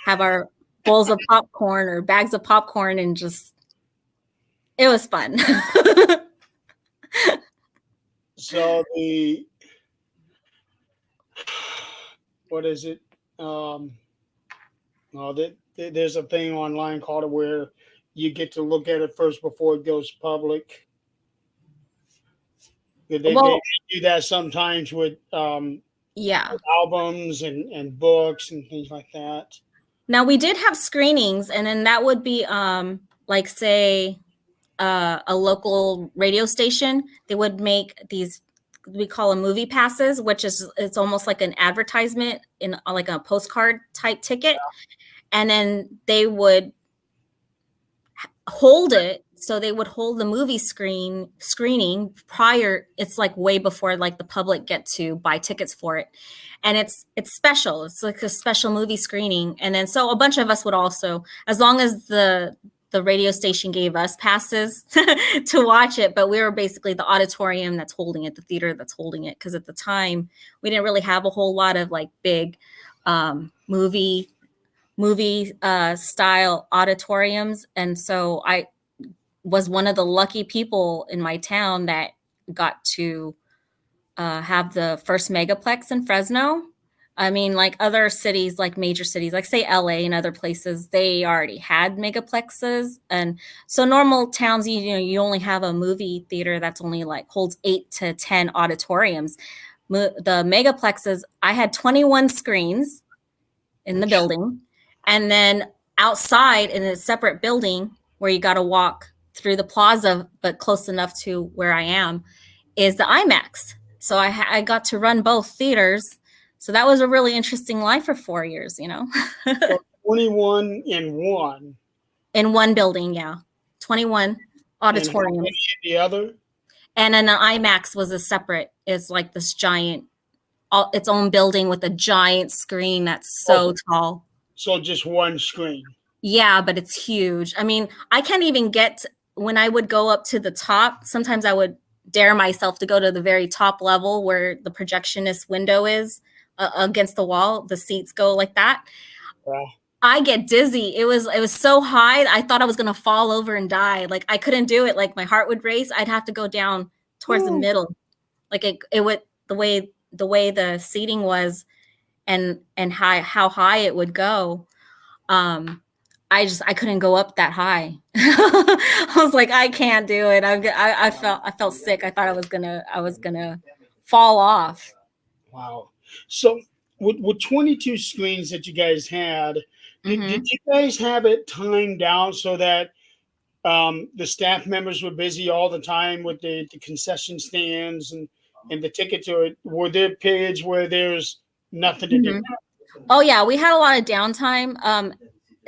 have our bowls of popcorn or bags of popcorn, and it was fun. So what is it? No, there's a thing online called it where you get to look at it first before it goes public. They Well, do that sometimes with yeah. albums and books and things like that. Now we did have screenings, and then that would be like say a local radio station. They would make these, we call them movie passes, which is it's almost like an advertisement in like a postcard type ticket, and then they would hold it. So they would hold the movie screening prior. It's like way before like the public get to buy tickets for it, and it's special. It's like a special movie screening, and then so a bunch of us would also, as long as the radio station gave us passes to watch it, but we were basically the auditorium that's holding it, the theater that's holding it, because at the time we didn't really have a whole lot of like big movie style auditoriums, and so I was one of the lucky people in my town that got to have the first megaplex in Fresno. I mean, like other cities, like major cities, like say LA and other places, they already had megaplexes. And so normal towns, you only have a movie theater that's only like holds 8 to 10 auditoriums. The megaplexes, I had 21 screens in the building. And then outside in a separate building where you got to walk through the plaza, but close enough to where I am, is the IMAX. So I got to run both theaters. So that was a really interesting life for 4 years, So 21 in one. In one building, yeah. 21 auditoriums. And the other? And then the IMAX was a separate, it's like this giant, its own building with a giant screen that's so tall. So just one screen. Yeah, but it's huge. I mean, I can't even when I would go up to the top, sometimes I would dare myself to go to the very top level where the projectionist window is against the wall. The seats go like that. Yeah. I get dizzy. It was so high. I thought I was going to fall over and die. Like I couldn't do it. Like my heart would race. I'd have to go down towards the middle. Like it would, the way the seating was and how high it would go. I couldn't go up that high. I was like, I can't do it. I felt sick. I thought I was gonna fall off. Wow. So with 22 screens that you guys had, did you guys have it timed out so that the staff members were busy all the time with the concession stands and the tickets, or were there periods where there's nothing to do? Oh yeah, we had a lot of downtime.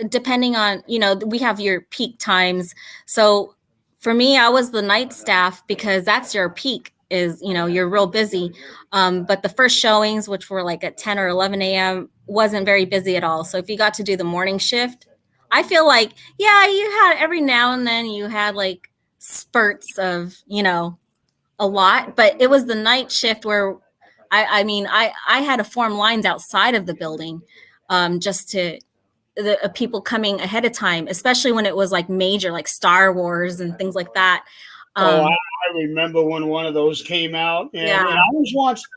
Depending on, we have your peak times. So for me, I was the night staff because that's your peak is, you're real busy. But the first showings, which were like at 10 or 11 a.m., wasn't very busy at all. So if you got to do the morning shift, I feel like, yeah, you had every now and then you had like spurts of, a lot, but it was the night shift where I had to form lines outside of the building just to the people coming ahead of time, especially when it was like major, like Star Wars and things like that. I I remember when one of those came out, and Yeah.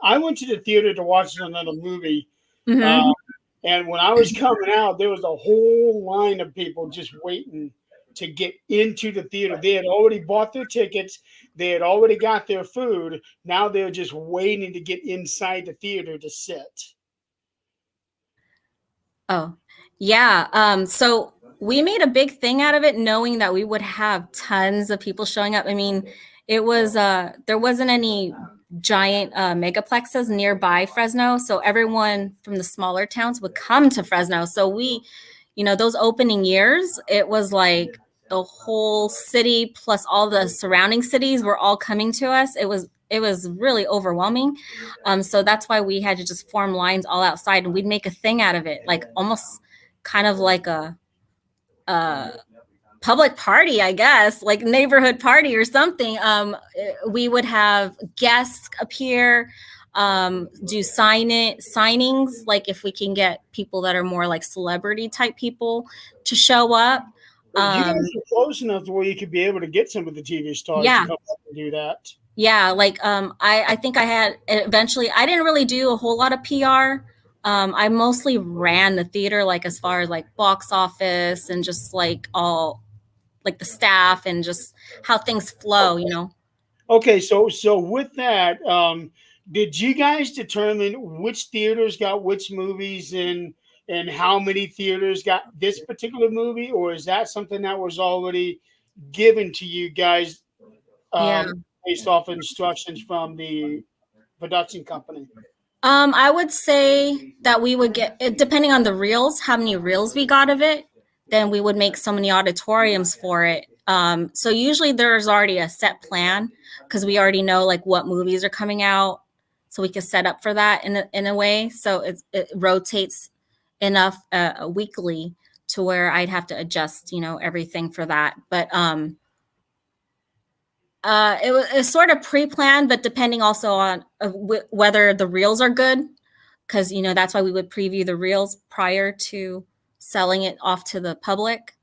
I went to the theater to watch another movie, uh, Hmm. and when I was coming out, there was a whole line of people just waiting to get into the theater. They had already bought their tickets, they had already got their food. Now they're just waiting to get inside the theater to sit. Oh, yeah. So we made a big thing out of it, knowing that we would have tons of people showing up. I mean, it was there wasn't any giant megaplexes nearby Fresno, so everyone from the smaller towns would come to Fresno. So we, those opening years, it was like the whole city plus all the surrounding cities were all coming to us. It was really overwhelming. So that's why we had to just form lines all outside, and we'd make a thing out of it, like almost kind of like a public party, I guess, like neighborhood party or something. We would have guests appear, do signings, like if we can get people that are more like celebrity type people to show up. But you guys Um, are close enough to where you could be able to get some of the TV stars to yeah, come up and do that. yeah, like I think I had eventually. I didn't really do a whole lot of PR. I mostly ran the theater, like as far as like box office and just like all like the staff and just how things flow. Okay, so with that, did you guys determine which theaters got which movies and how many theaters got this particular movie, or is that something that was already given to you guys Yeah. based off instructions from the production company? I would say that we would get, depending on the reels, how many reels we got of it, then we would make so many auditoriums for it. So usually there's already a set plan because we already know like what movies are coming out, so we can set up for that in a way. So it rotates enough weekly to where I'd have to adjust, everything for that. But it was sort of pre-planned, but depending also on whether the reels are good, because that's why we would preview the reels prior to selling it off to the public.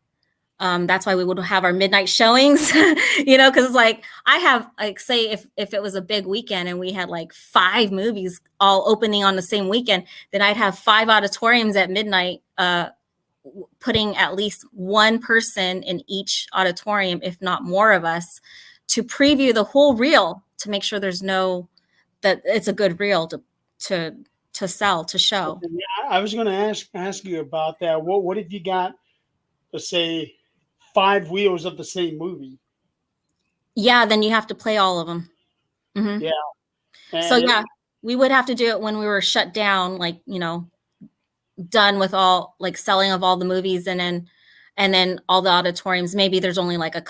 That's why we would have our midnight showings, because it's like I have like say if it was a big weekend and we had like 5 movies all opening on the same weekend, then I'd have 5 auditoriums at midnight, putting at least one person in each auditorium, if not more of us, to preview the whole reel to make sure there's no that it's a good reel to to sell to show. Okay, yeah, I was going to ask you about that. What if you got, let's say, five wheels of the same movie? Yeah, then you have to play all of them. Yeah, So and yeah, we would have to do it when we were shut down, like done with all like selling of all the movies, and then all the auditoriums. Maybe there's only like a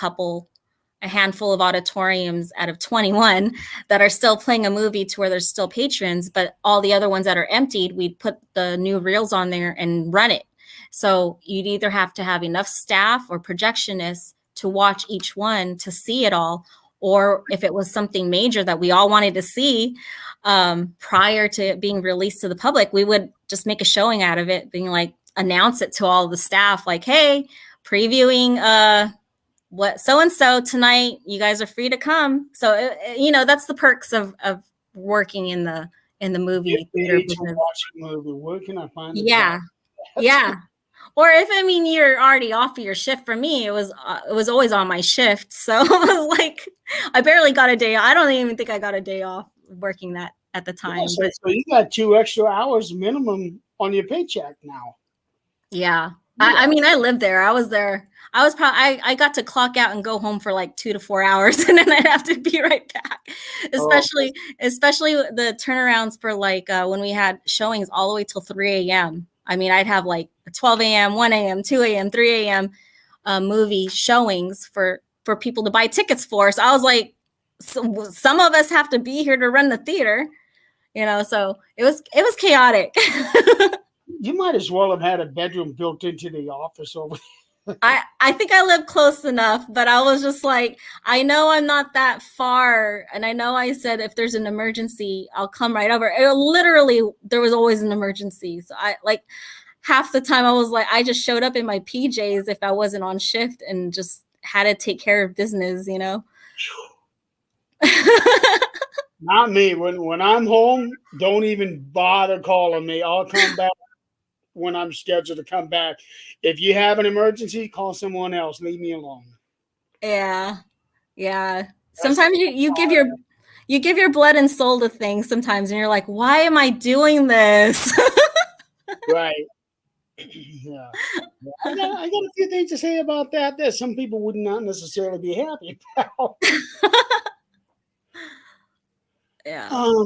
handful of auditoriums out of 21 that are still playing a movie to where there's still patrons, but all the other ones that are emptied, we'd put the new reels on there and run it. So you'd either have to have enough staff or projectionists to watch each one to see it all, or if it was something major that we all wanted to see, prior to it being released to the public, we would just make a showing out of it, being like announce it to all the staff, like, hey, previewing what so and so tonight, you guys are free to come. So that's the perks of working in the get movie theater paid to business. watch a movie. Where can I find a job? Yeah, yeah. Or if you're already off of your shift. For me, it was always on my shift, so it was like I barely got a day. I don't even think I got a day off working that at the Yeah, time. so, But so you got 2 extra hours minimum on your paycheck now. yeah, I Yeah. mean, I lived there. I was there. I was probably I got to clock out and go home for like 2 to 4 hours, and then I'd have to be right back. Oh, Especially the turnarounds for like when we had showings all the way till 3 a.m. I mean, I'd have like 12 a.m., 1 a.m., 2 a.m., 3 a.m. Movie showings for people to buy tickets for. So I was like, some of us have to be here to run the theater. So it was chaotic. you might as well have had a bedroom built into the office over. I think I live close enough, but I was just like, I know I'm not that far, and I know I said if there's an emergency, I'll come right over. Literally, there was always an emergency, so I like half the time I was like, I just showed up in my PJs if I wasn't on shift and just had to take care of business. Not me. When I'm home, don't even bother calling me. I'll come back when I'm scheduled to come back. If you have an emergency, call someone else. Leave me alone. Yeah. Yeah. That's Sometimes you give your blood and soul to things sometimes and you're like, why am I doing this? right. Yeah. I got a few things to say about that that some people would not necessarily be happy about. Yeah. Um,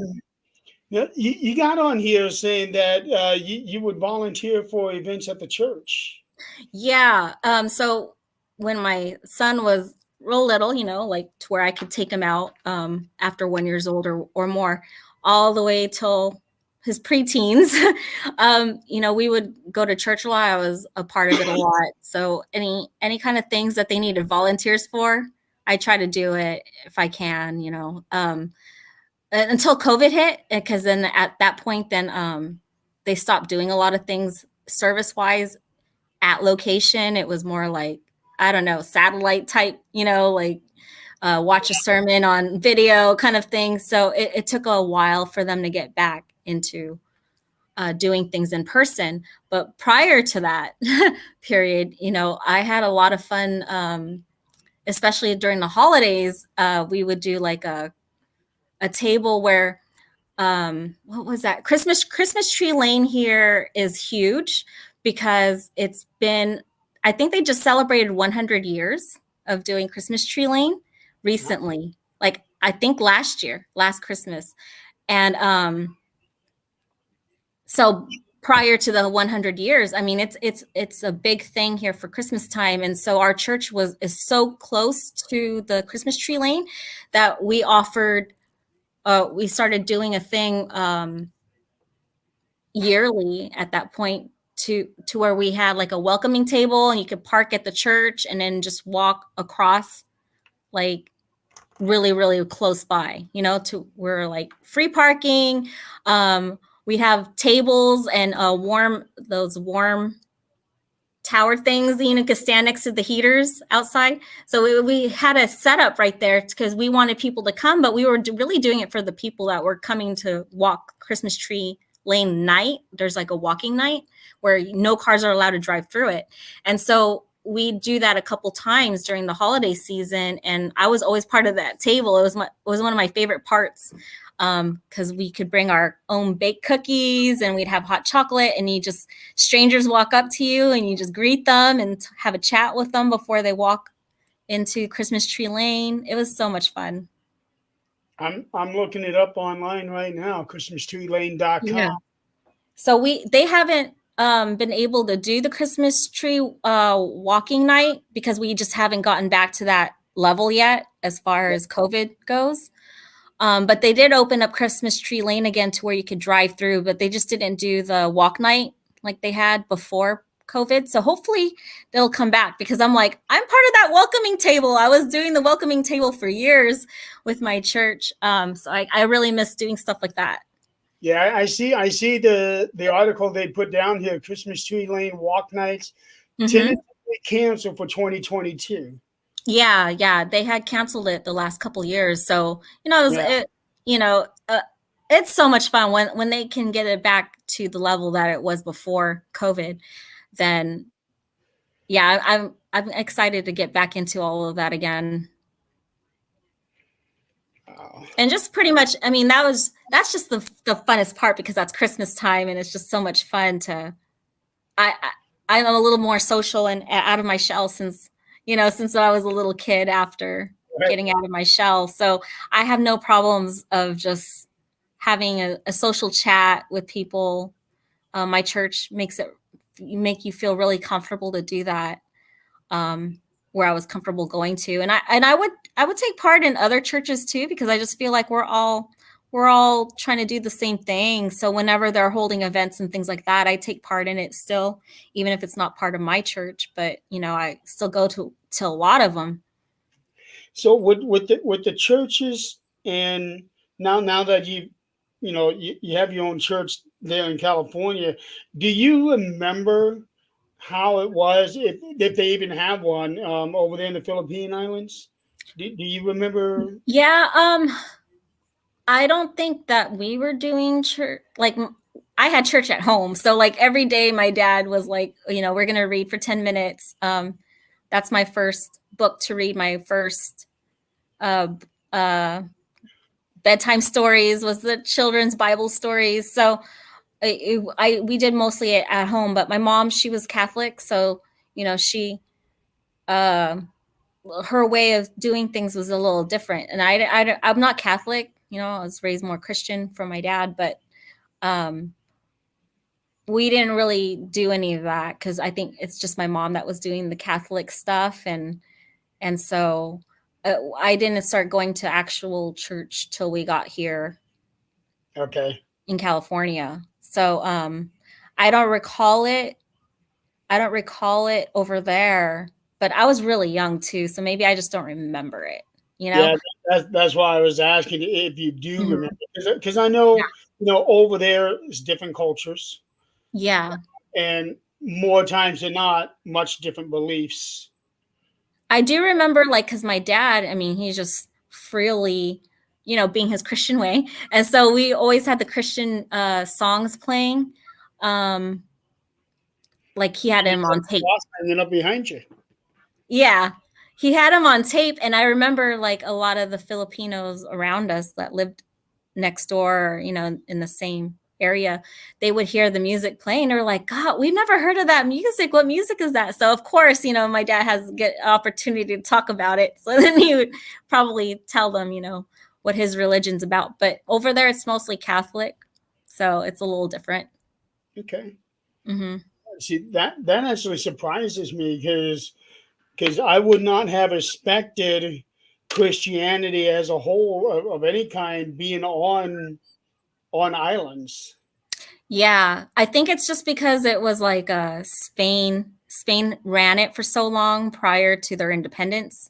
yeah, you got on here saying that you would volunteer for events at the church. Yeah. So when my son was real little, like to where I could take him out after 1 years old or more, all the way till his preteens, we would go to church a lot. I was a part of it a lot. So any kind of things that they needed volunteers for, I try to do it if I can. Until COVID hit, because then at that point, then they stopped doing a lot of things service wise at location. It was more like, I don't know, satellite type, like watch a sermon on video kind of thing. So it took a while for them to get back into doing things in person. But prior to that period, I had a lot of fun, especially during the holidays. We would do like a table where what was that, Christmas tree lane here is huge because it's been, I think they just celebrated 100 years of doing Christmas tree lane recently, like I think last Christmas. And so prior to the 100 years, I mean, it's a big thing here for Christmas time. And so our church is so close to the Christmas tree lane that we started doing a thing yearly at that point, to where we had like a welcoming table and you could park at the church and then just walk across, like really really close by, to we're like free parking. We have tables and those warm tower things, could stand next to the heaters outside. So we had a setup right there because we wanted people to come, but we were really doing it for the people that were coming to walk Christmas tree lane night. There's like a walking night where no cars are allowed to drive through it. And so we do that a couple times during the holiday season. And I was always part of that table. It was one of my favorite parts, because we could bring our own baked cookies and we'd have hot chocolate, and strangers walk up to you and you just greet them and have a chat with them before they walk into Christmas tree lane. It was so much fun. I'm looking it up online right now. ChristmasTreeLane.com. Yeah. So they haven't been able to do the Christmas tree walking night because we just haven't gotten back to that level yet as far as COVID goes. But they did open up Christmas Tree Lane again to where you could drive through, but they just didn't do the walk night like they had before COVID. So hopefully they'll come back, because I'm like, I'm part of that welcoming table. I was doing the welcoming table for years with my church. So I really miss doing stuff like that. Yeah, I see the article they put down here. Christmas Tree Lane walk nights Mm-hmm. tentatively canceled for 2022. Yeah, yeah, they had canceled it the last couple years. So, Yeah. you know, uh, it's so much fun when they can get it back to the level that it was before COVID. Then, yeah, I'm excited to get back into all of that again. Wow. And just pretty much, I mean, that's just the funnest part, because that's Christmas time and it's just so much fun to I I'm a little more social and out of my shell since I was a little kid after Right. getting out of my shell. So I have no problems of just having a social chat with people. My church make you feel really comfortable to do that. Um, where I was comfortable going to, and I would take part in other churches too, because I just feel like we're all trying to do the same thing. So whenever they're holding events and things like that, I take part in it still, even if it's not part of my church. But I still go to a lot of them. So with the churches, and now that you have your own church there in California, do you remember how it was, if they even have one over there in the Philippine Islands? Do you remember? Yeah, I don't think that we were doing church. Like, I had church at home, so like every day, my dad was like, we're gonna read for 10 minutes. That's my first book to read. My first uh, uh, bedtime stories was the children's Bible stories. So we did mostly at home. But my mom, she was Catholic, so she uh, her way of doing things was a little different. And I'm not Catholic. I was raised more Christian from my dad, but um, we didn't really do any of that because I think it's just my mom that was doing the Catholic stuff, and so I didn't start going to actual church till we got here Okay. in California. So I don't recall it. I don't recall it over there, but I was really young too, so maybe I just don't remember it. You know? Yeah, that's why I was asking if you do Mhm. remember, because I know over there is different cultures, Yeah. and more times than not, much different beliefs. I do remember, like, because my dad, I mean, he's just freely, being his Christian way. And so we always had the Christian songs playing. Um, like he had And him on tape. hanging up behind you. Yeah. He had him on tape. And I remember like a lot of the Filipinos around us that lived next door, in the same area, they would hear the music playing. They're like, God, we've never heard of that music. What music is that? So of course, my dad has get opportunity to talk about it. So then he would probably tell them, what his religion's about. But over there, it's mostly Catholic, so it's a little different. Okay. Mm-hmm. See, that actually surprises me because I would not have expected Christianity as a whole of any kind being on islands. Yeah, I think it's just because it was like Spain. Spain ran it for so long prior to their independence,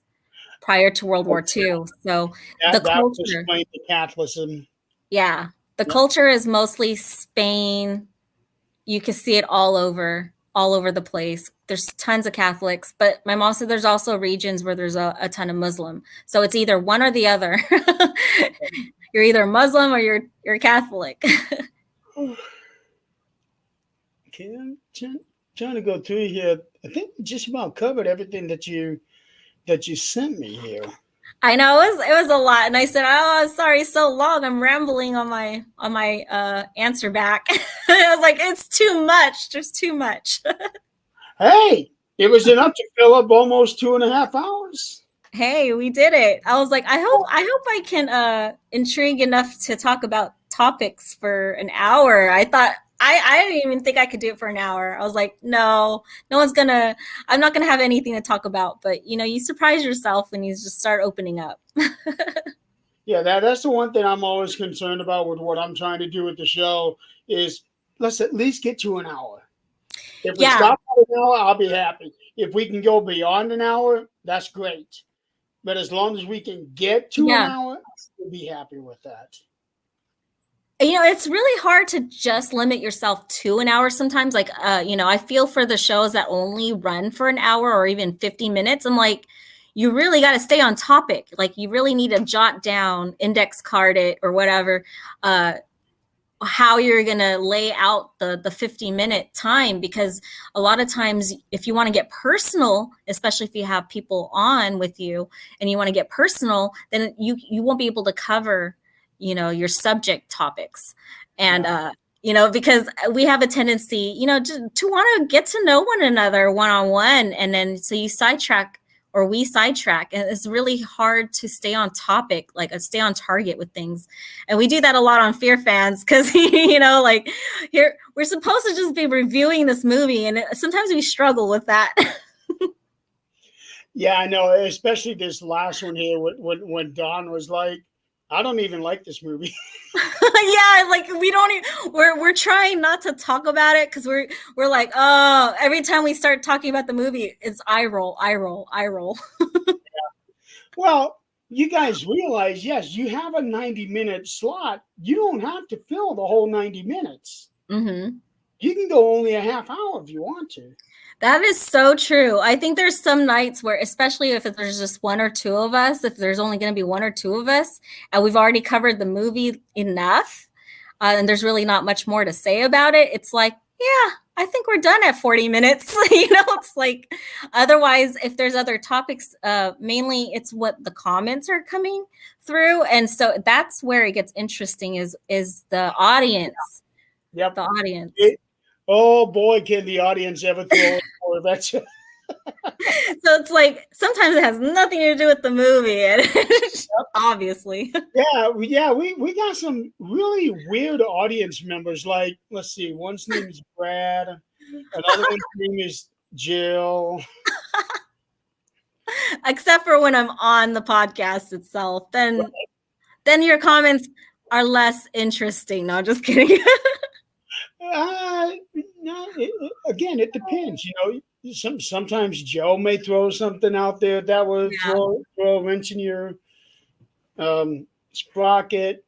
prior to World War II. So the That would culture, explain the Catholicism. yeah, the Yep. culture is mostly Spain. You can see it all over the place. There's tons of Catholics, but my mom said there's also regions where there's a ton of Muslim. So it's either one or the other. You're either Muslim or you're Catholic. Okay, I'm trying to go through here. I think we just about covered everything that you sent me here. I know it was a lot, and I said, "Oh, sorry, so long. I'm rambling on my answer back." I was like, "It's too much. There's too much." Hey, it was enough to fill up almost 2.5 hours. Hey, we did it. I was like, I hope I can intrigue enough to talk about topics for an hour. I thought I didn't even think I could do it for an hour. I was like, no, no one's gonna I'm not gonna have anything to talk about. But you surprise yourself when you just start opening up. Yeah, that's the one thing I'm always concerned about with what I'm trying to do with the show is let's at least get to an hour. If we Yeah, stop at an hour, I'll be happy. If we can go beyond an hour, that's great. But as long as we can get to an yeah. hour, we'll be happy with that. It's really hard to just limit yourself to an hour sometimes. Like, I feel for the shows that only run for an hour or even 50 minutes. I'm like, you really got to stay on topic. Like, you really need to jot down, index card it or whatever, uh, how you're going to lay out the 50-minute time. Because a lot of times, if you want to get personal, especially if you have people on with you and you want to get personal, then you won't be able to cover your subject topics. And Yeah. because we have a tendency to want to get to know one another one-on-one, and then so you sidetrack, or we sidetrack, and it's really hard to stay on topic, like stay on target with things. And we do that a lot on Fear Fans because like, here we're supposed to just be reviewing this movie, and sometimes we struggle with that. Yeah, I know. Especially this last one here, when Don was like, "I don't even like this movie." Yeah, like we don't even, we're trying not to talk about it because we're like, oh, every time we start talking about the movie, it's eye roll, eye roll, eye roll. Well, you guys realize, yes, you have a 90-minute slot. You don't have to fill the whole 90 minutes. Mm-hmm. You can go only a half hour if you want to. That is so true. I think there's some nights where, especially if there's just one or two of us, if there's only going to be one or two of us, and we've already covered the movie enough, and there's really not much more to say about it, it's like, yeah, I think we're done at 40 minutes. It's like, otherwise, if there's other topics, mainly it's what the comments are coming through. And so that's where it gets interesting is the audience. Yep. The audience. Oh boy, can the audience ever throw it for that's So it's like sometimes it has nothing to do with the movie, and obviously. we got some really weird audience members. Like, let's see, one's name is Brad, another one's name is Jill. Except for when I'm on the podcast itself, then your comments are less interesting. No, just kidding. No, again, it depends. Sometimes Joe may throw something out there that would Yeah. throw a wrench in your sprocket.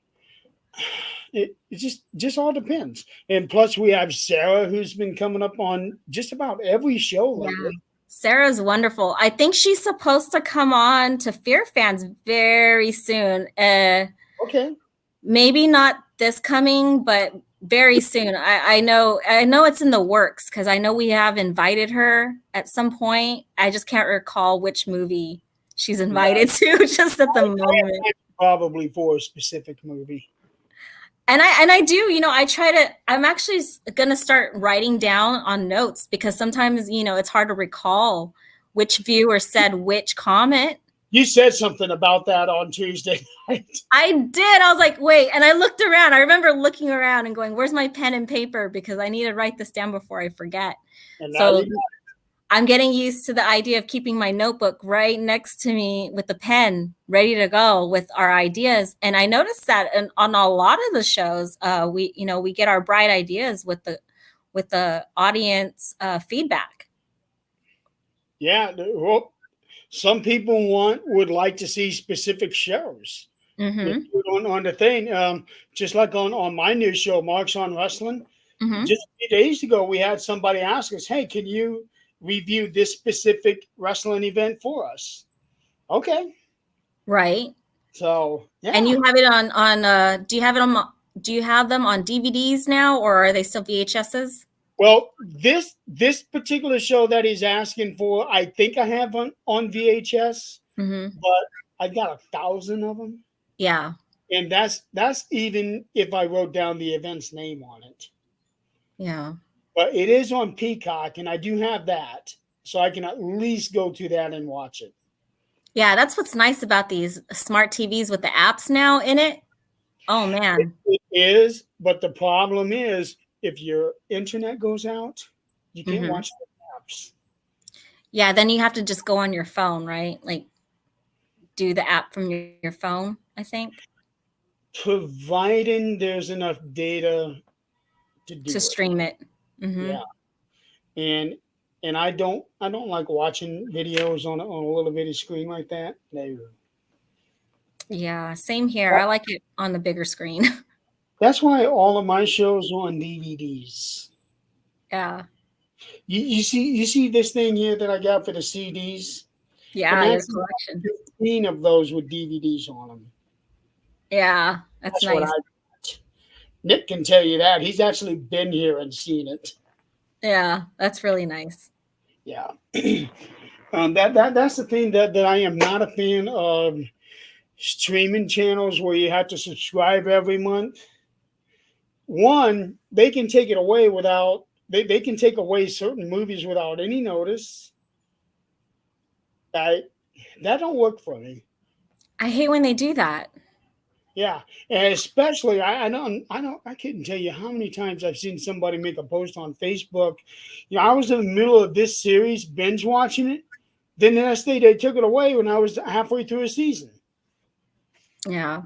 It just all depends. And plus, we have Sarah, who's been coming up on just about every show lately. Sarah's wonderful. I think she's supposed to come on to Fear Fans very soon. Okay. Maybe not this coming, but very soon. I know it's in the works because I know we have invited her at some point. I just can't recall which movie she's invited to just at the moment. Probably for a specific movie. And I do, I'm actually going to start writing down on notes because sometimes, it's hard to recall which viewer said which comment. You said something about that on Tuesday night. I did. I was like, wait. And I looked around. I remember looking around and going, where's my pen and paper? Because I need to write this down before I forget. So I'm getting used to the idea of keeping my notebook right next to me with the pen ready to go with our ideas. And I noticed that on a lot of the shows, we get our bright ideas with the audience feedback. Yeah. Well, some people would like to see specific shows on the thing. Just like on my new show, Marks on Wrestling. Just a few days ago, we had somebody ask us, "Hey, can you review this specific wrestling event for us?" Okay, right. So yeah. And you have it on do you have them on DVDs now, or are they still VHSs? Well, this particular show that he's asking for, I think I have on VHS, but I got 1,000 of them. Yeah, and that's even if I wrote down the event's name on it. Yeah. But it is on Peacock, and I do have that, so I can at least go to that and watch it. Yeah, that's what's nice about these smart TVs with the apps now in it. Oh man, it is. But the problem is, if your internet goes out, you can't watch the apps. Yeah, then you have to just go on your phone, right? Like do the app from your phone, I think. Providing there's enough data to stream it. Yeah, and I don't like watching videos on a little bitty screen like that. No. Yeah, same here. I like it on the bigger screen. That's why all of my shows are on DVDs. Yeah. You see this thing here that I got for the CDs? Yeah, your collection. 15 of those with DVDs on them. Yeah, that's nice. What I got. Nick can tell you that. He's actually been here and seen it. Yeah, that's really nice. Yeah. That's the thing that I am not a fan of streaming channels where you have to subscribe every month. One, they can take it away without they can take away certain movies without any notice. That don't work for me. I hate when they do that. Yeah, and especially I couldn't tell you how many times I've seen somebody make a post on Facebook. I was in the middle of this series, binge watching it. Then the next day they took it away when I was halfway through a season. Yeah.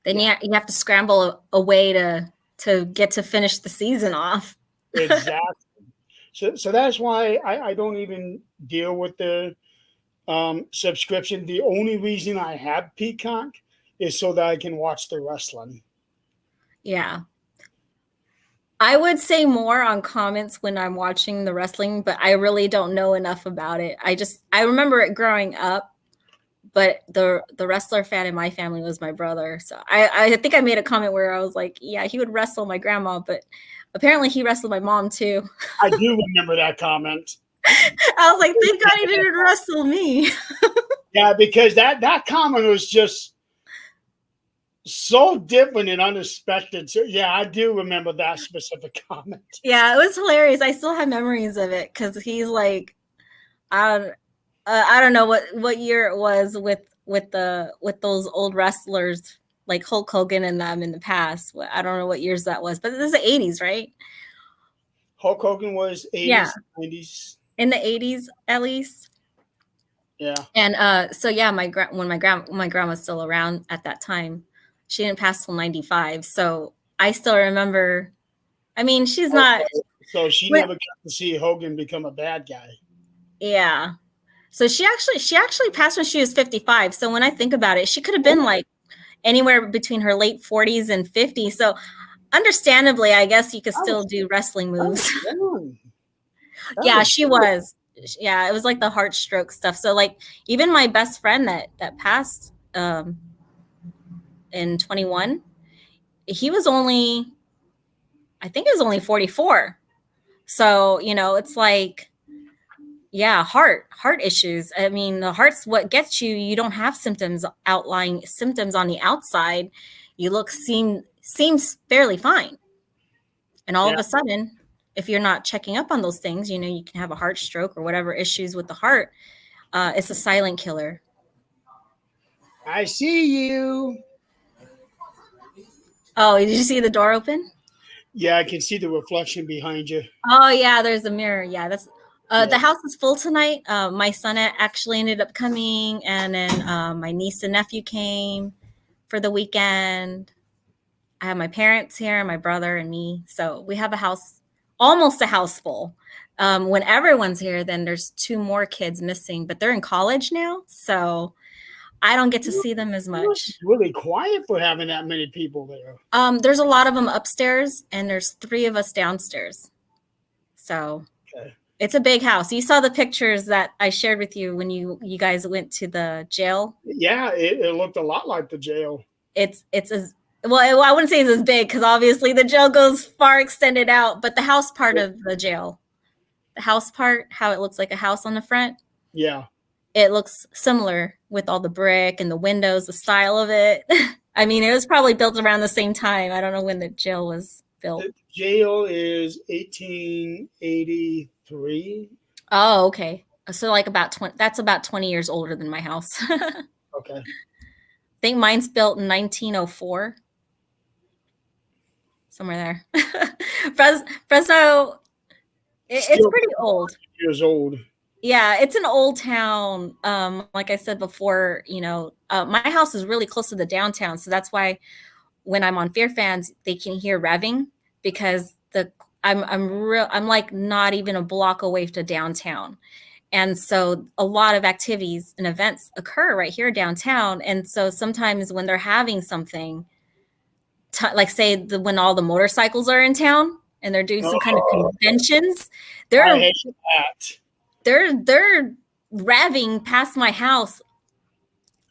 Then you have to scramble a way to get to finish the season off. Exactly. So that's why I don't even deal with the subscription. The only reason I have Peacock is so that I can watch the wrestling. Yeah. I would say more on comments when I'm watching the wrestling, but I really don't know enough about it. I remember it growing up, but the wrestler fan in my family was my brother. So I think I made a comment where I was like, yeah, he would wrestle my grandma, but apparently he wrestled my mom too. I do remember that comment. I was like, thank God he didn't wrestle me. Yeah, because that comment was just so different and unexpected. So yeah, I do remember that specific comment. Yeah, it was hilarious. I still have memories of it because he's like, I don't, I don't know what year it was with those old wrestlers like Hulk Hogan and them in the past. I don't know what years that was, but this is the 80s, right? Hulk Hogan was Yeah, 80s, 90s. in the 80s at least. Yeah. And so yeah, when my grandma's still around at that time, she didn't pass till 95. So I still remember. I mean, she's not. So she But never got to see Hogan become a bad guy. yeah. So she actually passed when she was 55. So when I think about it, she could have been like anywhere between her late 40s and 50s. So understandably, I guess you could I still was, do wrestling I was moves. young. That Yeah, was she was. Yeah, it was like the heart stroke stuff. So like even my best friend that passed in 21, he was only, I think he was only 44. So, it's like, yeah, heart issues. I mean, the heart's what gets you. You don't have outlying symptoms on the outside. You seems fairly fine. And all yeah. of a sudden, if you're not checking up on those things, you can have a heart stroke or whatever issues with the heart. It's a silent killer. I see you. Oh, did you see the door open? Yeah, I can see the reflection behind you. Oh yeah, there's a mirror. Yeah, that's Yeah. the house is full tonight. My son actually ended up coming, and then my niece and nephew came for the weekend. I have my parents here, my brother and me. So we have almost a house full. When everyone's here, then there's two more kids missing, but they're in college now, so I don't get to see them as It's much. really quiet for having that many people there. There's a lot of them upstairs, and there's three of us downstairs. So Okay. it's a big house. You saw the pictures that I shared with you when you guys went to the jail. Yeah, it looked a lot like the jail. It's as well. I wouldn't say it's as big because obviously the jail goes far extended out, but the house part of the jail, the house part, how it looks like a house on the front, Yeah. it looks similar with all the brick and the windows, the style of it. I mean, it was probably built around the same time. I don't know when the jail was built. The jail is 1883. Oh, okay. So like about 20, that's about 20 years older than my house. I Okay. think mine's built in 1904. Somewhere there. Fresno, it's Still pretty old. years old. Yeah, it's an old town. Like I said before, my house is really close to the downtown, so that's why when I'm on Fear Fans, they can hear revving because I'm like not even a block away to downtown. And so a lot of activities and events occur right here downtown. And so sometimes when they're having something, like say when all the motorcycles are in town and they're doing some kind of Oh, conventions, I they're hate that. they're revving past my house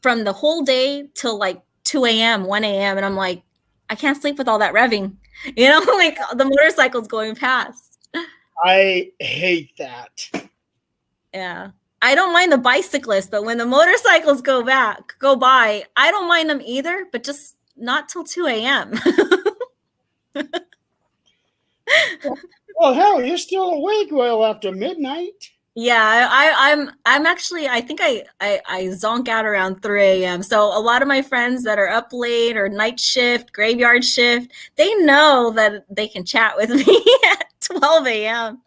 from the whole day till like 2 a.m., 1 a.m. And I'm like, I can't sleep with all that revving, like the motorcycles going past. I hate that. Yeah. I don't mind the bicyclists, but when the motorcycles go by, I don't mind them either, but just not till 2 a.m. Well, hell, you're still awake well after midnight. Yeah, I'm actually, I think I zonk out around 3 a.m. So a lot of my friends that are up late or night shift, graveyard shift, they know that they can chat with me at 12 a.m.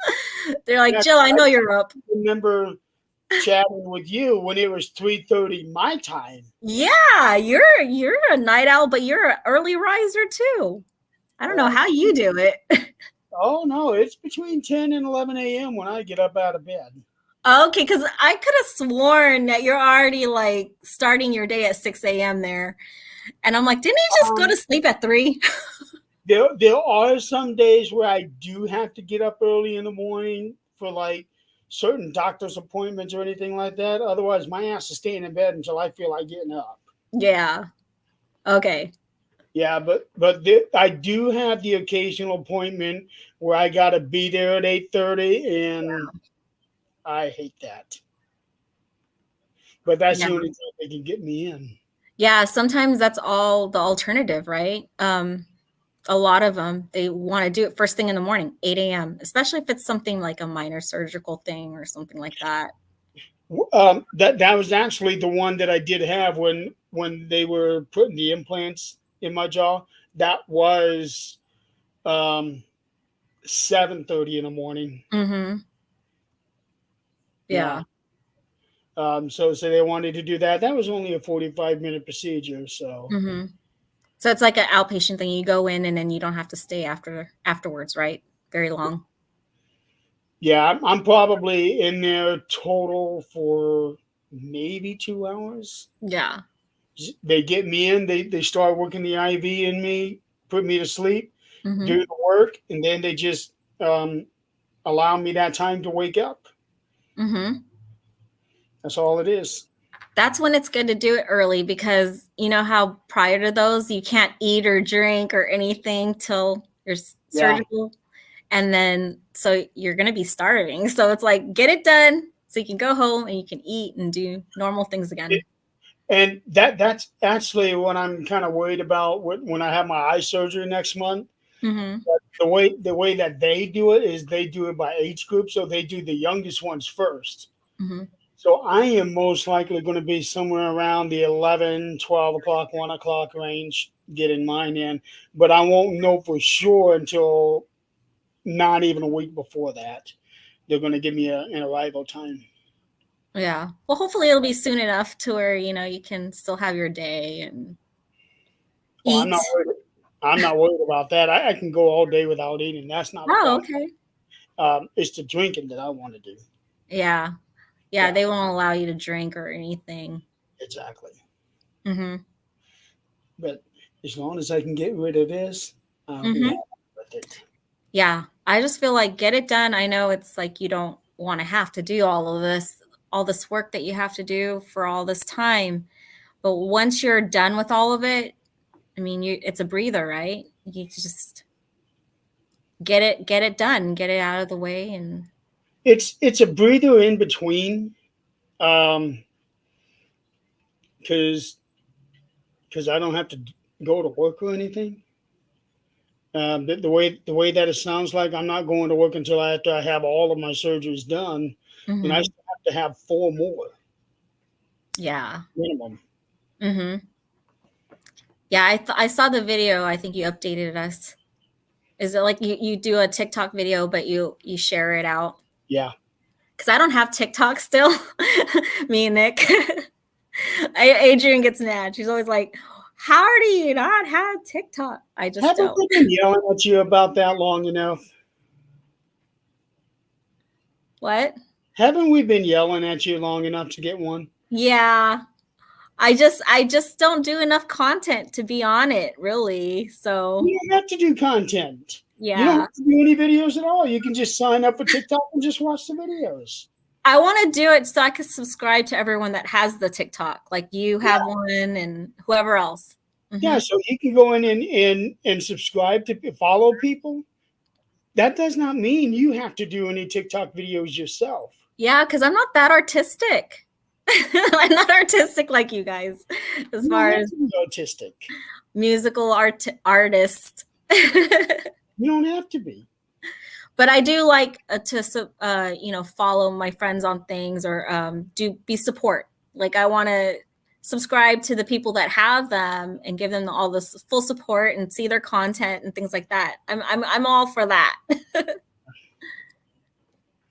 They're like, Yeah, Jill, I I know you're up. remember chatting with you when it was 3:30 my time. Yeah, you're a night owl, but you're an early riser too. I don't know how you do it. Oh no, it's between 10 and 11 a.m. when I get up out of bed. Okay, because I could have sworn that you're already like starting your day at 6 a.m. there. And I'm like, didn't he just go Um, to sleep at 3? there are some days where I do have to get up early in the morning for like certain doctor's appointments or anything like that. Otherwise, my ass is staying in bed until I feel like getting up. Yeah. Okay. Yeah, but I do have the occasional appointment where I got to be there at 8:30, and I hate that. But that's Yeah. the only time they can get me in. Yeah, sometimes that's all the alternative, right? A lot of them, they want to do it first thing in the morning, 8 a.m., especially if it's something like a minor surgical thing or something like that. That was actually the one that I did have when they were putting the implants in my jaw. That was 7:30 in the morning. Mm-hmm. Yeah. Yeah. So they wanted to do that. That was only a 45-minute procedure. So Mm-hmm. So it's like an outpatient thing. You go in and then you don't have to stay afterwards, right? Very long. yeah, I'm probably in there total for maybe 2 hours. Yeah. They get me in. They start working the IV in me, put me to sleep, Mm-hmm. do the work, and then they just um, allow me that time to wake up. Mm-hmm. That's all it is. That's when it's good to do it early because you know how prior to those you can't eat or drink or anything till your Yeah. surgical, and then so you're gonna be starving. So it's like get it done so you can go home and you can eat and do normal things again. And that's actually what I'm kind of worried about when I have my eye surgery next month. Mm-hmm. The way that they do it is they do it by age group, so they do the youngest ones first. Mm-hmm. So I am most likely going to be somewhere around the 11, 12 o'clock, 1 o'clock range getting mine in, but I won't know for sure until not even a week before that. They're going to give me an arrival time. Yeah. Well, hopefully it'll be soon enough to where you know you can still have your day and Well, I'm not eat. worried. I'm not worried about that. I can go all day without eating. That's not a Oh, problem. okay. It's the drinking that I want to do. Yeah. Yeah, Yeah, they won't allow you to drink or anything. exactly. Mm-hmm. But as long as I can get rid of this, I'll be Mm-hmm. happy with it. Yeah. I just feel like get it done. I know it's like you don't want to have to do all this work that you have to do for all this time. But once you're done with all of it, I mean, it's a breather, right? You just get it done, get it out of the way and It's a breather in between, um, because I don't have to go to work or anything. The way that it sounds like I'm not going to work until after I have all of my surgeries done, and I mm-hmm. still have to have four more Yeah. minimum. Mm-hmm. Yeah, I saw the video. I think you updated us. Is it like you do a TikTok video, but you share it out? Yeah, Because I don't have TikTok still. Me and Nick. Adrian gets mad. She's always like, "How do you not have TikTok?" I just haven't don't. we been yelling at you about that long enough? What? Haven't we been yelling at you long enough to get one? Yeah. I just don't do enough content to be on it, really. So You don't have to do content. You don't yeah. have to do any videos at all. You can just sign up for TikTok and just watch the videos. I want to do it so I can subscribe to everyone that has the TikTok. Like you Yeah, have one and whoever else. yeah. Hmm. So you can go in and subscribe to follow people. That does not mean you have to do any TikTok videos yourself. Yeah, because I'm not that artistic. I'm not artistic like you guys, as You don't far have as to be autistic. musical artist. You don't have to be. But I do like to follow my friends on things or do be support. Like I want to subscribe to the people that have them and give them all this full support and see their content and things like that. I'm all for that.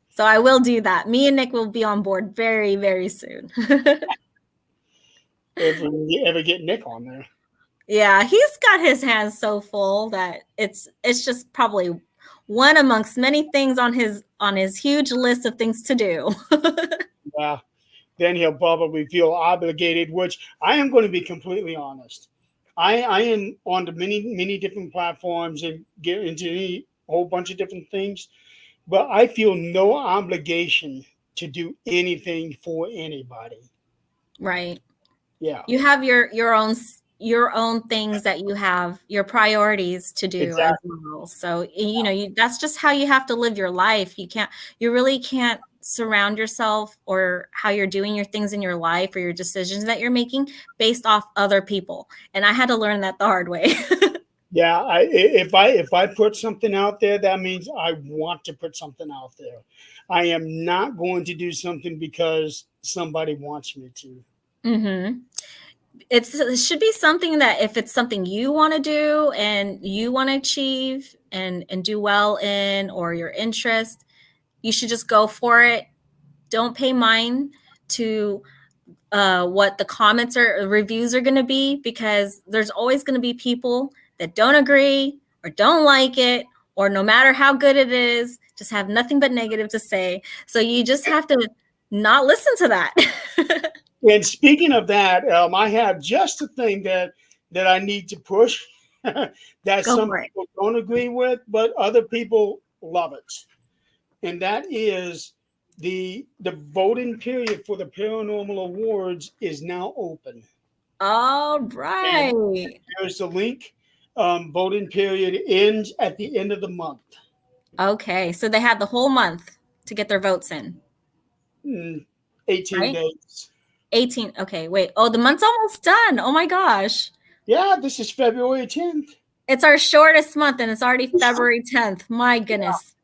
So I will do that. Me and Nick will be on board very, very soon. If we ever get Nick on there. Yeah, he's got his hands so full that it's just probably one amongst many things on his huge list of things to do. Yeah. Then he'll probably feel obligated, which I am going to be completely honest. I am on the many different platforms and get into a whole bunch of different things, but I feel no obligation to do anything for anybody. Right. Yeah, You have your own things that you have your priorities to do as exactly. well. So that's just how you have to live your life. You really can't surround yourself or how you're doing your things in your life or your decisions that you're making based off other people. And I had to learn that the hard way. Yeah, if I put something out there, that means I want to put something out there. I am not going to do something because somebody wants me to. Mhm. It should be something that if it's something you want to do and you want to achieve and do well in, or your interest, you should just go for it. Don't pay mind to what the comments or reviews are going to be, because there's always going to be people that don't agree or don't like it, or no matter how good it is, just have nothing but negative to say. So you just have to not listen to that. And speaking of that, I have just a thing that I need to push that Go some for it. people don't agree with, but other people love it, and that is the voting period for the paranormal awards is now open. All And right. there's the link. Voting period ends at the end of the month. Okay. So they have the whole month to get their votes in, Mm, 18 right? days. 18. Okay. Wait. Oh, the month's almost done. Oh my gosh. Yeah, this is February 10th. It's our shortest month and it's already February 10th. My goodness.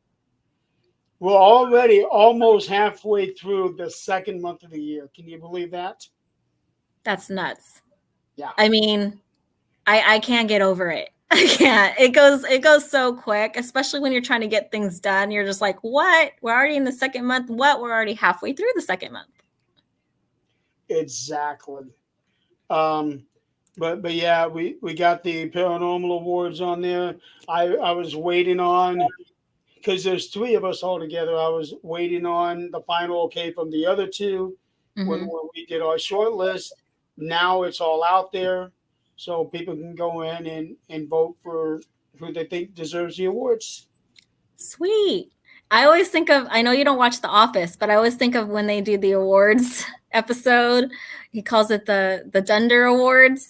We're already almost halfway through the second month of the year. Can you believe that? That's nuts. Yeah. I mean, I can't get over it. I can't. It goes so quick, especially when you're trying to get things done. You're just like, what? We're already in the second month. What? We're already halfway through the second month. Exactly. Um, but yeah, we got the paranormal awards on there. I was waiting on, because there's three of us all together. I was waiting on the final okay from the other two Mm-hmm. when we did our short list. Now it's all out there, so people can go in and vote for who they think deserves the awards. Sweet. I always think of, I know you don't watch The Office, but I always think of when they do the awards episode. He calls it the Dunder Awards.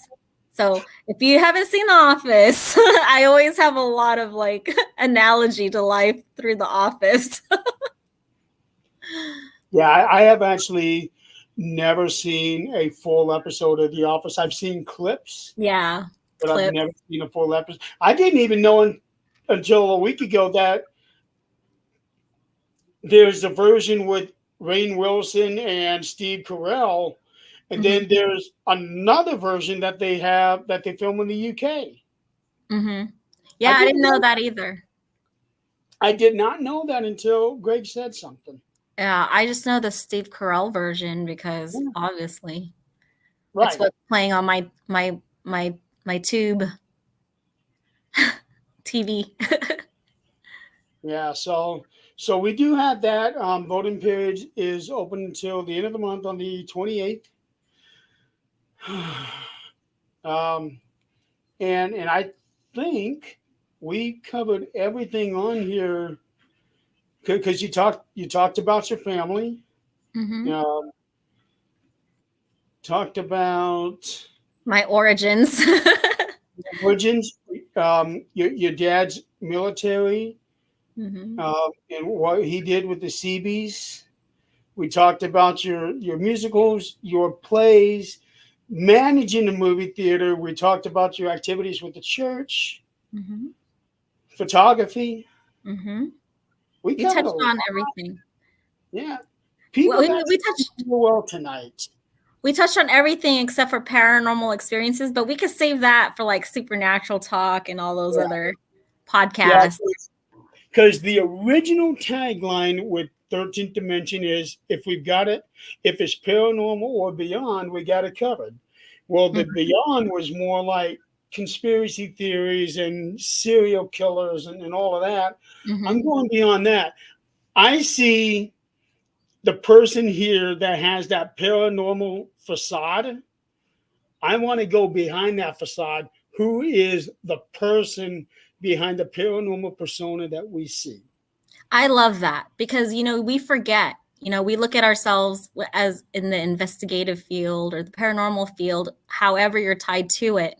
So if you haven't seen The Office, I always have a lot of like analogy to life through The Office. Yeah, I have actually never seen a full episode of The Office. I've seen clips, Yeah. but I've Clips. never seen a full episode. I didn't even know until a week ago that there's a version with Rainn Wilson and Steve Carell, and Mm-hmm. then there's another version that they have that they film in the UK. Mm-hmm. I Yeah, I didn't didn't know know. that either. I did not know that until Greg said something. Yeah, I just know the Steve Carell version because Yeah, obviously it's right. what's playing on my tube TV. Yeah. So we do have that. Voting period is open until the end of the month on the 28th. um, and I think we covered everything on here because you talked about your family. Mm-hmm. Um, talked about My origins. origins, your dad's military, Mm-hmm. and what he did with the Seabees. We talked about your musicals, your plays, managing the movie theater. We talked about your activities with the church, Mm-hmm. photography. Mm-hmm. We We covered a touched lot. on everything. Yeah, Well, people we, got to we know touched you well tonight. we touched on everything except for paranormal experiences, but we could save that for like supernatural talk and all those Yeah, other yeah. podcasts. Because the original tagline with 13th Dimension is if we've got it, if it's paranormal or beyond, we got it covered. Well, the Mm-hmm. beyond was more like conspiracy theories and serial killers and all of that. I'm Mm-hmm. going beyond that. I see the person here that has that paranormal facade. I want to go behind that facade. who is the person behind the paranormal persona that we see. I love that because, we forget, we look at ourselves as in the investigative field or the paranormal field, however you're tied to it.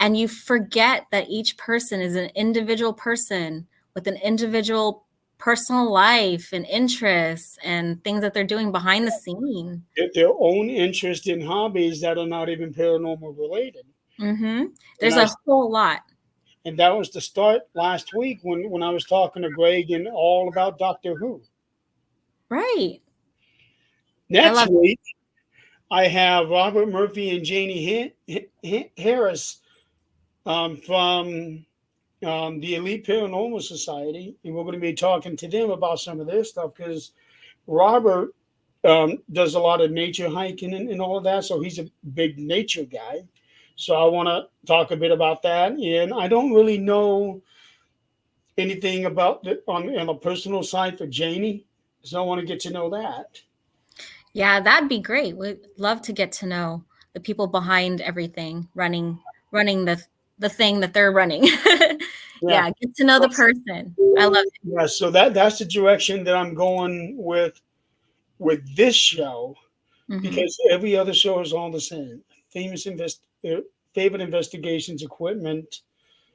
And you forget that each person is an individual person with an individual personal life and interests and things that they're doing behind the scene. Their own interest in hobbies that are not even paranormal related. Mm-hmm. And There's a whole lot. and that was the start last week when I was talking to Greg and all about Doctor Who. Right. I Next love it. week, I have Robert Murphy and Janie Harris from the Elite Paranormal Society, and we're going to be talking to them about some of their stuff because Robert does a lot of nature hiking and all of that, so he's a big nature guy. So I want to talk a bit about that, and I don't really know anything about on a personal side for Janie, so I want to get to know that. Yeah, that'd be great. We'd love to get to know the people behind everything, running the thing that they're running. Yeah. Yeah, get to know the person. I love it. Yeah, so that's the direction that I'm going with this show Mm-hmm. because every other show is all the same. Famous favorite investigations, equipment,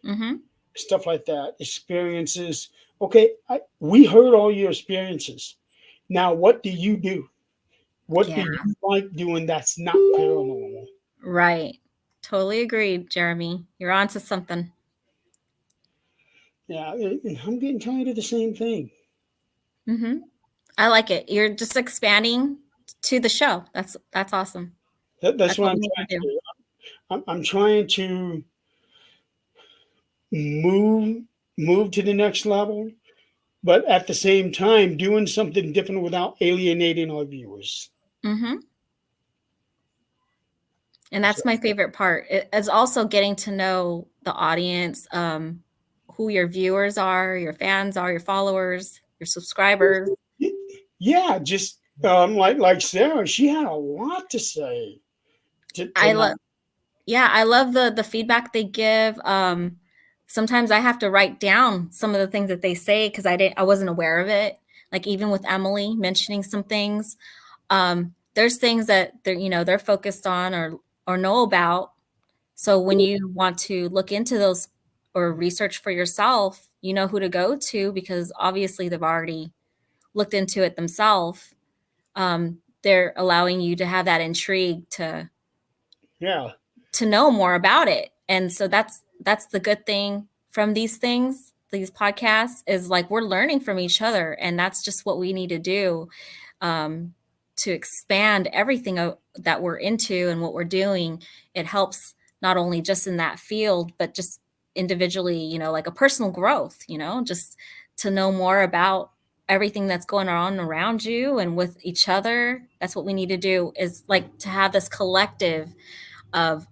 Mm-hmm. stuff like that, experiences. Okay, we heard all your experiences. Now, what do you do? What do Yeah, you like doing that's not paranormal? right. Totally agreed, Jeremy. You're on to something. Yeah, and I'm getting tired of the same thing. Mm-hmm. I like it. You're just expanding to the show. That's awesome. That's That's what what I'm we need trying to to do. do. I'm trying to move move to the next level, but at the same time doing something different without alienating our viewers. Mm-hmm. And So, that's my favorite part. It's also getting to know the audience, who your viewers are, your fans are, your followers, your subscribers. yeah, just like Sarah, she had a lot to say I love, tonight. yeah, I love the feedback they give. Sometimes I have to write down some of the things that they say because I wasn't aware of it. Like even with Emily mentioning some things, there's things that they're focused on or know about. So when you want to look into those or research for yourself, you know who to go to because obviously they've already looked into it themselves. They're allowing you to have that intrigue Yeah, to know more about it. And so that's the good thing from these things, these podcasts is like we're learning from each other, and that's just what we need to do, um, to expand everything that we're into and what we're doing. It helps not only just in that field, but just individually, like a personal growth, just to know more about everything that's going on around you and with each other. That's what we need to do is like to have this collective of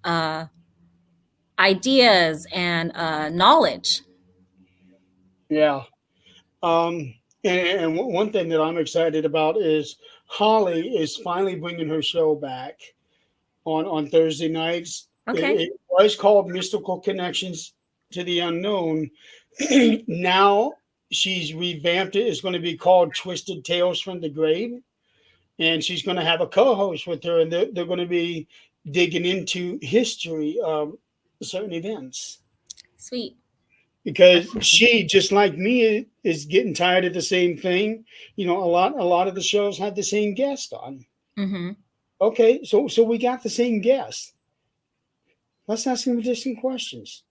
ideas and knowledge. yeah. Um, and one thing that I'm excited about is Holly is finally bringing her show back on Thursday nights. Okay. It was called Mystical Connections to the Unknown. Now she's revamped it. It's going to be called Twisted Tales from the Grave. And she's going to have a co host with her, and they're going to be digging into history of certain events. Sweet. Because she, just like me, is getting tired of the same thing. A lot of the shows had the same guest on. Mm-hmm. Okay, so we got the same guest. Let's ask him additional questions.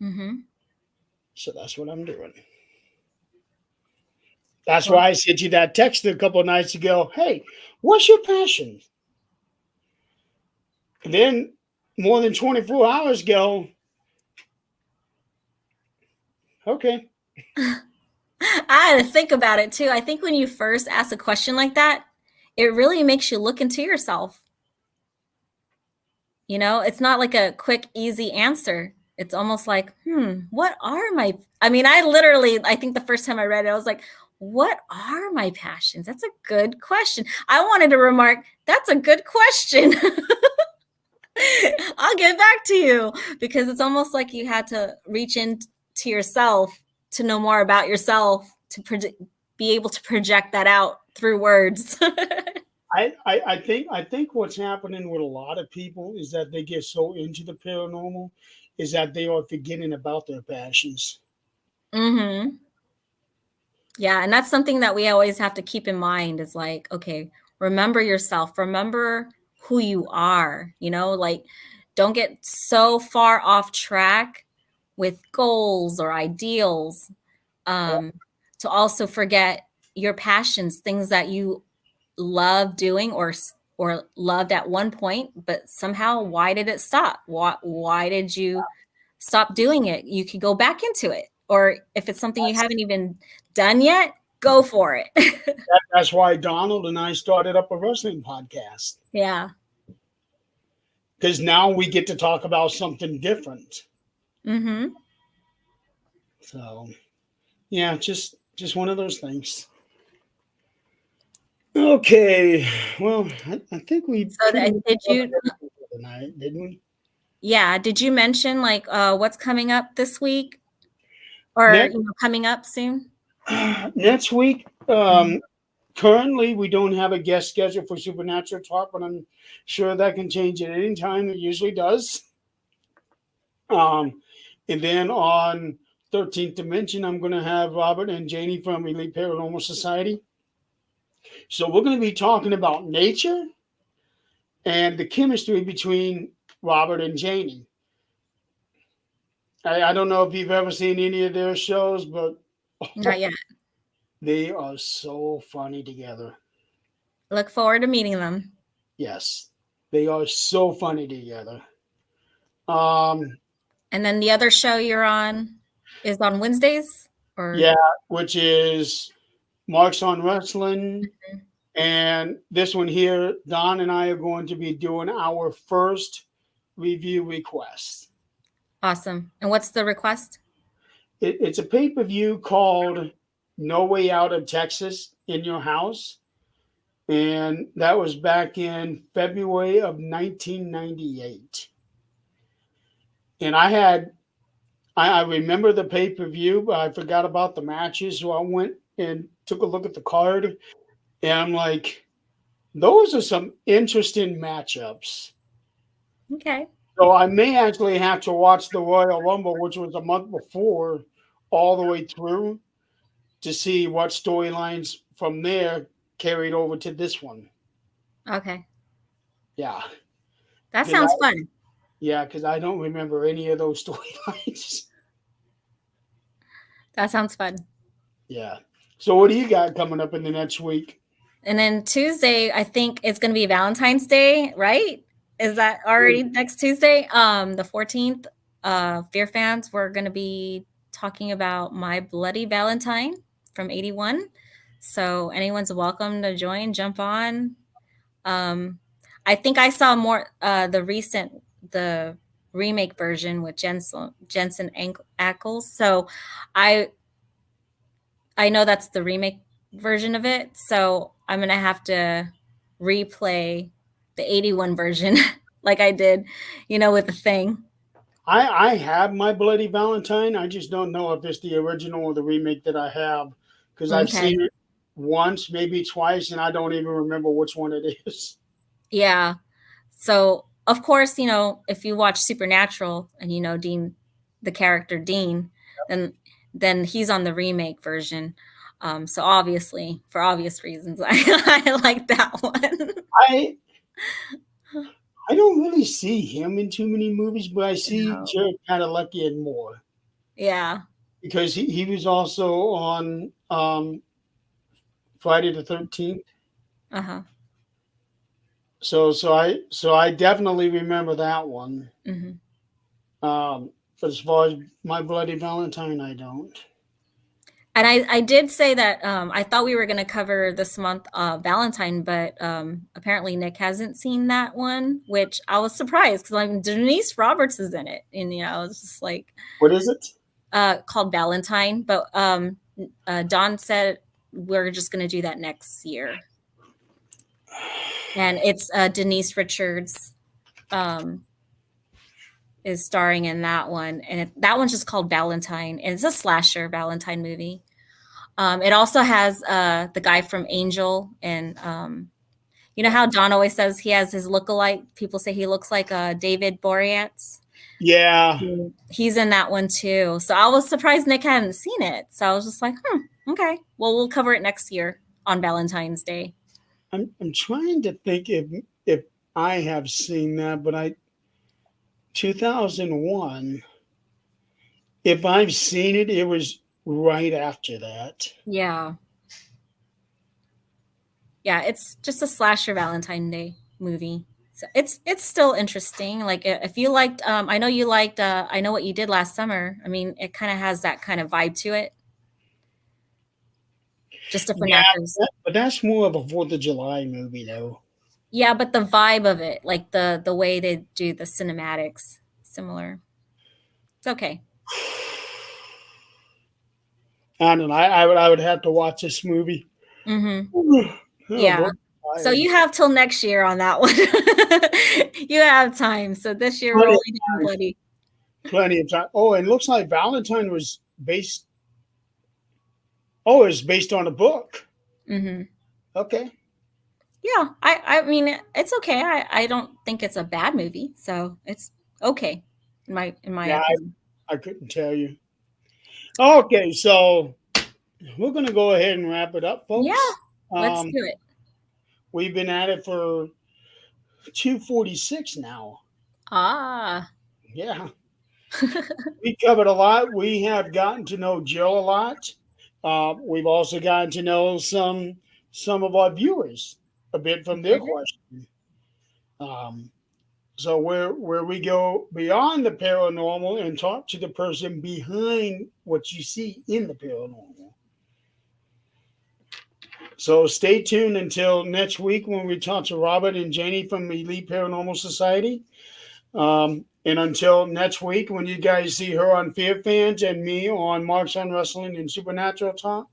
Mm-hmm. So that's what I'm doing. That's Well, why I sent you that text a couple of nights ago. Hey, what's your passion? And then more than 24 hours ago, okay. I had to think about it too. I think when you first ask a question like that, it really makes you look into yourself. It's not like a quick, easy answer. It's almost like, what are my, I mean, I think the first time I read it, I was like, what are my passions? That's a good question. I wanted to remark, that's a good question. I'll get back to you because it's almost like you had to reach into yourself to know more about yourself to be able to project that out through words. I think what's happening with a lot of people is that they get so into the paranormal is that they are forgetting about their passions. Mm-hmm. Yeah, and that's something that we always have to keep in mind is like, okay, remember yourself, remember who you are, like don't get so far off track with goals or ideals um, to also forget your passions, things that you love doing or loved at one point, but somehow why did it stop? Why did you stop doing it? You could go back into it. Or if it's something you haven't even done yet, go for it. That's why Donald and I started up a wrestling podcast Yeah. because now we get to talk about something different. Mm-hmm. So yeah, just one of those things. Okay, well, I think we So pretty much did covered you, everything for tonight, didn't we? yeah, did you mention like what's coming up this week or Next coming up soon? next week, Mhm. currently we don't have a guest scheduled for Supernatural Talk, but I'm sure that can change at any time. It usually does. Um, and then on 13th Dimension, I'm going to have Robert and Janie from Elite Paranormal Society. So we're going to be talking about nature and the chemistry between Robert and Janie. I don't know if you've ever seen any of their shows, but Not yet. they are so funny together. Look forward to meeting them. Yes, they are so funny together. Um, And then the other show you're on is on Wednesdays or yeah, which is Marks on Wrestling. And this one here, Don and I are going to be doing our first review request. awesome. And what's the request? It's a pay per view called No Way Out of Texas in Your House. And that was back in February of 1998. And I remember the pay per view, but I forgot about the matches. So I went and took a look at the card. And I'm like, those are some interesting matchups. Okay. So I may actually have to watch the Royal Rumble, which was a month before, all the way through to see what storylines from there carried over to this one. Okay. Yeah, That because I sounds fun. yeah, because I don't remember any of those storylines. That sounds fun. Yeah. So what do you got coming up in the next week? And then Tuesday, I think it's going to be Valentine's Day, right? Is that already next Tuesday? The 14th. Fear fans, we're going to be talking about My Bloody Valentine from 81. So anyone's welcome to join, jump on. Um, I think I saw more the remake version with Jensen Ackles. So I I know that's the remake version of it, so I'm gonna have to replay the 81 version like I did, with the thing. I have my Bloody Valentine. I just don't know if it's the original or the remake that I have because I've Okay. seen it once, maybe twice, and I don't even remember which one it is. Yeah. So of course, if you watch Supernatural and you know Dean, the character Dean, then then he's on the remake version. So obviously, for obvious reasons, I like that one. I I don't really see him in too many movies, but I see No. Jared Padalecki in more Yeah. because he was also on Friday the 13th. Uh-huh. So I definitely remember that one. Hmm. But as far as my Bloody Valentine, I don't. And I did say that I thought we were going to cover this month Valentine, but apparently Nick hasn't seen that one, which I was surprised because Denise Roberts is in it, and I was just like What is it? called Valentine. But Dawn said we're just going to do that next year, and it's Denise Richards. is starring in that one, and that one's just called Valentine, and it's a slasher Valentine movie. It also has the guy from Angel, and you know how Don always says he has his look-alike. People say he looks like David Boreanaz. Yeah, He's in that one too. So I was surprised Nick hadn't seen it. So I was just like, okay. Well, we'll cover it next year on Valentine's Day. I'm trying to think if I have seen that, but I 2001. If I've seen it, it was right after that. Yeah. Yeah, it's just a slasher Valentine Day movie. So it's still interesting. Like if you liked, I know you liked, I Know What You Did Last Summer. I mean, it kind of has that kind of vibe to it. Just different Yeah, actors. but that's more of a Fourth of July movie, though. Yeah, but the vibe of it, like the way they do the cinematics, similar. It's okay. I don't know. I would have to watch this movie. Mm-hmm. Oh Yeah. boy, So tired. you have till next year on that one. You have time. So this year we're Plenty only of doing time. Bloody. Plenty of time. Oh, and it looks like Valentine was based. Oh, it's based on a book. Mm-hmm. Okay. Yeah, I mean it's okay. I don't think it's a bad movie, so it's okay in my Yeah, opinion. I couldn't tell you. Okay, so we're going to go ahead and wrap it up, Yeah, folks. let's Um, do it. we've been at it for 246 now. Ah. Yeah, we covered a lot. We have gotten to know Jill a lot. We've also gotten to know some of our viewers a bit from their questions. Um, so where we go beyond the paranormal and talk to the person behind what you see in the paranormal. So stay tuned until next week when we talk to Robert and Janie from Elite Paranormal Society. And until next week when you guys see her on Fear Fans and me on Marks on Wrestling and Supernatural Talk,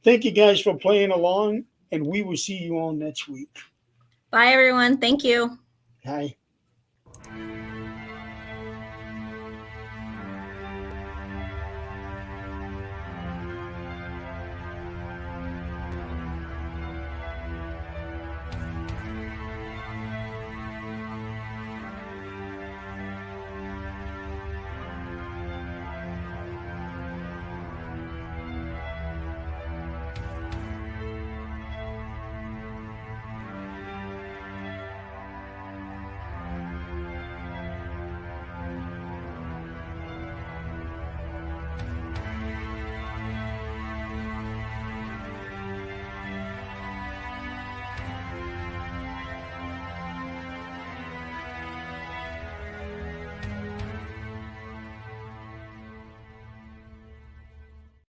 thank you guys for playing along, and we will see you all next week. Bye everyone. Thank you. Bye.